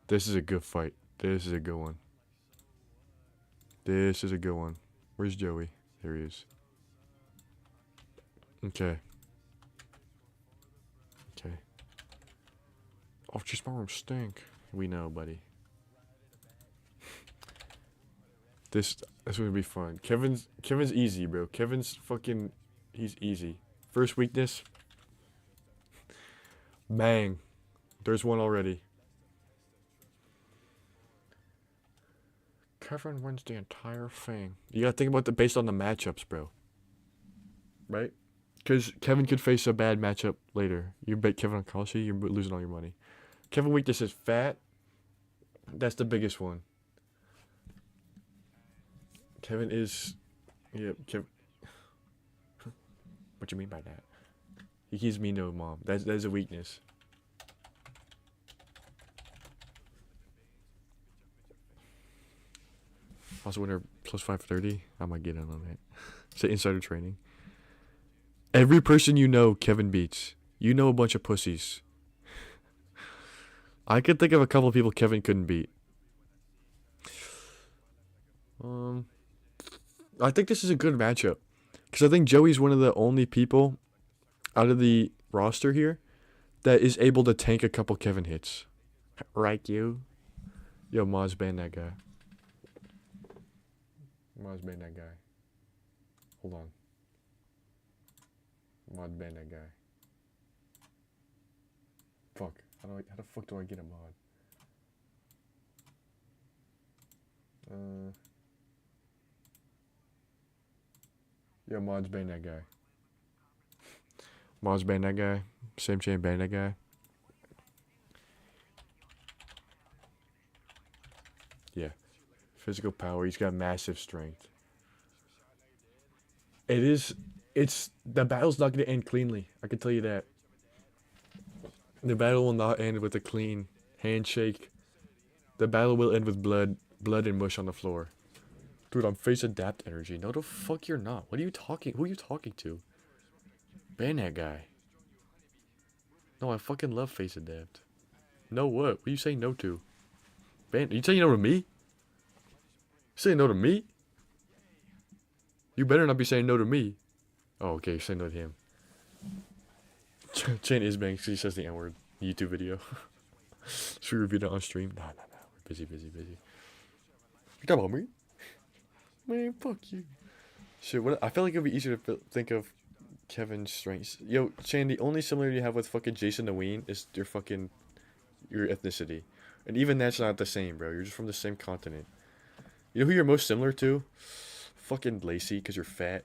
This is a good fight. This is a good one. This is a good one. Where's Joey? There he is. Okay. Okay. Oh, just my room stink. We know, buddy. This gonna be fun. Kevin's easy, bro. Kevin's fucking, he's easy. First weakness. Bang. There's one already. Kevin wins the entire thing. You gotta think about based on the matchups, bro. Right? Because Kevin could face a bad matchup later. You bet Kevin on Kalshi, you're losing all your money. Kevin weakness is fat. That's the biggest one. Kevin is... Yep, Kevin... What you mean by that? He's mean to his mom. That is a weakness. Also, winner plus 530. I might get in on that. It's insider training. Every person you know, Kevin beats. You know a bunch of pussies. I could think of a couple of people Kevin couldn't beat. I think this is a good matchup. Because I think Joey's one of the only people out of the roster here that is able to tank a couple Kevin hits. Right, you? Yo, Maz, ban that guy. Maz, ban that guy. Hold on. Mod ban that guy. Fuck. How the fuck do I get a mod? Yo, mods ban that guy. Mods ban that guy. Same chain ban that guy. Yeah. Physical power. He's got massive strength. The battle's not going to end cleanly. I can tell you that. The battle will not end with a clean handshake. The battle will end with blood and mush on the floor. Dude, I'm face adapt energy. No, the fuck you're not. What are you talking? Who are you talking to? Ban that guy. No, I fucking love face adapt. No, what? What are you saying no to? Ban? You saying no to me? You saying no to me? You better not be saying no to me. Oh, okay, you're saying no to him. Chain is bang, she says the N-word. YouTube video. Should we review that on stream? Nah. We're busy. You talking about me? Man, fuck you. Shit, I feel like it'd be easier to think of Kevin's strengths. Yo, Shane, the only similarity you have with fucking Jason the Ween is your ethnicity. And even that's not the same, bro. You're just from the same continent. You know who you're most similar to? Fucking Lacey, because you're fat.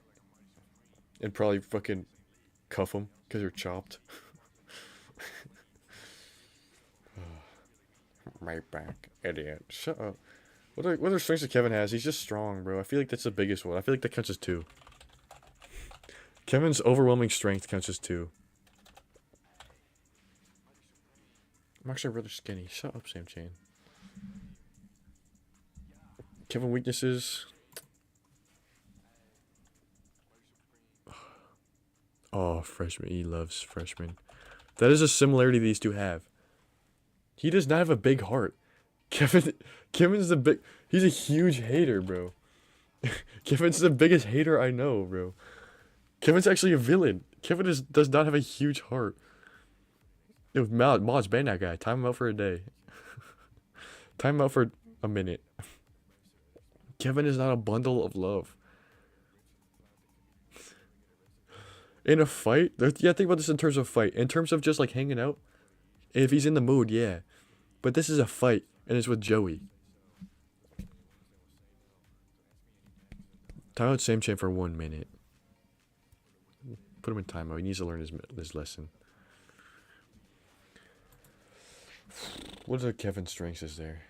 And probably fucking cuff him, because you're chopped. Right back, idiot. Shut up. What are strengths that Kevin has? He's just strong, bro. I feel like that's the biggest one. I feel like that counts as 2. Kevin's overwhelming strength counts as 2. I'm actually rather skinny. Shut up, Sam Chain. Kevin weaknesses. Oh, freshman. He loves freshmen. That is a similarity these two have. He does not have a big heart. Kevin's he's a huge hater, bro. Kevin's the biggest hater I know, bro. Kevin's actually a villain. Kevin does not have a huge heart. Yo, Mods, ban that guy. Time him out for a day. Time him out for a minute. Kevin is not a bundle of love. In a fight? Yeah, think about this in terms of fight. In terms of just like hanging out. If he's in the mood, yeah. But this is a fight. And it's with Joey. Time out Sam Chain for 1 minute. Put him in timeout. He needs to learn his lesson. What are Kevin's strengths is there?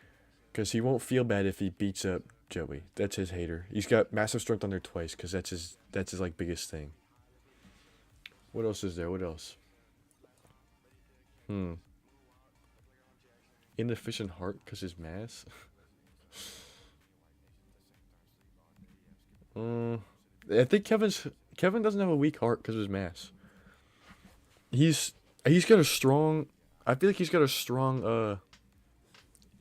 Because he won't feel bad if he beats up Joey. That's his hater. He's got massive strength on there twice. Because that's his like biggest thing. What else is there? What else? Inefficient heart because his mass. I think Kevin doesn't have a weak heart because of his mass. He's got a strong. I feel like he's got a strong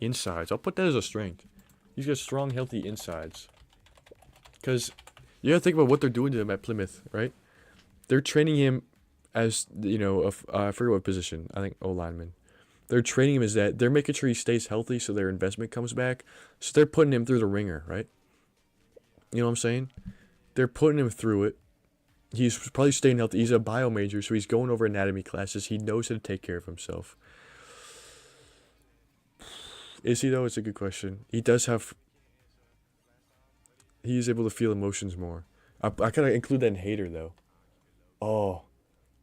insides. I'll put that as a strength. He's got strong, healthy insides. Because you gotta think about what they're doing to him at Plymouth, right? They're training him as, you know, I forget what position. I think O-lineman. They're training him as that. They're making sure he stays healthy so their investment comes back. So they're putting him through the ringer, right? You know what I'm saying? They're putting him through it. He's probably staying healthy. He's a bio major, so he's going over anatomy classes. He knows how to take care of himself. Is he, though? It's a good question. He does have... He is able to feel emotions more. I kind of include that in hater, though. Oh,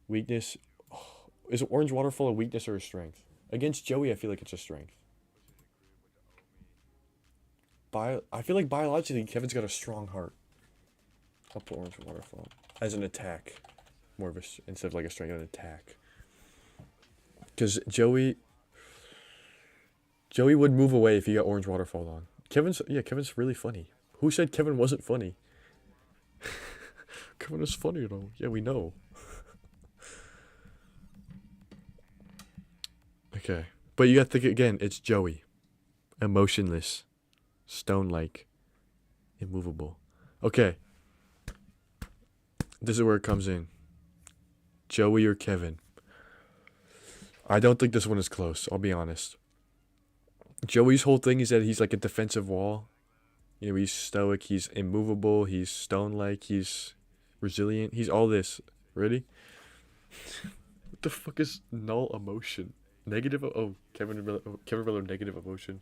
weakness. Oh, is orange waterfall a weakness or a strength? Against Joey, I feel like it's a strength. I feel like biologically, Kevin's got a strong heart. I'll put orange waterfall as an attack, more of a instead of like a strength, an attack. Because Joey would move away if he got orange waterfall on. Kevin's really funny. Who said Kevin wasn't funny? Kevin is funny though. Yeah, we know. Okay, but you got to think again. It's Joey, emotionless, stone-like, immovable. Okay, this is where it comes in. Joey or Kevin? I don't think this one is close. I'll be honest. Joey's whole thing is that he's like a defensive wall. You know, he's stoic, he's immovable, he's stone-like, he's resilient. He's all this. Ready? What the fuck is null emotion? Negative. Oh, Kevin Miller, negative emotion.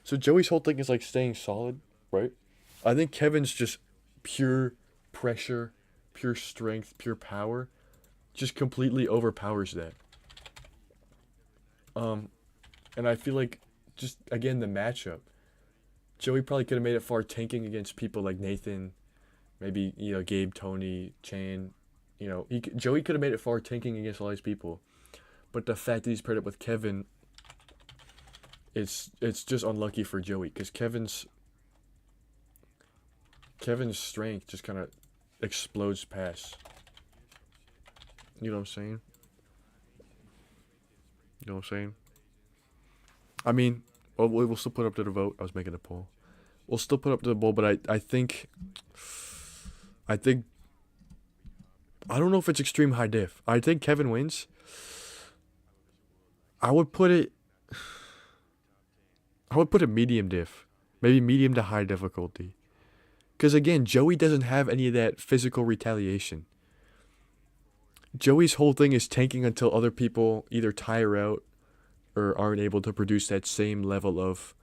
So Joey's whole thing is like staying solid, right? I think Kevin's just pure pressure, pure strength, pure power, just completely overpowers that. And I feel like just again the matchup. Joey probably could have made it far tanking against people like Nathan, maybe Gabe, Tony, Chan. Joey could have made it far tanking against all these people. But the fact that he's paired up with Kevin, it's just unlucky for Joey because Kevin's strength just kind of explodes past. You know what I'm saying? You know what I'm saying? I mean, we'll still put up to the vote. I was making a poll. We'll still put up to the poll, but I think I don't know if it's extreme high diff. I think Kevin wins. I would put it medium diff. Maybe medium to high difficulty. Because again, Joey doesn't have any of that physical retaliation. Joey's whole thing is tanking until other people either tire out or aren't able to produce that same level of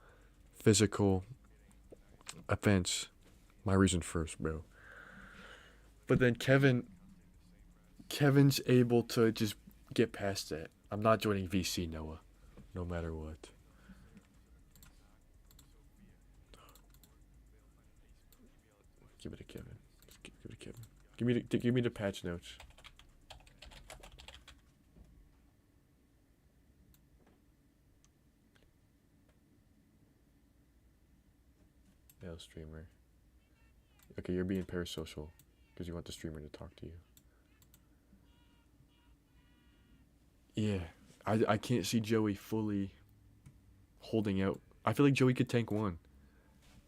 physical offense. My reason first, bro. But then Kevin's able to just get past that. I'm not joining VC, Noah. No matter what. Give it to Kevin. Give it to Kevin. Give me the patch notes. Male streamer. Okay, you're being parasocial because you want the streamer to talk to you. Yeah, I can't see Joey fully holding out. I feel like Joey could tank one.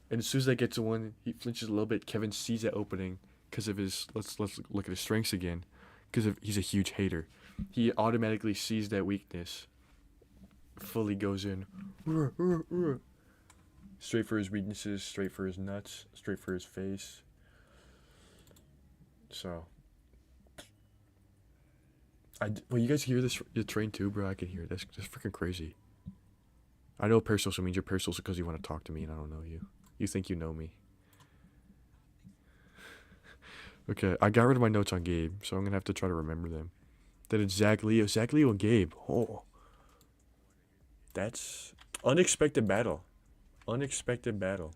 And as soon as that gets to one, he flinches a little bit. Kevin sees that opening because of his. Let's look at his strengths again, because he's a huge hater. He automatically sees that weakness. Fully goes in, straight for his weaknesses, straight for his nuts, straight for his face. So, well, you guys hear this? The train too, bro. I can hear it. That's freaking crazy. I know parasocial means you're parasocial because you want to talk to me and I don't know you. You think you know me. Okay, I got rid of my notes on Gabe, so I'm going to have to try to remember them. Then it's Zach, Leo, and Gabe. Oh. That's unexpected battle. Unexpected battle.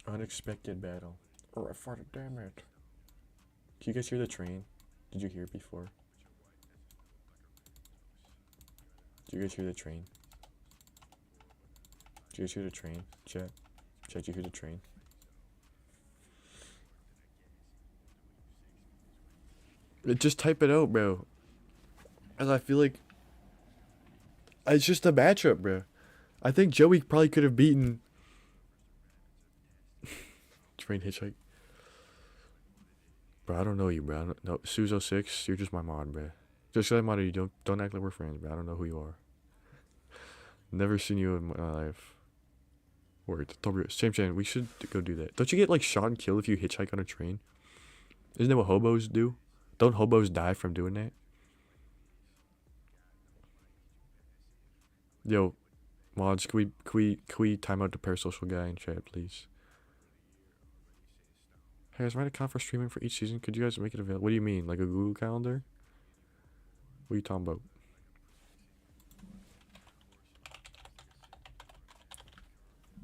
Unexpected battle. Oh, I farted, damn it. Can you guys hear the train? Did you hear it before? Did you guys hear the train? Did you guys hear the train? Chat, did you hear the train? Just type it out, bro. As I feel like it's just a matchup, bro. I think Joey probably could have beaten train hitchhike. Bro, I don't know you, bro. No, Suzo6, you're just my mod, bro. Just because I modded you, don't act like we're friends, bro. I don't know who you are. Never seen you in my life. Word. Same, we should go do that. Don't you get like shot and killed if you hitchhike on a train? Isn't that what hobos do? Don't hobos die from doing that? Yo, mods, can we time out the parasocial guy in chat, please? Hey, is my account for streaming for each season? Could you guys make it available? What do you mean? Like a Google Calendar? What are you talking about?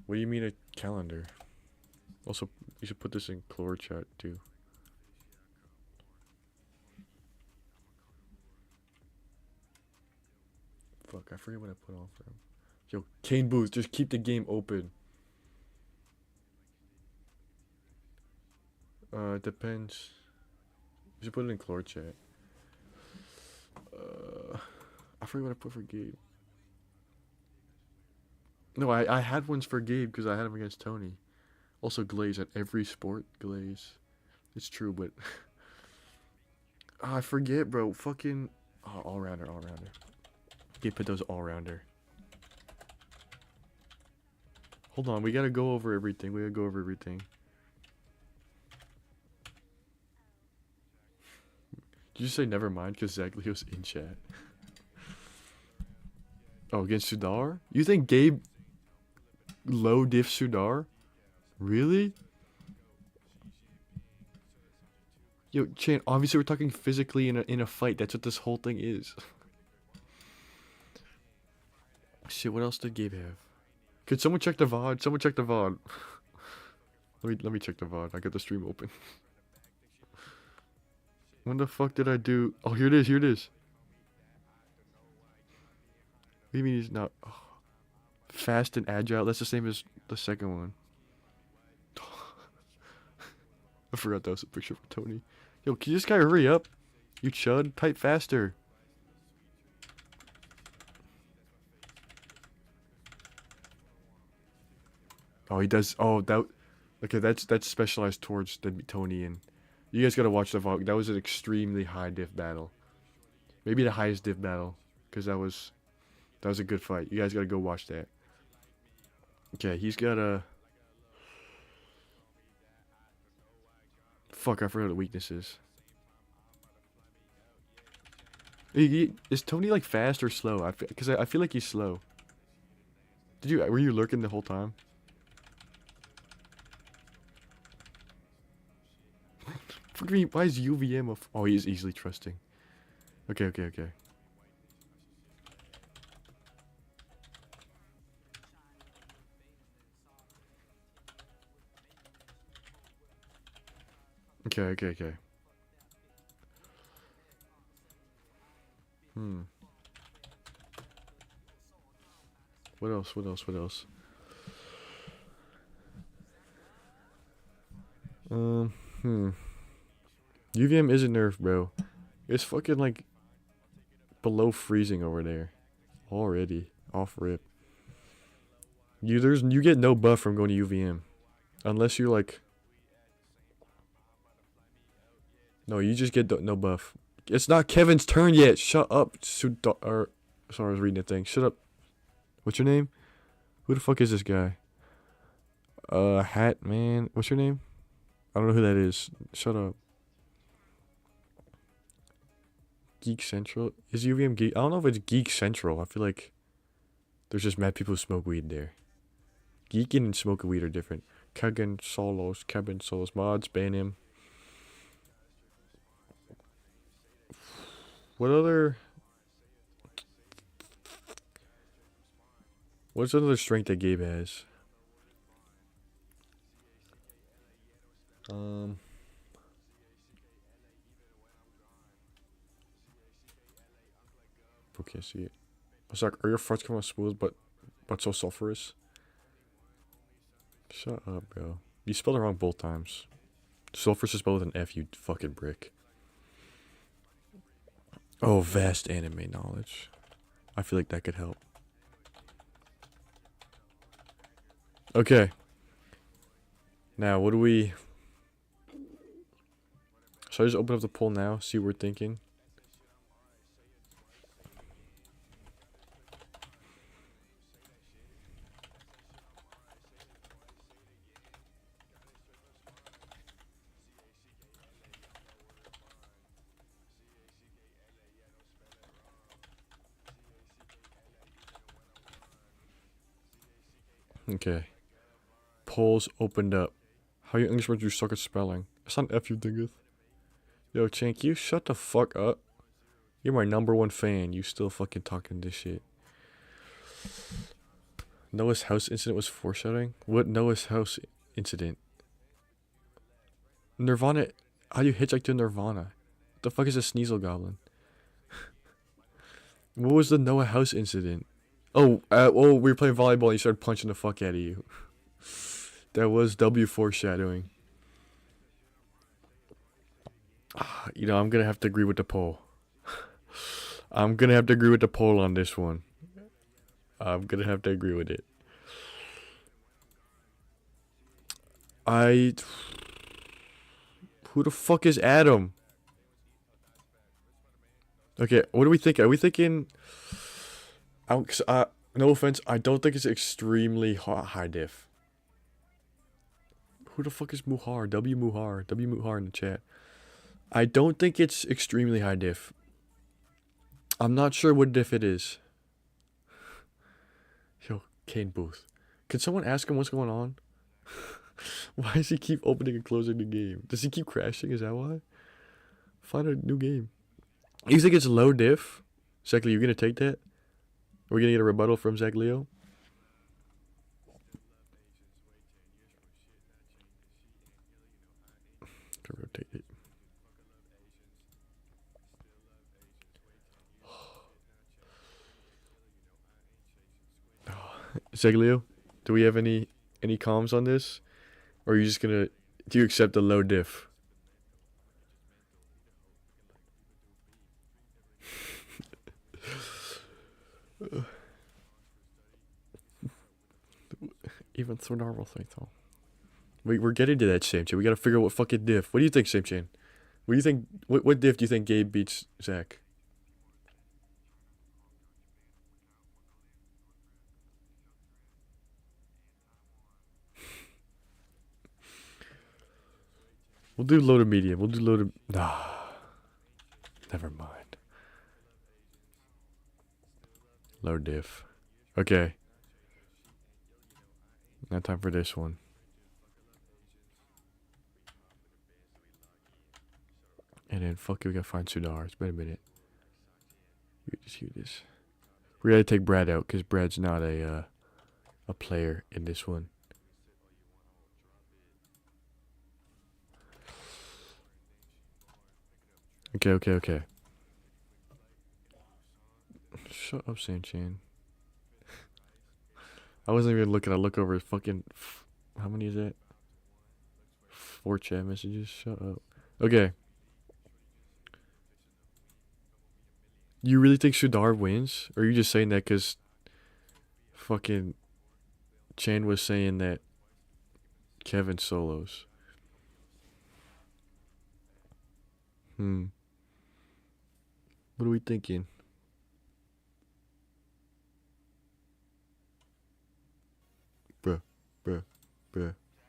What do you mean a calendar? Also, you should put this in clour chat too. Fuck, I forget what I put on for him. Yo, Kane Booth, just keep the game open. It depends. You should put it in clour chat. I forget what I put for Gabe. No, I had ones for Gabe because I had him against Tony. Also Glaze at every sport, Glaze. It's true, but I forget, bro. Fucking all rounder, all rounder. Gabe put those all rounder. Hold on, we gotta go over everything. We gotta go over everything. Did you say never mind? Because Zach Leo's in chat. Oh, against Sudar? You think Gabe low diff Sudar? Really? Yo, Chan, obviously we're talking physically in a fight. That's what this whole thing is. Shit, what else did Gabe have? Could someone check the VOD? Someone check the VOD. let me check the VOD. I got the stream open. When the fuck did I do? Oh, here it is. Here it is. What do you mean he's not? Oh. Fast and agile. That's the same as the second one. I forgot that was a picture of Tony. Yo, can you this guy hurry up? You chud. Type faster. Oh, he does. Oh, that. Okay, that's specialized towards the Tony, and you guys gotta watch the vlog. That was an extremely high diff battle. Maybe the highest diff battle, because that was a good fight. You guys gotta go watch that. Okay, he's got a. Fuck, I forgot what the weakness is. Is Tony like fast or slow? Because I feel like he's slow. Were you lurking the whole time? Fuck me, why is UVM a oh, he is easily trusting. Okay, okay, okay. Okay, okay, okay. What else? What else? What else? UVM isn't nerfed, bro. It's fucking like below freezing over there. Already. Off rip. You get no buff from going to UVM. Unless you're like. No, you just get no buff. It's not Kevin's turn yet. Shut up. Sorry, I was reading a thing. Shut up. What's your name? Who the fuck is this guy? Hat man. What's your name? I don't know who that is. Shut up. Geek Central? Is UVM Geek? I don't know if it's Geek Central. I feel like there's just mad people who smoke weed there. Geeking and smoking weed are different. Kevin Solos mods, ban him. What other? What's another strength that Gabe has? Okay, see it. It's like, are your farts coming out smooth but so sulfurous? Shut up, bro. You spelled it wrong both times. Sulfurous is spelled with an F, you fucking brick. Oh, vast anime knowledge. I feel like that could help. Okay. Now, what do we... Should I just open up the poll now? See what we're thinking? Okay. Polls opened up. How you English words you suck at spelling? It's not F you thinketh. Yo, Chank, you shut the fuck up. You're my #1 fan. You still fucking talking this shit. Noah's house incident was foreshadowing? What Noah's house incident? Nirvana. How do you hitchhike to Nirvana? What the fuck is a Sneasel Goblin? What was the Noah house incident? Oh, we were playing volleyball and you started punching the fuck out of you. That was W foreshadowing. You know, I'm gonna have to agree with the poll. I'm gonna have to agree with the poll on this one. I'm gonna have to agree with it. Who the fuck is Adam? Okay, what do we think? Are we thinking... no offense, I don't think it's extremely high diff. Who the fuck is Muhar? W Muhar in the chat. I don't think it's extremely high diff. I'm not sure what diff it is. Yo, Kane Booth. Can someone ask him what's going on? Why does he keep opening and closing the game? Does he keep crashing? Is that why? Find a new game. You think it's low diff? Zack Leo, you gonna take that? Are we gonna get a rebuttal from Zack Leo? To rotate it. Zack Leo, do we have any comms on this? Or are you just gonna... Do you accept the low diff? Even through normal thing though. We're getting to that, Samchan. We gotta figure out what fucking diff. What do you think, Samchan? What do you think? What diff do you think Gabe beats Zack? We'll do low to medium. We'll do low to... Nah. Never mind. Low diff. Okay. Now time for this one. And then fuck it, we gotta find Sudar. It's been a minute. You just hear this. We gotta take Brad out because Brad's not a player in this one. Okay. Shut up, Sanchan. I wasn't even looking. I look over fucking... How many is that? 4 chat messages? Shut up. Okay. You really think Sudar wins? Or are you just saying that because fucking Chan was saying that Kevin solos? What are we thinking?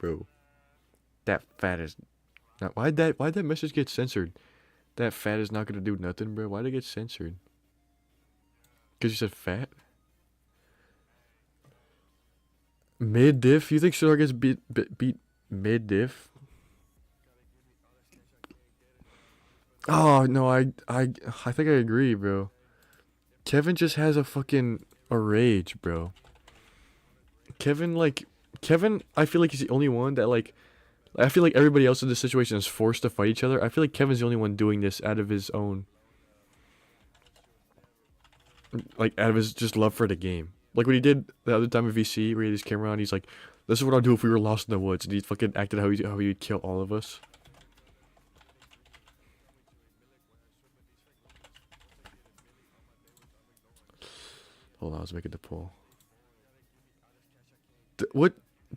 Bro. That fat is... Not, why'd that message get censored? That fat is not gonna do nothing, bro. Why'd it get censored? Because you said fat? Mid diff? You think Sudar gets beat mid diff? Oh no, I think I agree, bro. Kevin just has a fucking rage, bro. Kevin, I feel like he's the only one that I feel like everybody else in this situation is forced to fight each other. I feel like Kevin's the only one doing this out of his own, out of his just love for the game. Like what he did the other time in VC, where he had his camera on, he's like, "This is what I'd do if we were lost in the woods," and he fucking acted how he would kill all of us. Hold on, I was making the poll. What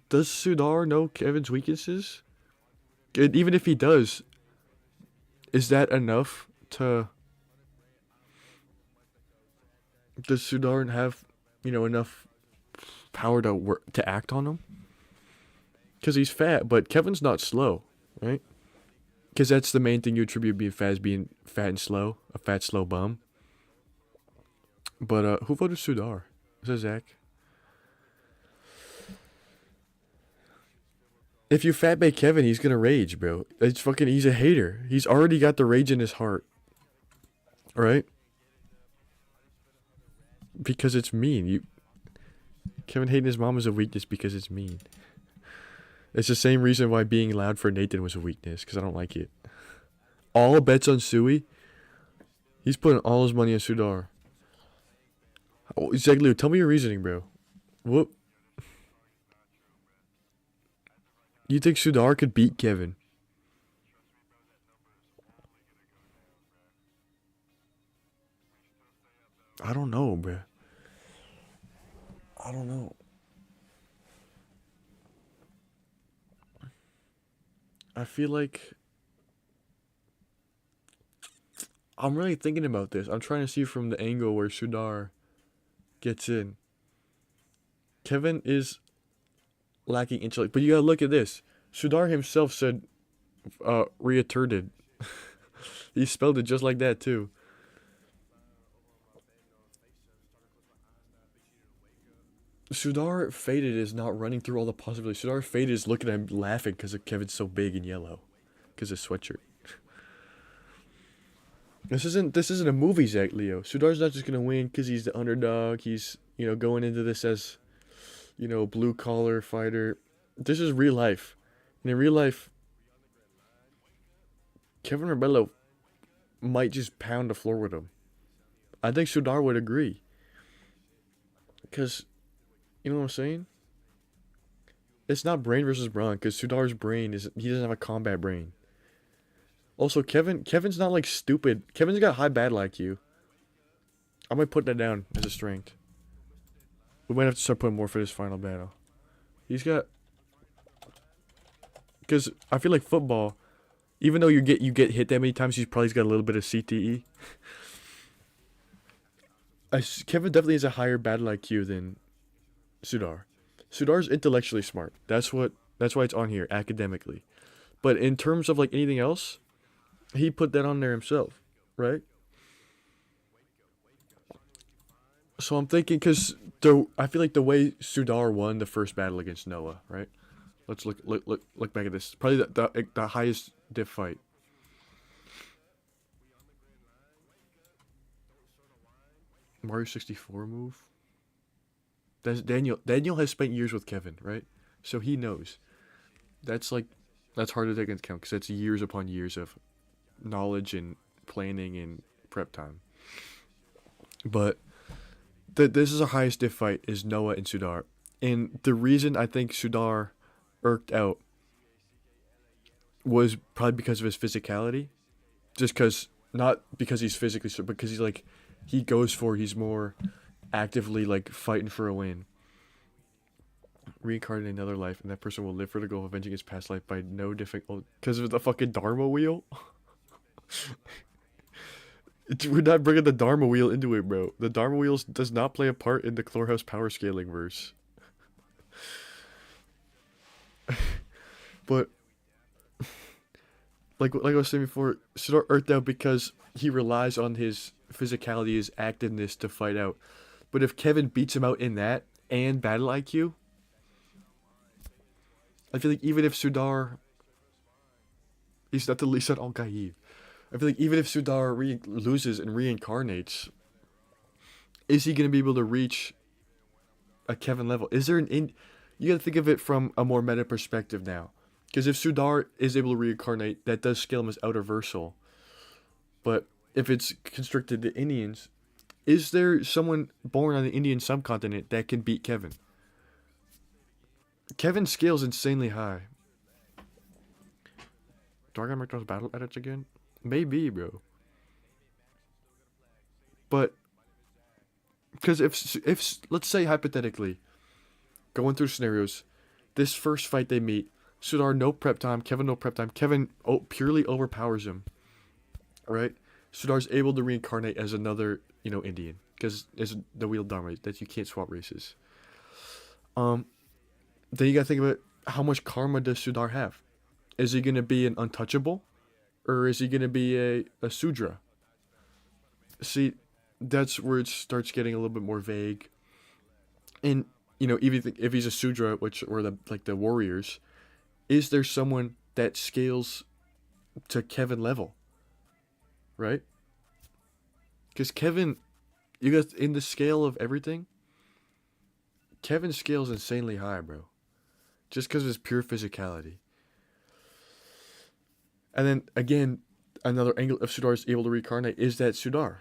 does Sudar know Kevin's weaknesses? And even if he does, is that enough to... Does Sudar have, enough power to act on him? Because he's fat, but Kevin's not slow, right? Because that's the main thing you attribute being fat, as being fat and slow. A fat, slow bum. But who voted Sudar? Is that Zack? If you fat bait Kevin, he's gonna rage, bro. It's fucking. He's a hater. He's already got the rage in his heart, right? Because it's mean. Kevin hating his mom is a weakness because it's mean. It's the same reason why being loud for Nathan was a weakness, because I don't like it. All bets on Sui. He's putting all his money on Sudar. Oh, exactly. Tell me your reasoning, bro. What? You think Sudar could beat Kevin? I don't know, bro. I don't know. I feel like I'm really thinking about this. I'm trying to see from the angle where Sudar gets in. Kevin is lacking intellect, but you gotta look at this. Sudar himself said, reiterated. He spelled it just like that too. Sudar Faded is not running through all the possibilities. Sudar Faded is looking at him laughing because Kevin's so big and yellow. Because of his sweatshirt. This isn't a movie, Zach Leo. Sudar's not just gonna win because he's the underdog. He's, going into this as, blue collar fighter. This is real life. And in real life, Kevin Rebello might just pound the floor with him. I think Sudar would agree. Because, you know what I'm saying? It's not brain versus brawn, because Sudar's brain he doesn't have a combat brain. Also, Kevin's not like stupid. Kevin's got high battle IQ. I might put that down as a strength. We might have to start putting more for this final battle. He's got, because I feel like football, even though you get hit that many times, he's probably got a little bit of CTE. Kevin definitely has a higher battle IQ than Sudar. Sudar's intellectually smart. That's why it's on here academically. But in terms of like anything else, he put that on there himself, right? So I'm thinking, because I feel like the way Sudar won the first battle against Noah, right? Let's look back at this. Probably the highest diff fight. Mario 64 move. That's Daniel. Daniel has spent years with Kevin, right? So he knows. That's hard to take into account because that's years upon years of knowledge and planning and prep time. But this is our highest diff fight is Noah and Sudar. And the reason I think Sudar irked out was probably because of his physicality. Just because, not because he's physically strong, but because he's more actively like fighting for a win. Reincarnate in another life, and that person will live for the goal of avenging his past life by no different, because of the fucking Dharma wheel. We're not bringing the Dharma wheel into it, bro. The Dharma wheel does not play a part in the clour power scaling verse. But like I was saying before, Sudar earthed out because he relies on his physicality, his activeness to fight out. But if Kevin beats him out in that and battle IQ, I feel like even if Sudar, he's not the least on Al Gaib. I feel like even if Sudar loses and reincarnates, is he going to be able to reach a Kevin level? Is there you got to think of it from a more meta perspective now. Because if Sudar is able to reincarnate, that does scale him as outer versal. But if it's constricted to Indians, is there someone born on the Indian subcontinent that can beat Kevin? Kevin scales insanely high. Do I gotta make those battle edits again? Maybe, bro. But because if let's say hypothetically, going through scenarios, this first fight they meet, Sudar no prep time, Kevin no prep time. Kevin purely overpowers him. Right? Sudar's able to reincarnate as another, Indian, because it's the wheel Dharma that you can't swap races. Then you gotta think about how much karma does Sudar have. Is he gonna be an untouchable, or is he gonna be a Sudra? See, that's where it starts getting a little bit more vague. And even if he's a Sudra, which were the warriors, is there someone that scales to Kevin level, right? Because Kevin, you got in the scale of everything, Kevin scales insanely high, bro. Just because of his pure physicality. And then again, another angle of Sudar is able to reincarnate is that Sudar,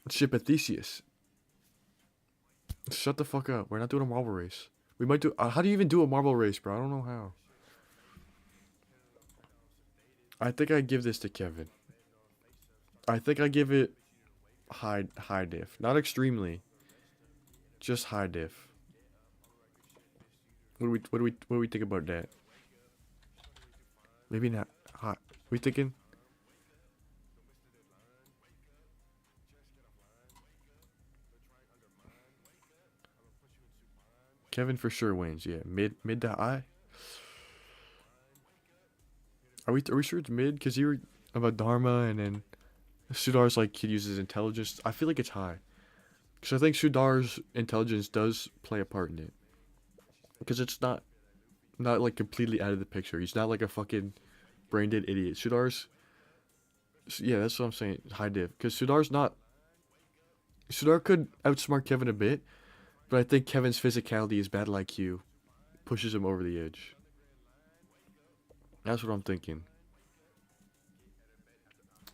ship of Theseus. Shut the fuck up. We're not doing a marble race. We might do. How do you even do a marble race, bro? I don't know how. I think I give this to Kevin. I think I give it high diff, not extremely, just high diff. What do we think about that? Maybe not hot. We thinking? Kevin for sure wins. Yeah, mid to high. Are we sure it's mid? Cause you were about Dharma, and then Sudar's like he uses intelligence. I feel like it's high, cause I think Sudar's intelligence does play a part in it. Cause it's not like completely out of the picture. He's not like a fucking brain dead idiot. Sudar's, yeah, that's what I'm saying. High div, cause Sudar could outsmart Kevin a bit, but I think Kevin's physicality, his battle IQ, pushes him over the edge. That's what I'm thinking.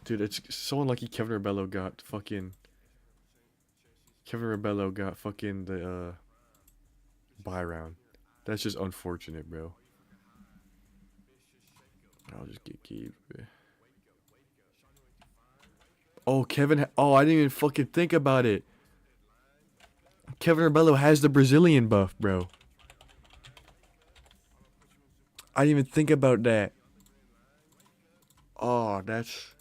Dude, it's so unlucky Kevin Rebello got fucking the bye round. That's just unfortunate, bro. I'll just get Gabe. Oh, oh, I didn't even fucking think about it. Kevin Rebello has the Brazilian buff, bro. I didn't even think about that. Oh, that's...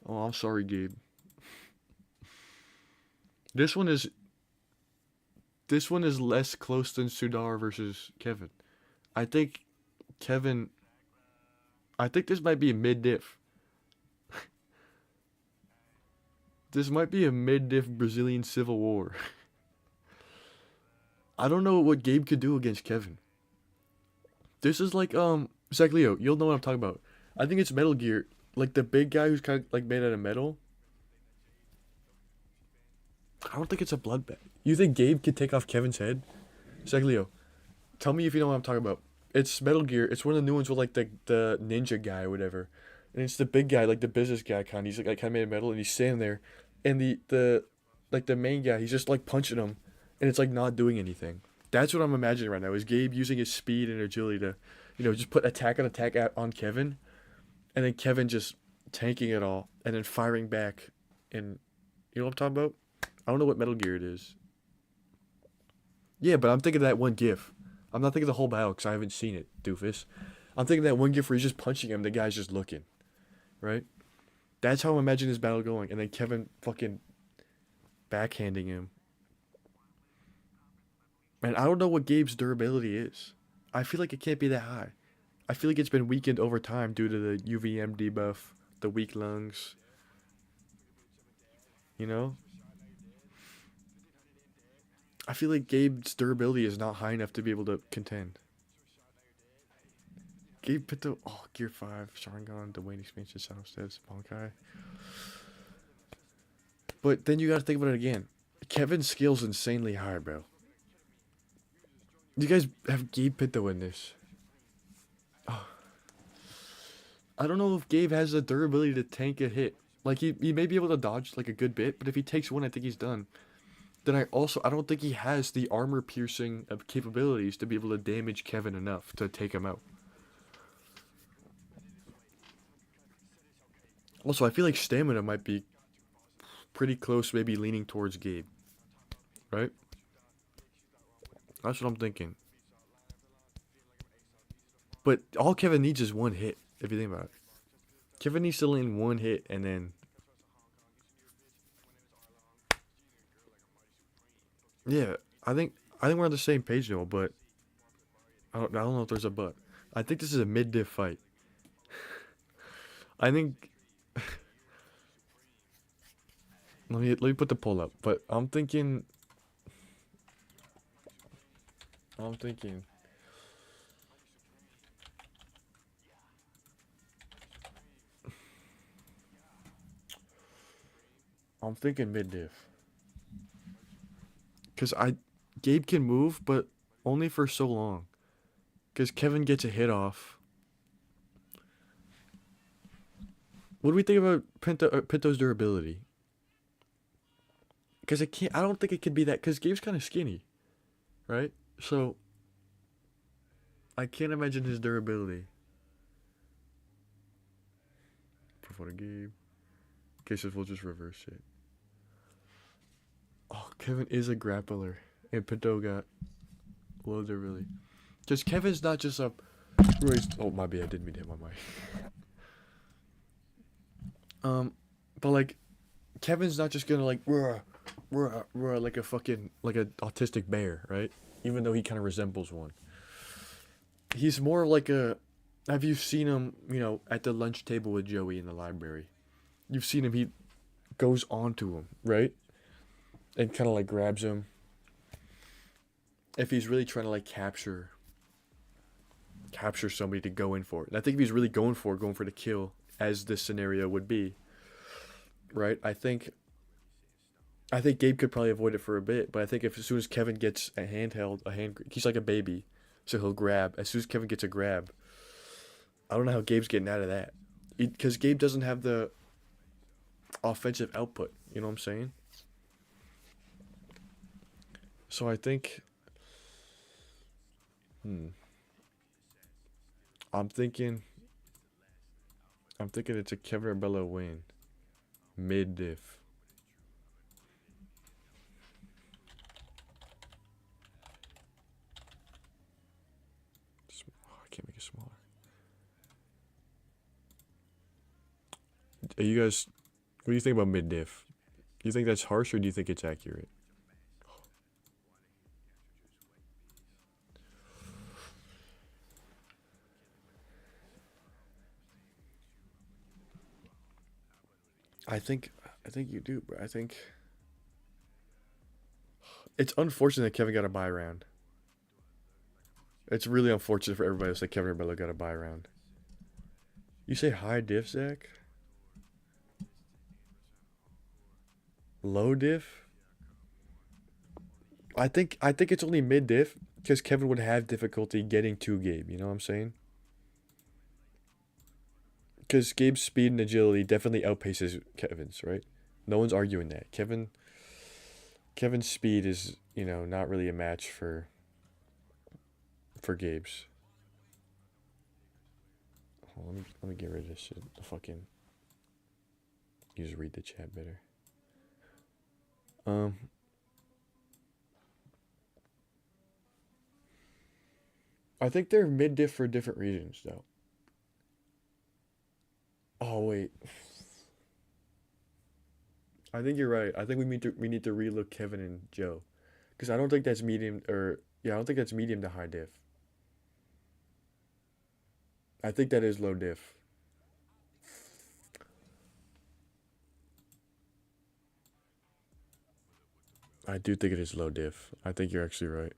Oh, I'm sorry, Gabe. This one is less close than Sudar versus Kevin. I think Kevin... I think this might be a mid-diff. This might be a mid-diff Brazilian Civil War. I don't know what Gabe could do against Kevin. This is like, Zack Leo, you'll know what I'm talking about. I think it's Metal Gear. Like, the big guy who's kind of, like, made out of metal. I don't think it's a bloodbath. You think Gabe could take off Kevin's head? Zack Leo, tell me if you know what I'm talking about. It's Metal Gear. It's one of the new ones with, like, the ninja guy or whatever. And it's the big guy, like, the business guy kind of. He's, like kind of made of metal, and he's standing there. And the main guy, he's just, like, punching him. And it's, like, not doing anything. That's what I'm imagining right now, is Gabe using his speed and agility to, just put attack on attack on Kevin. And then Kevin just tanking it all and then firing back. And you know what I'm talking about? I don't know what Metal Gear it is. Yeah, but I'm thinking of that one gif. I'm not thinking of the whole battle because I haven't seen it, doofus. I'm thinking of that one gif where he's just punching him, the guy's just looking. Right? That's how I'm imagining this battle going. And then Kevin fucking backhanding him. Man, I don't know what Gabe's durability is. I feel like it can't be that high. I feel like it's been weakened over time due to the UVM debuff, the weak lungs. You know? I feel like Gabe's durability is not high enough to be able to contend. Gabe Pito, Gear 5, Sharingan, the Wayne expansion, South Steps, Bonkai. But then you gotta think about it again. Kevin's skill's insanely high, bro. You guys have Gabe Pinto in this. Oh. I don't know if Gabe has the durability to tank a hit. Like, he may be able to dodge, like, a good bit, but if he takes one, I think he's done. Then I don't think he has the armor-piercing capabilities to be able to damage Kevin enough to take him out. Also, I feel like stamina might be pretty close, maybe leaning towards Gabe. Right? That's what I'm thinking. But all Kevin needs is one hit, if you think about it. Kevin needs to land one hit, and then... Yeah, I think we're on the same page now, but... I don't know if there's a but. I think this is a mid-diff fight. I think... let me put the poll up, but I'm thinking... I'm thinking mid diff. Cause Gabe can move, but only for so long. Cause Kevin gets a hit off. What do we think about Pinto's durability? Cause it can't. I don't think it could be that. Cause Gabe's kind of skinny, right? So I can't imagine his durability. For the Gabe. Okay, so we'll just reverse it. Oh, Kevin is a grappler, and Pinto got low durability. Because Kevin's not just a. Oh, my bad. I didn't mean to hit my mic. But like, Kevin's not just gonna like like a fucking like an autistic bear, right? Even though he kind of resembles one. He's more like a. Have you seen him? You know, at the lunch table with Joey in the library. You've seen him. He goes onto him, right? And kind of like grabs him. If he's really trying to like capture somebody to go in for it. And I think if he's really going for the kill, as this scenario would be, right? I think Gabe could probably avoid it for a bit, but I think if as soon as Kevin gets a handheld, he's like a baby, so he'll grab. As soon as Kevin gets a grab, I don't know how Gabe's getting out of that, because Gabe doesn't have the offensive output. You know what I'm saying? So I think, I'm thinking it's a Kevin Arbella win, mid diff. I can't make it smaller. Are you guys, what do you think about mid diff? Do you think that's harsh, or do you think it's accurate? I think you do, bro. I think it's unfortunate that Kevin got a bye round. It's really unfortunate for everybody else that Kevin Arbella got a bye round. You say high diff, Zach? Low diff? I think it's only mid diff because Kevin would have difficulty getting to Gabe. You know what I'm saying? Because Gabe's speed and agility definitely outpaces Kevin's, right? No one's arguing that. Kevin's speed is, not really a match for Gabe's. Oh, let me get rid of this shit. The fucking. You just read the chat better. I think they're mid diff for different reasons, though. Oh wait. I think you're right. I think we need to relook Kevin and Joe, because I don't think that's medium I don't think that's medium to high diff. I think that is low diff. I do think it is low diff. I think you're actually right.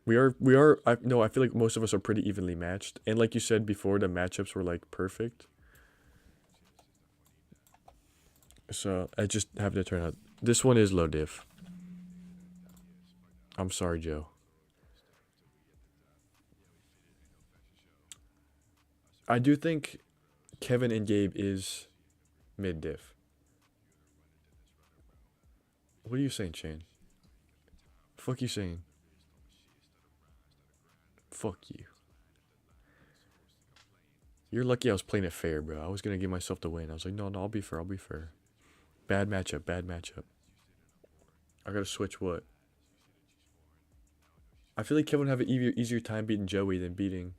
I feel like most of us are pretty evenly matched. And like you said before, the matchups were like perfect. So I just have to turn out. This one is low diff. I'm sorry, Joe. I do think Kevin and Gabe is mid diff. What are you saying, Shane? Fuck you saying? Fuck you. You're lucky I was playing it fair, bro. I was gonna give myself the win. I was like, no, I'll be fair. Bad matchup. I gotta switch what? I feel like Kevin would have an easier time beating Joey than beating.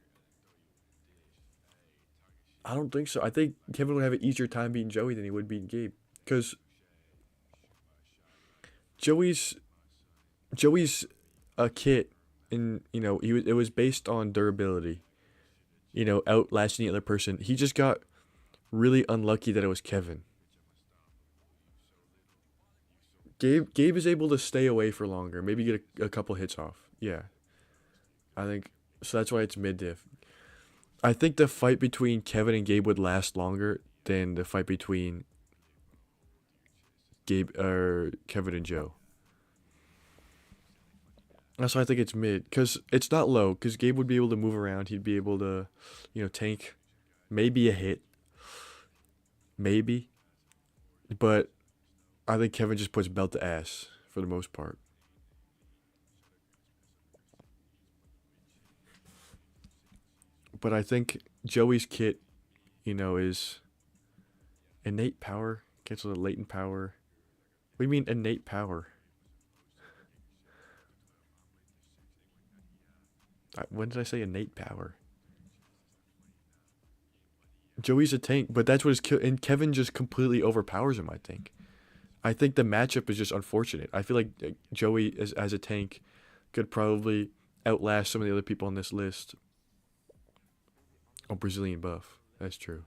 I don't think so. I think Kevin would have an easier time beating Joey than he would beating Gabe, because Joey's a kit, and it was based on durability. Outlasting the other person. He just got really unlucky that it was Kevin. Gabe is able to stay away for longer, maybe get a couple hits off. Yeah, I think so. That's why it's mid diff. I think the fight between Kevin and Gabe would last longer than the fight between Kevin and Joe. That's why I think it's mid, because it's not low. Because Gabe would be able to move around. He'd be able to, tank, maybe a hit, maybe. But I think Kevin just puts belt to ass for the most part. But I think Joey's kit, is innate power, cancel the latent power. What do you mean innate power? When did I say innate power? Joey's a tank, but that's what his kill. And Kevin just completely overpowers him, I think. I think the matchup is just unfortunate. I feel like Joey, as a tank, could probably outlast some of the other people on this list. Oh, Brazilian buff. That's true.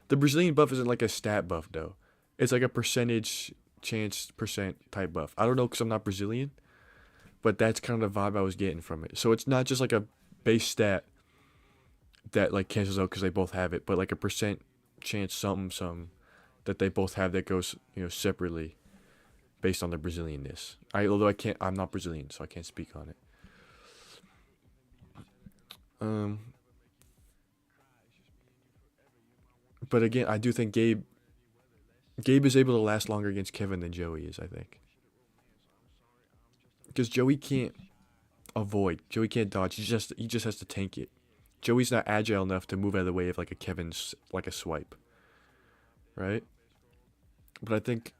The Brazilian buff isn't like a stat buff, though. It's like a percentage chance percent type buff. I don't know because I'm not Brazilian, but that's kind of the vibe I was getting from it. So it's not just like a base stat that like cancels out because they both have it, but like a percent chance something that they both have that goes separately based on their Brazilianness. I'm not Brazilian, so I can't speak on it. But again, I do think Gabe is able to last longer against Kevin than Joey is, I think. Because Joey can't avoid. Joey can't dodge. He just has to tank it. Joey's not agile enough to move out of the way of like a Kevin's like a swipe. Right? But I think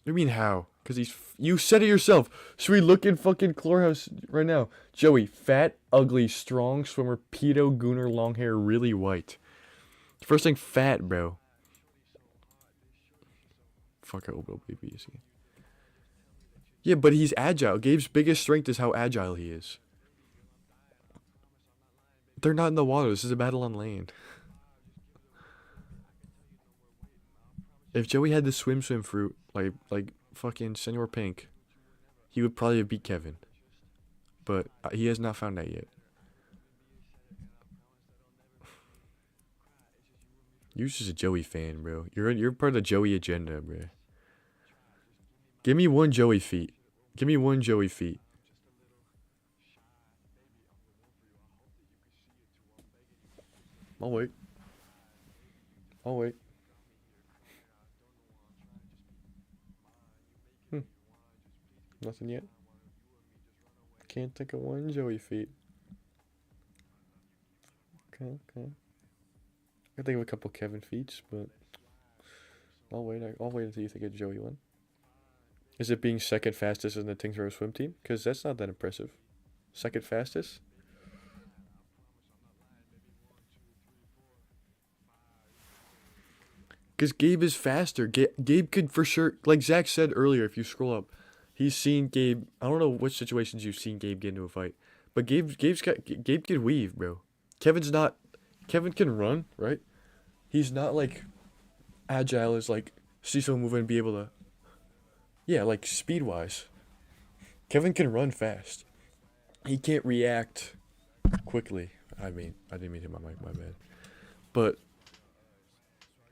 I mean how? Because you said it yourself. Should we look in fucking clour house right now? Joey, fat, ugly, strong swimmer, pedo, gooner, long hair, really white. First thing, fat, bro. Fuck, I open BBs again. Yeah, but he's agile. Gabe's biggest strength is how agile he is. They're not in the water. This is a battle on land. If Joey had the swim fruit, like fucking Senor Pink, he would probably beat Kevin. But he has not found that yet. You're just a Joey fan, bro. You're part of the Joey agenda, bro. Give me one Joey feat. Give me one Joey feat. I'll wait. I'll wait. Nothing yet. Can't think of one Joey feat. Okay. I think of a couple Kevin feats, but I'll wait until you think of Joey one. Is it being second fastest in the Tingsboro swim team? Because that's not that impressive. Second fastest? Because Gabe is faster. Gabe could for sure, like Zach said earlier, if you scroll up, he's seen Gabe. I don't know which situations you've seen Gabe get into a fight, but Gabe can weave, bro. Kevin's not. Kevin can run, right? He's not like agile as like see someone move and be able to. Yeah, like speed wise. Kevin can run fast. He can't react quickly. I didn't mean to my bad. But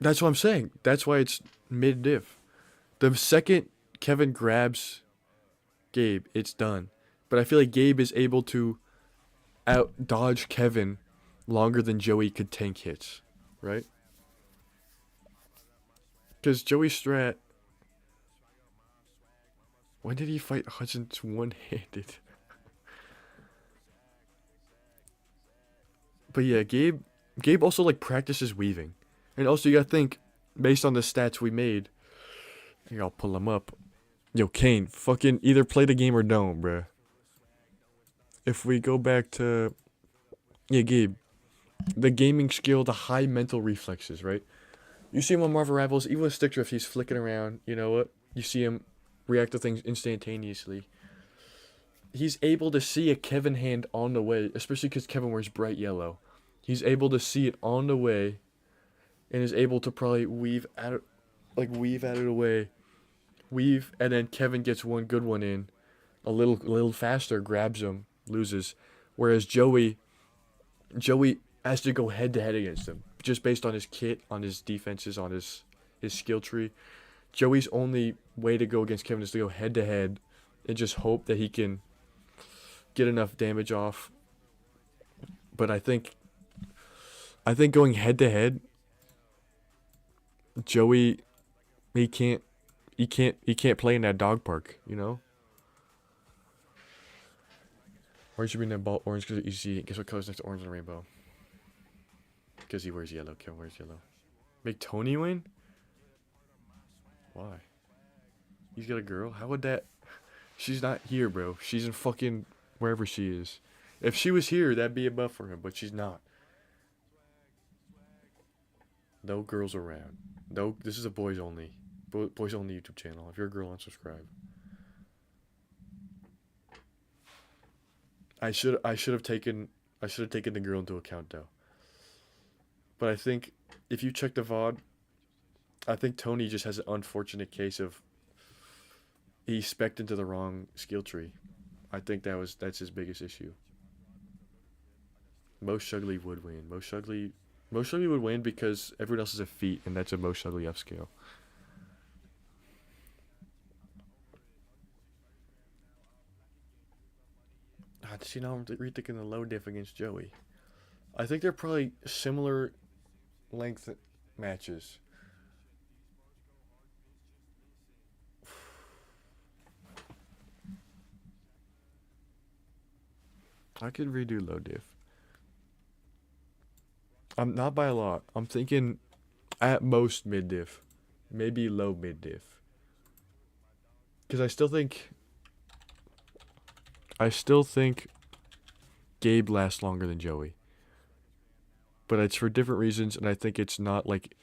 that's what I'm saying. That's why it's mid diff. The second Kevin grabs Gabe, it's done. But I feel like Gabe is able to out dodge Kevin longer than Joey could tank hits, right? Because Joey Strat, when did he fight Hutchins one-handed? But yeah, Gabe also like practices weaving. And also you gotta think, based on the stats we made, here I'll pull them up. Yo, Kane, fucking either play the game or don't, bruh. If we go back to, yeah, Gabe, the gaming skill, the high mental reflexes, right? You see him on Marvel Rivals, even with stick drift, he's flicking around. You know what? You see him react to things instantaneously. He's able to see a Kevin hand on the way, especially because Kevin wears bright yellow. He's able to see it on the way, and is able to probably weave out of the way, and then Kevin gets one good one in, a little faster, grabs him, loses, whereas Joey has to go head to head against him just based on his kit, on his defenses, on his skill tree. Joey's only way to go against Kevin is to go head to head and just hope that he can get enough damage off. But I think going head to head, Joey, he can't play in that dog park, you know? Orange should be in that ball orange because you see. Guess what color's next to orange in the rainbow? Because he wears yellow. Kevin wears yellow. Make Tony win? Why? He's got a girl? How would that... She's not here, bro. She's in fucking wherever she is. If she was here, that'd be a buff for him, but she's not. No girls around. No, this is a boys only. Boys only YouTube channel. If you're a girl, unsubscribe. I should have taken the girl into account though. But I think if you check the VOD, I think Tony just has an unfortunate case of he spec'd into the wrong skill tree. I think that's his biggest issue. Most Shuggly would win. Most Shuggly would win because everyone else is a feat, and that's a Most Shuggly upscale. See, now I'm rethinking the low diff against Joey. I think they're probably similar length matches. I could redo low diff. I'm not by a lot. I'm thinking at most mid diff. Maybe low mid diff. Because I still think Gabe lasts longer than Joey. But it's for different reasons, and I think it's not like...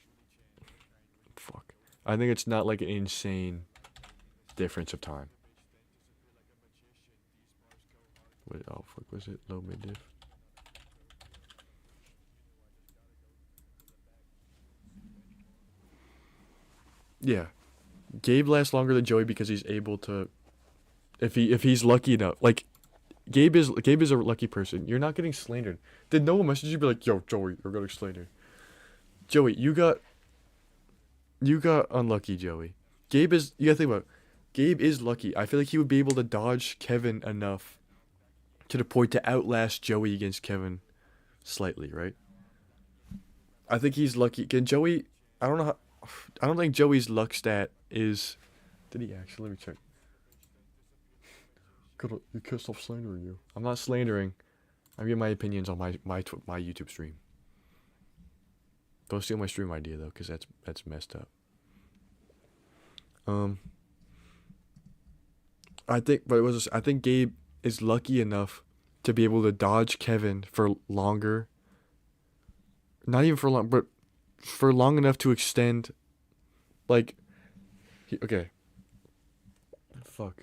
Fuck. I think it's not like an insane difference of time. Wait, oh fuck, was it low mid diff? Yeah. Gabe lasts longer than Joey because he's able to... If he's lucky enough, like Gabe is a lucky person. You're not getting slandered. Did no one message you be like, "Yo, Joey, you're getting slandered"? Joey, you got unlucky, Joey. You gotta think about it. Gabe is lucky. I feel like he would be able to dodge Kevin enough to the point to outlast Joey against Kevin slightly, right? I think he's lucky. Can Joey? I don't think Joey's luck stat is. Did he actually? Let me check. You can't stop slandering you. I'm not slandering. I'm giving my opinions on my YouTube stream. Don't steal my stream idea though, because that's messed up. I think Gabe is lucky enough to be able to dodge Kevin for longer. Not even for long, but for long enough to extend. Like, okay. Fuck.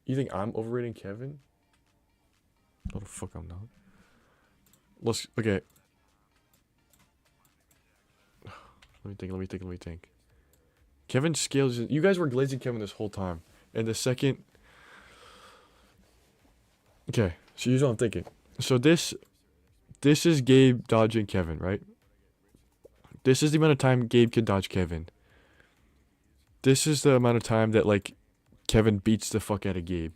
You think I'm overrating Kevin? Oh, the fuck I'm not. Okay. Let me think. Kevin scales... You guys were glazing Kevin this whole time. And the second... Okay, so here's what I'm thinking. So this is Gabe dodging Kevin, right? This is the amount of time Gabe can dodge Kevin. This is the amount of time that, like, Kevin beats the fuck out of Gabe.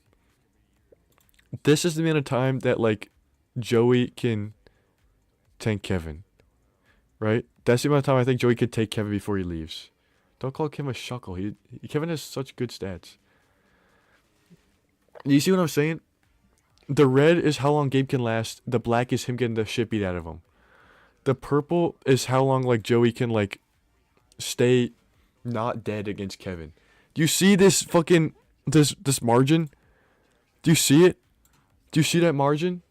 This is the amount of time that, like, Joey can tank Kevin. Right? That's the amount of time I think Joey could take Kevin before he leaves. Don't call Kevin a shuckle. Kevin has such good stats. You see what I'm saying? The red is how long Gabe can last. The black is him getting the shit beat out of him. The purple is how long, like, Joey can, like, stay not dead against Kevin. Do you see this fucking... This margin? Do you see it? Do you see that margin?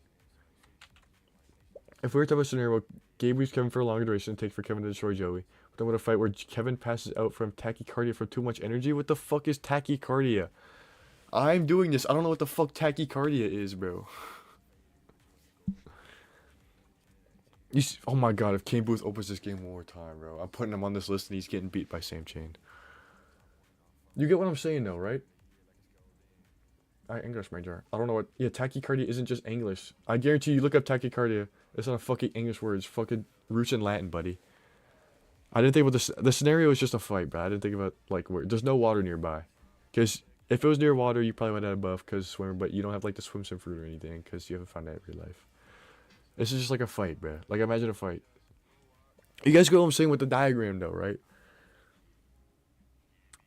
If we were to have a scenario, Gabe leaves Kevin for a longer duration and takes for Kevin to destroy Joey. But then with a fight where Kevin passes out from tachycardia for too much energy. What the fuck is tachycardia? I'm doing this. I don't know what the fuck tachycardia is, bro. Oh my god, if Kane Booth opens this game one more time, bro. I'm putting him on this list and he's getting beat by Sam Chain. You get what I'm saying though, right? English major. I don't know what... Yeah, tachycardia isn't just English. I guarantee you look up tachycardia. It's not a fucking English word. It's fucking roots in Latin, buddy. I didn't think about this. The scenario is just a fight, bro. I didn't think about like where there's no water nearby. Because if it was near water, you probably went out above because swimmer, but you don't have like the swim fruit or anything because you haven't found that in real life. This is just like a fight, bro. Like imagine a fight. You guys get what I'm saying with the diagram though, right?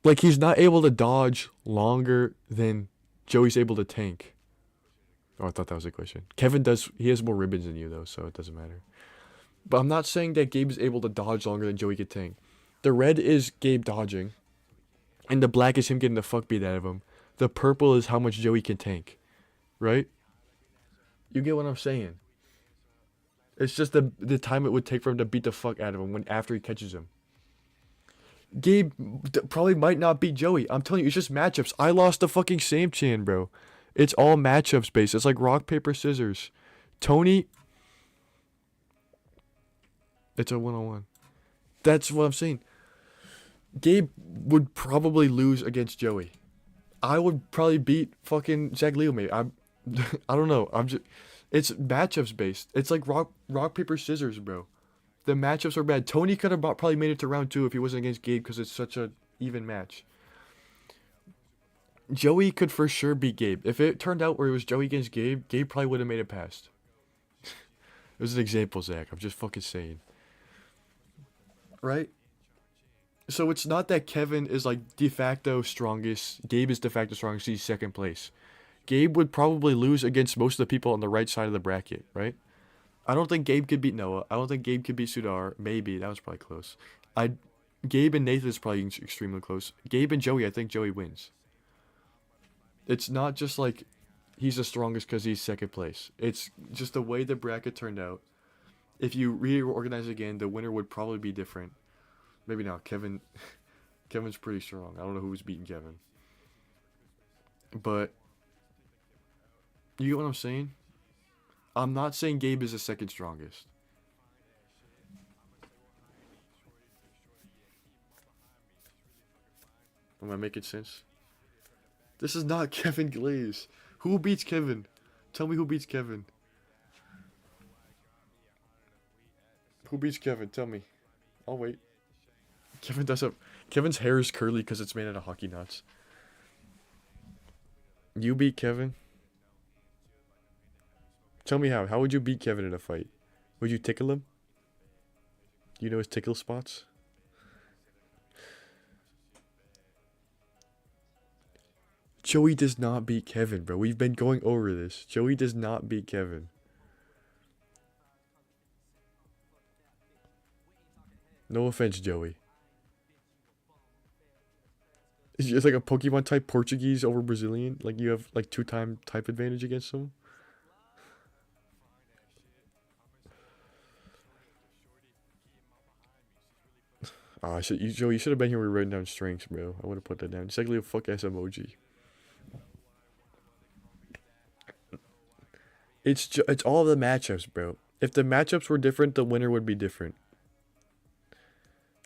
Like he's not able to dodge longer than Joey's able to tank. Oh, I thought that was a question. Kevin does. He has more ribbons than you though, so it doesn't matter. But I'm not saying that Gabe is able to dodge longer than Joey can tank. The red is Gabe dodging. And the black is him getting the fuck beat out of him. The purple is how much Joey can tank. Right? You get what I'm saying? It's just the time it would take for him to beat the fuck out of him when after he catches him. Gabe probably might not beat Joey. I'm telling you, it's just matchups. I lost the fucking same chan, bro. It's all matchups based. It's like rock, paper, scissors. Tony... It's a one-on-one. That's what I'm saying. Gabe would probably lose against Joey. I would probably beat fucking Zach Leo, maybe. I don't know. It's matchups based. It's like rock paper scissors, bro. The matchups are bad. Tony could have probably made it to round 2 if he wasn't against Gabe because it's such a even match. Joey could for sure beat Gabe. If it turned out where it was Joey against Gabe, Gabe probably would have made it past. It was an example, Zach. I'm just fucking saying. Right? So it's not that Kevin is like de facto strongest. Gabe is de facto strongest. He's second place. Gabe would probably lose against most of the people on the right side of the bracket, right? I don't think Gabe could beat Noah. I don't think Gabe could beat Sudar. Maybe. That was probably close. Gabe and Nathan is probably extremely close. Gabe and Joey, I think Joey wins. It's not just like he's the strongest because he's second place. It's just the way the bracket turned out. If you reorganize again, the winner would probably be different. Maybe not. Kevin's pretty strong. I don't know who's beating Kevin. But you get what I'm saying? I'm not saying Gabe is the second strongest. Am I making sense? This is not Kevin Glaze. Who beats Kevin? Tell me who beats Kevin. Who beats Kevin? Tell me. I'll wait. Kevin's hair is curly because it's made out of hockey nuts. You beat Kevin? Tell me how. How would you beat Kevin in a fight? Would you tickle him? Do you know his tickle spots? Joey does not beat Kevin, bro. We've been going over this. Joey does not beat Kevin. No offense, Joey. It's like a Pokemon type Portuguese over Brazilian. Like you have like 2-time type advantage against them. Joey, you should have been here when we were writing down strengths, bro. I would have put that down. It's like a fuck ass emoji. It's all the matchups, bro. If the matchups were different, the winner would be different.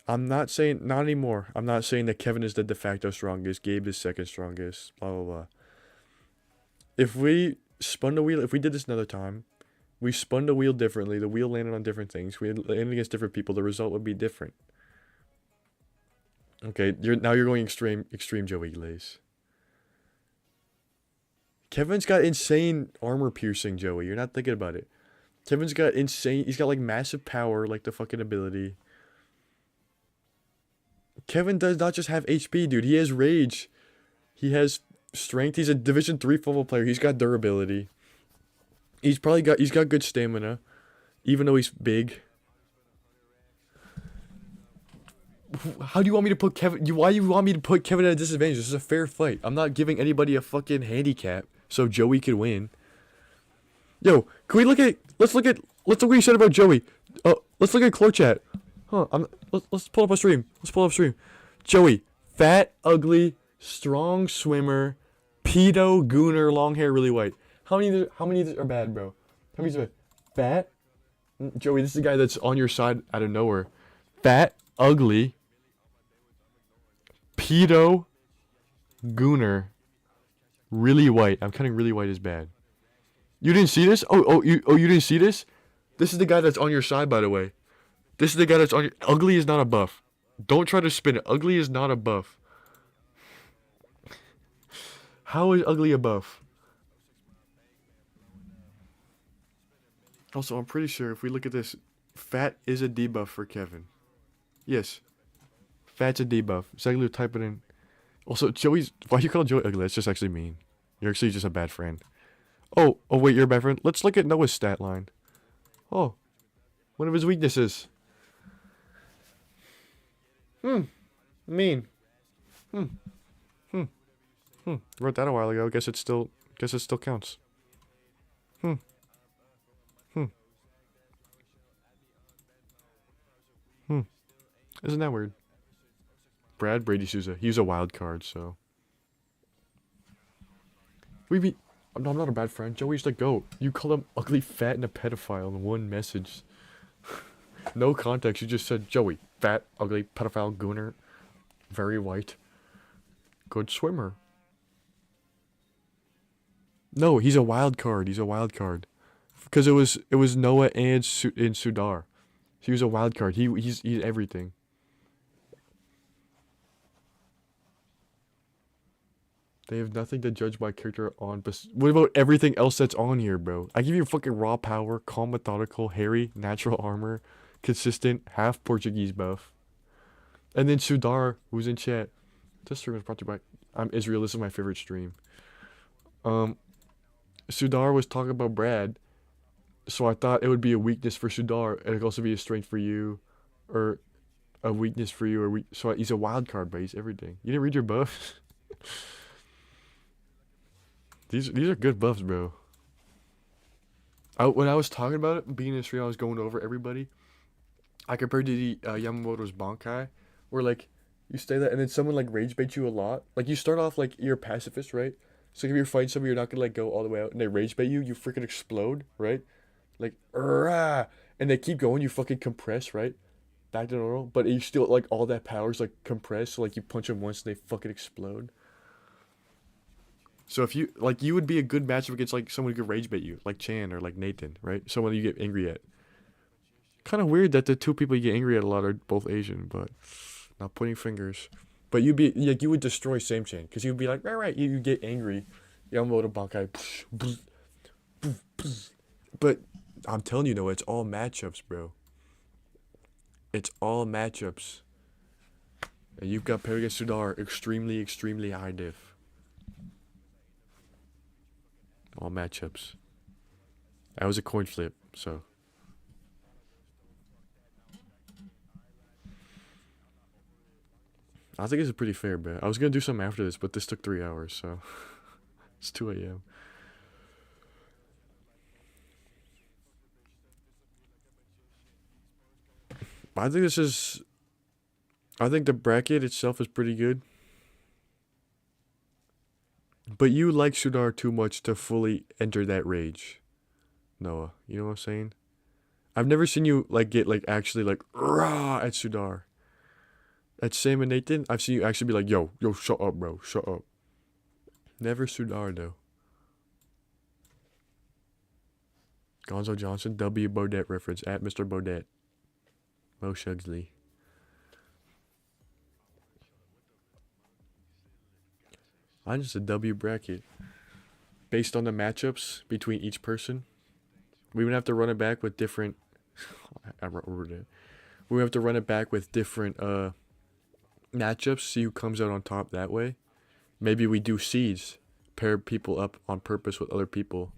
I'm not saying, not anymore. I'm not saying that Kevin is the de facto strongest, Gabe is second strongest, blah, blah, blah. If we spun the wheel, if we did this another time, we spun the wheel differently, the wheel landed on different things, we landed against different people, the result would be different. Okay, now you're going extreme Joey Glaze. Kevin's got insane armor piercing, Joey. You're not thinking about it. Kevin's got insane, he's got like massive power, like the fucking ability. Kevin does not just have HP, dude. He has rage. He has strength. He's a Division 3 football player. He's got durability. He's got good stamina, even though he's big. How do you want me to put Kevin? Why do you want me to put Kevin at a disadvantage? This is a fair fight. I'm not giving anybody a fucking handicap so Joey could win. Yo, can we look at? Let's look what you said about Joey. Let's look at clour chat. Huh? Let's pull up a stream. Joey, fat, ugly, strong swimmer, pedo, gooner, long hair, really white. How many of these are bad, bro? How many are bad? Fat. Joey, this is the guy that's on your side out of nowhere. Fat, ugly, pedo, gooner, really white. I'm counting really white as bad. You didn't see this? You didn't see this? This is the guy that's on your side, by the way. This is the guy that's on. Ugly is not a buff. Don't try to spin it. Ugly is not a buff. How is ugly a buff? Also, I'm pretty sure if we look at this, fat is a debuff for Kevin. Yes, fat's a debuff. Zaglu, type it in. Also, Joey's. Why you call Joey ugly? That's just actually mean. You're actually just a bad friend. Oh, wait, you're a bad friend? Let's look at Noah's stat line. Oh, one of his weaknesses. Mean. Wrote that a while ago. Guess it still counts. Isn't that weird? Brad Brady Souza. He's a wild card, so. I'm not a bad friend. Joey's the GOAT. You call him ugly, fat, and a pedophile in one message. No context. You just said Joey, fat, ugly, pedophile, gooner, very white, good swimmer. No, he's a wild card. He's a wild card. Because it was Noah and Sudar. He was a wild card. He's everything. They have nothing to judge my character on. What about everything else that's on here, bro? I give you fucking raw power, calm, methodical, hairy, natural armor, consistent, half Portuguese buff. And then Sudar, who's in chat. This stream is brought to you by... I'm Israel. This is my favorite stream. Sudar was talking about Brad. So I thought it would be a weakness for Sudar. And it could also be a strength for you. Or a weakness for you. So he's a wild card, but he's everything. You didn't read your buffs? These are good buffs, bro. When I was talking about it, being in the stream, I was going over everybody. I compared to the Yamamoto's Bankai, where like you stay there and then someone like rage bait you a lot. Like you start off like you're a pacifist, right? So if you're fighting somebody, you're not gonna like go all the way out, and they rage bait you, you freaking explode, right? Like and they keep going, you fucking compress, right? Back to normal, but you still like all that power's like compressed, so like you punch them once and they fucking explode. So if you like, you would be a good matchup against like someone who could rage bait you, like Chan or like Nathan, right? Someone you get angry at. Kind of weird that the two people you get angry at a lot are both Asian, but not pointing fingers. But you'd be like, you would destroy Same Chan because you'd be like, right, you get angry, Yamamoto Bankai, but I'm telling you, no, it's all matchups, bro. It's all matchups. And you've got Periga Sudar, extremely high diff. All matchups. That was a coin flip, so. I think it's a pretty fair bet. I was gonna do something after this, but this took 3 hours, so. It's 2 a.m. I think the bracket itself is pretty good. But you like Sudar too much to fully enter that rage, Noah. You know what I'm saying? I've never seen you like get like actually like rah at Sudar. At Sam and Nathan, I've seen you actually be like, yo, shut up, bro, shut up. Never Sudar though. Gonzo Johnson, W. Bodette reference at Mr. Bodette. Mo Shugsley. I'm just a W bracket. Based on the matchups between each person, we would have to run it back with different. I wrote it. We would have to run it back with different matchups. See who comes out on top that way. Maybe we do seeds, pair people up on purpose with other people.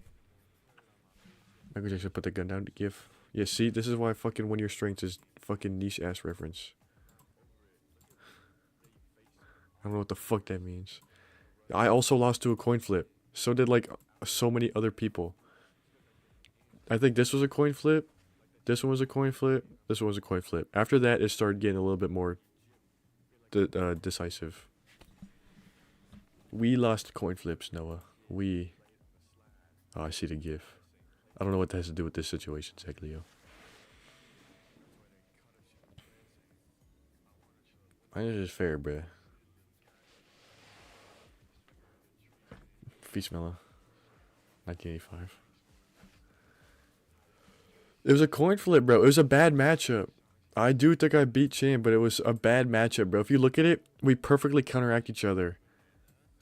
Michael Jackson put the gun down to give. Yeah, see, this is why fucking one of your strengths is fucking niche ass reference. I don't know what the fuck that means. I also lost to a coin flip. So did like so many other people. I think this was a coin flip. This one was a coin flip. This one was a coin flip. After that, it started getting a little bit more decisive. We lost coin flips, Noah. We. Oh, I see the gif. I don't know what that has to do with this situation, Zeglio. Mine is just fair, bruh. Feastmella. 1985. It was a coin flip, bro. It was a bad matchup. I do think I beat Chan, but it was a bad matchup, bro. If you look at it, we perfectly counteract each other.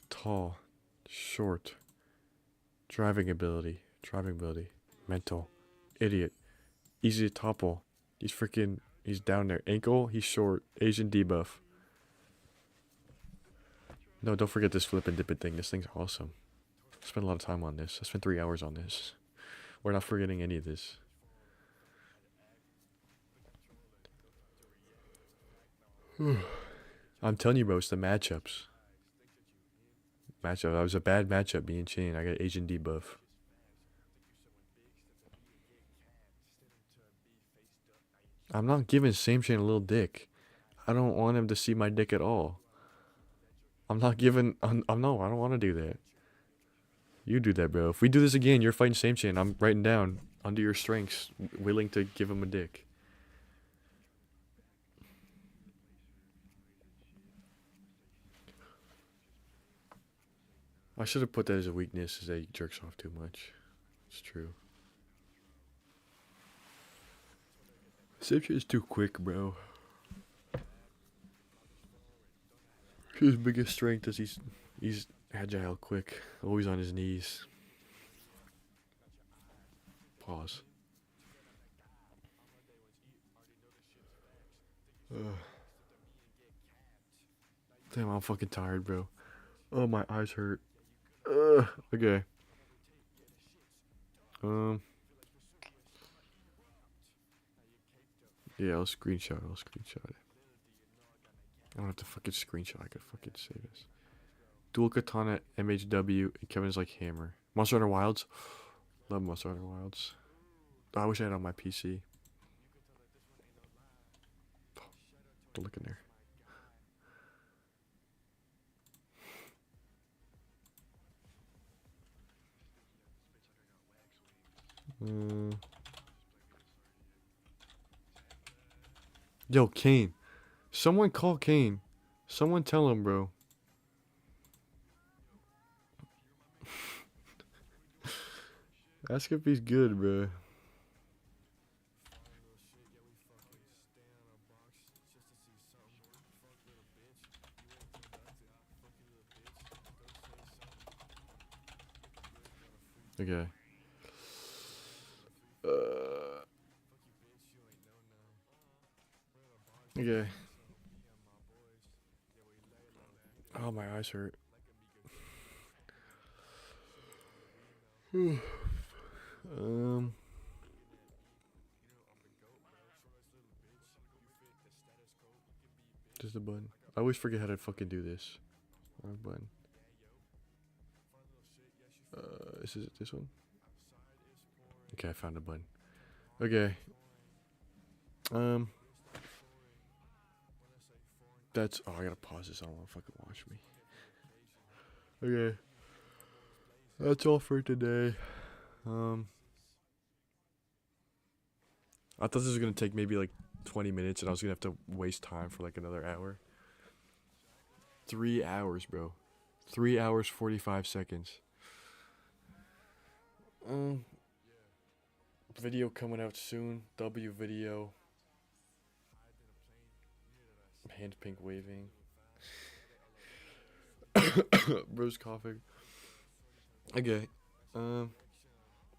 Tall, short, driving ability, mental, idiot, easy to topple. He's down there. Ankle, he's short, Asian debuff. No, don't forget this flip and dip it thing. This thing's awesome. I spent a lot of time on this. I spent 3 hours on this. We're not forgetting any of this. I'm telling you, bro, it's the matchups. That was a bad matchup, me and Chain. I got Asian debuff. I'm not giving Same Chain a little dick. I don't want him to see my dick at all. I'm not giving. No, I don't want to do that. You do that, bro. If we do this again, you're fighting Same Chain. I'm writing down under your strengths, willing to give him a dick. I should have put that as a weakness, as that he jerks off too much. It's true. Same Chain is too quick, bro. His biggest strength is he's agile, quick, always on his knees. Pause. Damn, I'm fucking tired, bro. Oh, my eyes hurt. Okay. Yeah, I'll screenshot it. I don't have to fucking screenshot. I could fucking say this. Dual Katana, MHW, and Kevin's like hammer. Monster Hunter Wilds. Love Monster Hunter Wilds. I wish I had it on my PC. Don't look in there. Yo, Kane. Someone call Kane. Someone tell him, bro. Ask if he's good, bro. Okay. Okay. Oh, my eyes hurt. Just the button. I always forget how to fucking do this. Wrong button. Is it this one? Okay, I found a button. Okay. That's. Oh, I gotta pause this. I don't want to fucking watch me. Okay. That's all for today. I thought this was gonna take maybe like 20 minutes, and I was gonna have to waste time for like another hour. 3 hours, bro. 3 hours 45 seconds. Video coming out soon. W video. Hand pink waving. Bro's coughing. Okay.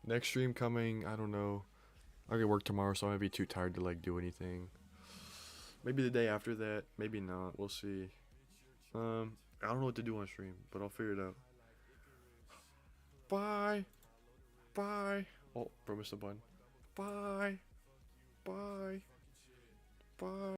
Next stream coming. I don't know. I gotta work tomorrow, so I might be too tired to like do anything. Maybe the day after that. Maybe not. We'll see. I don't know what to do on stream, but I'll figure it out. Bye. Bye. Oh, bro missed the button. Bye. Bye. Bye.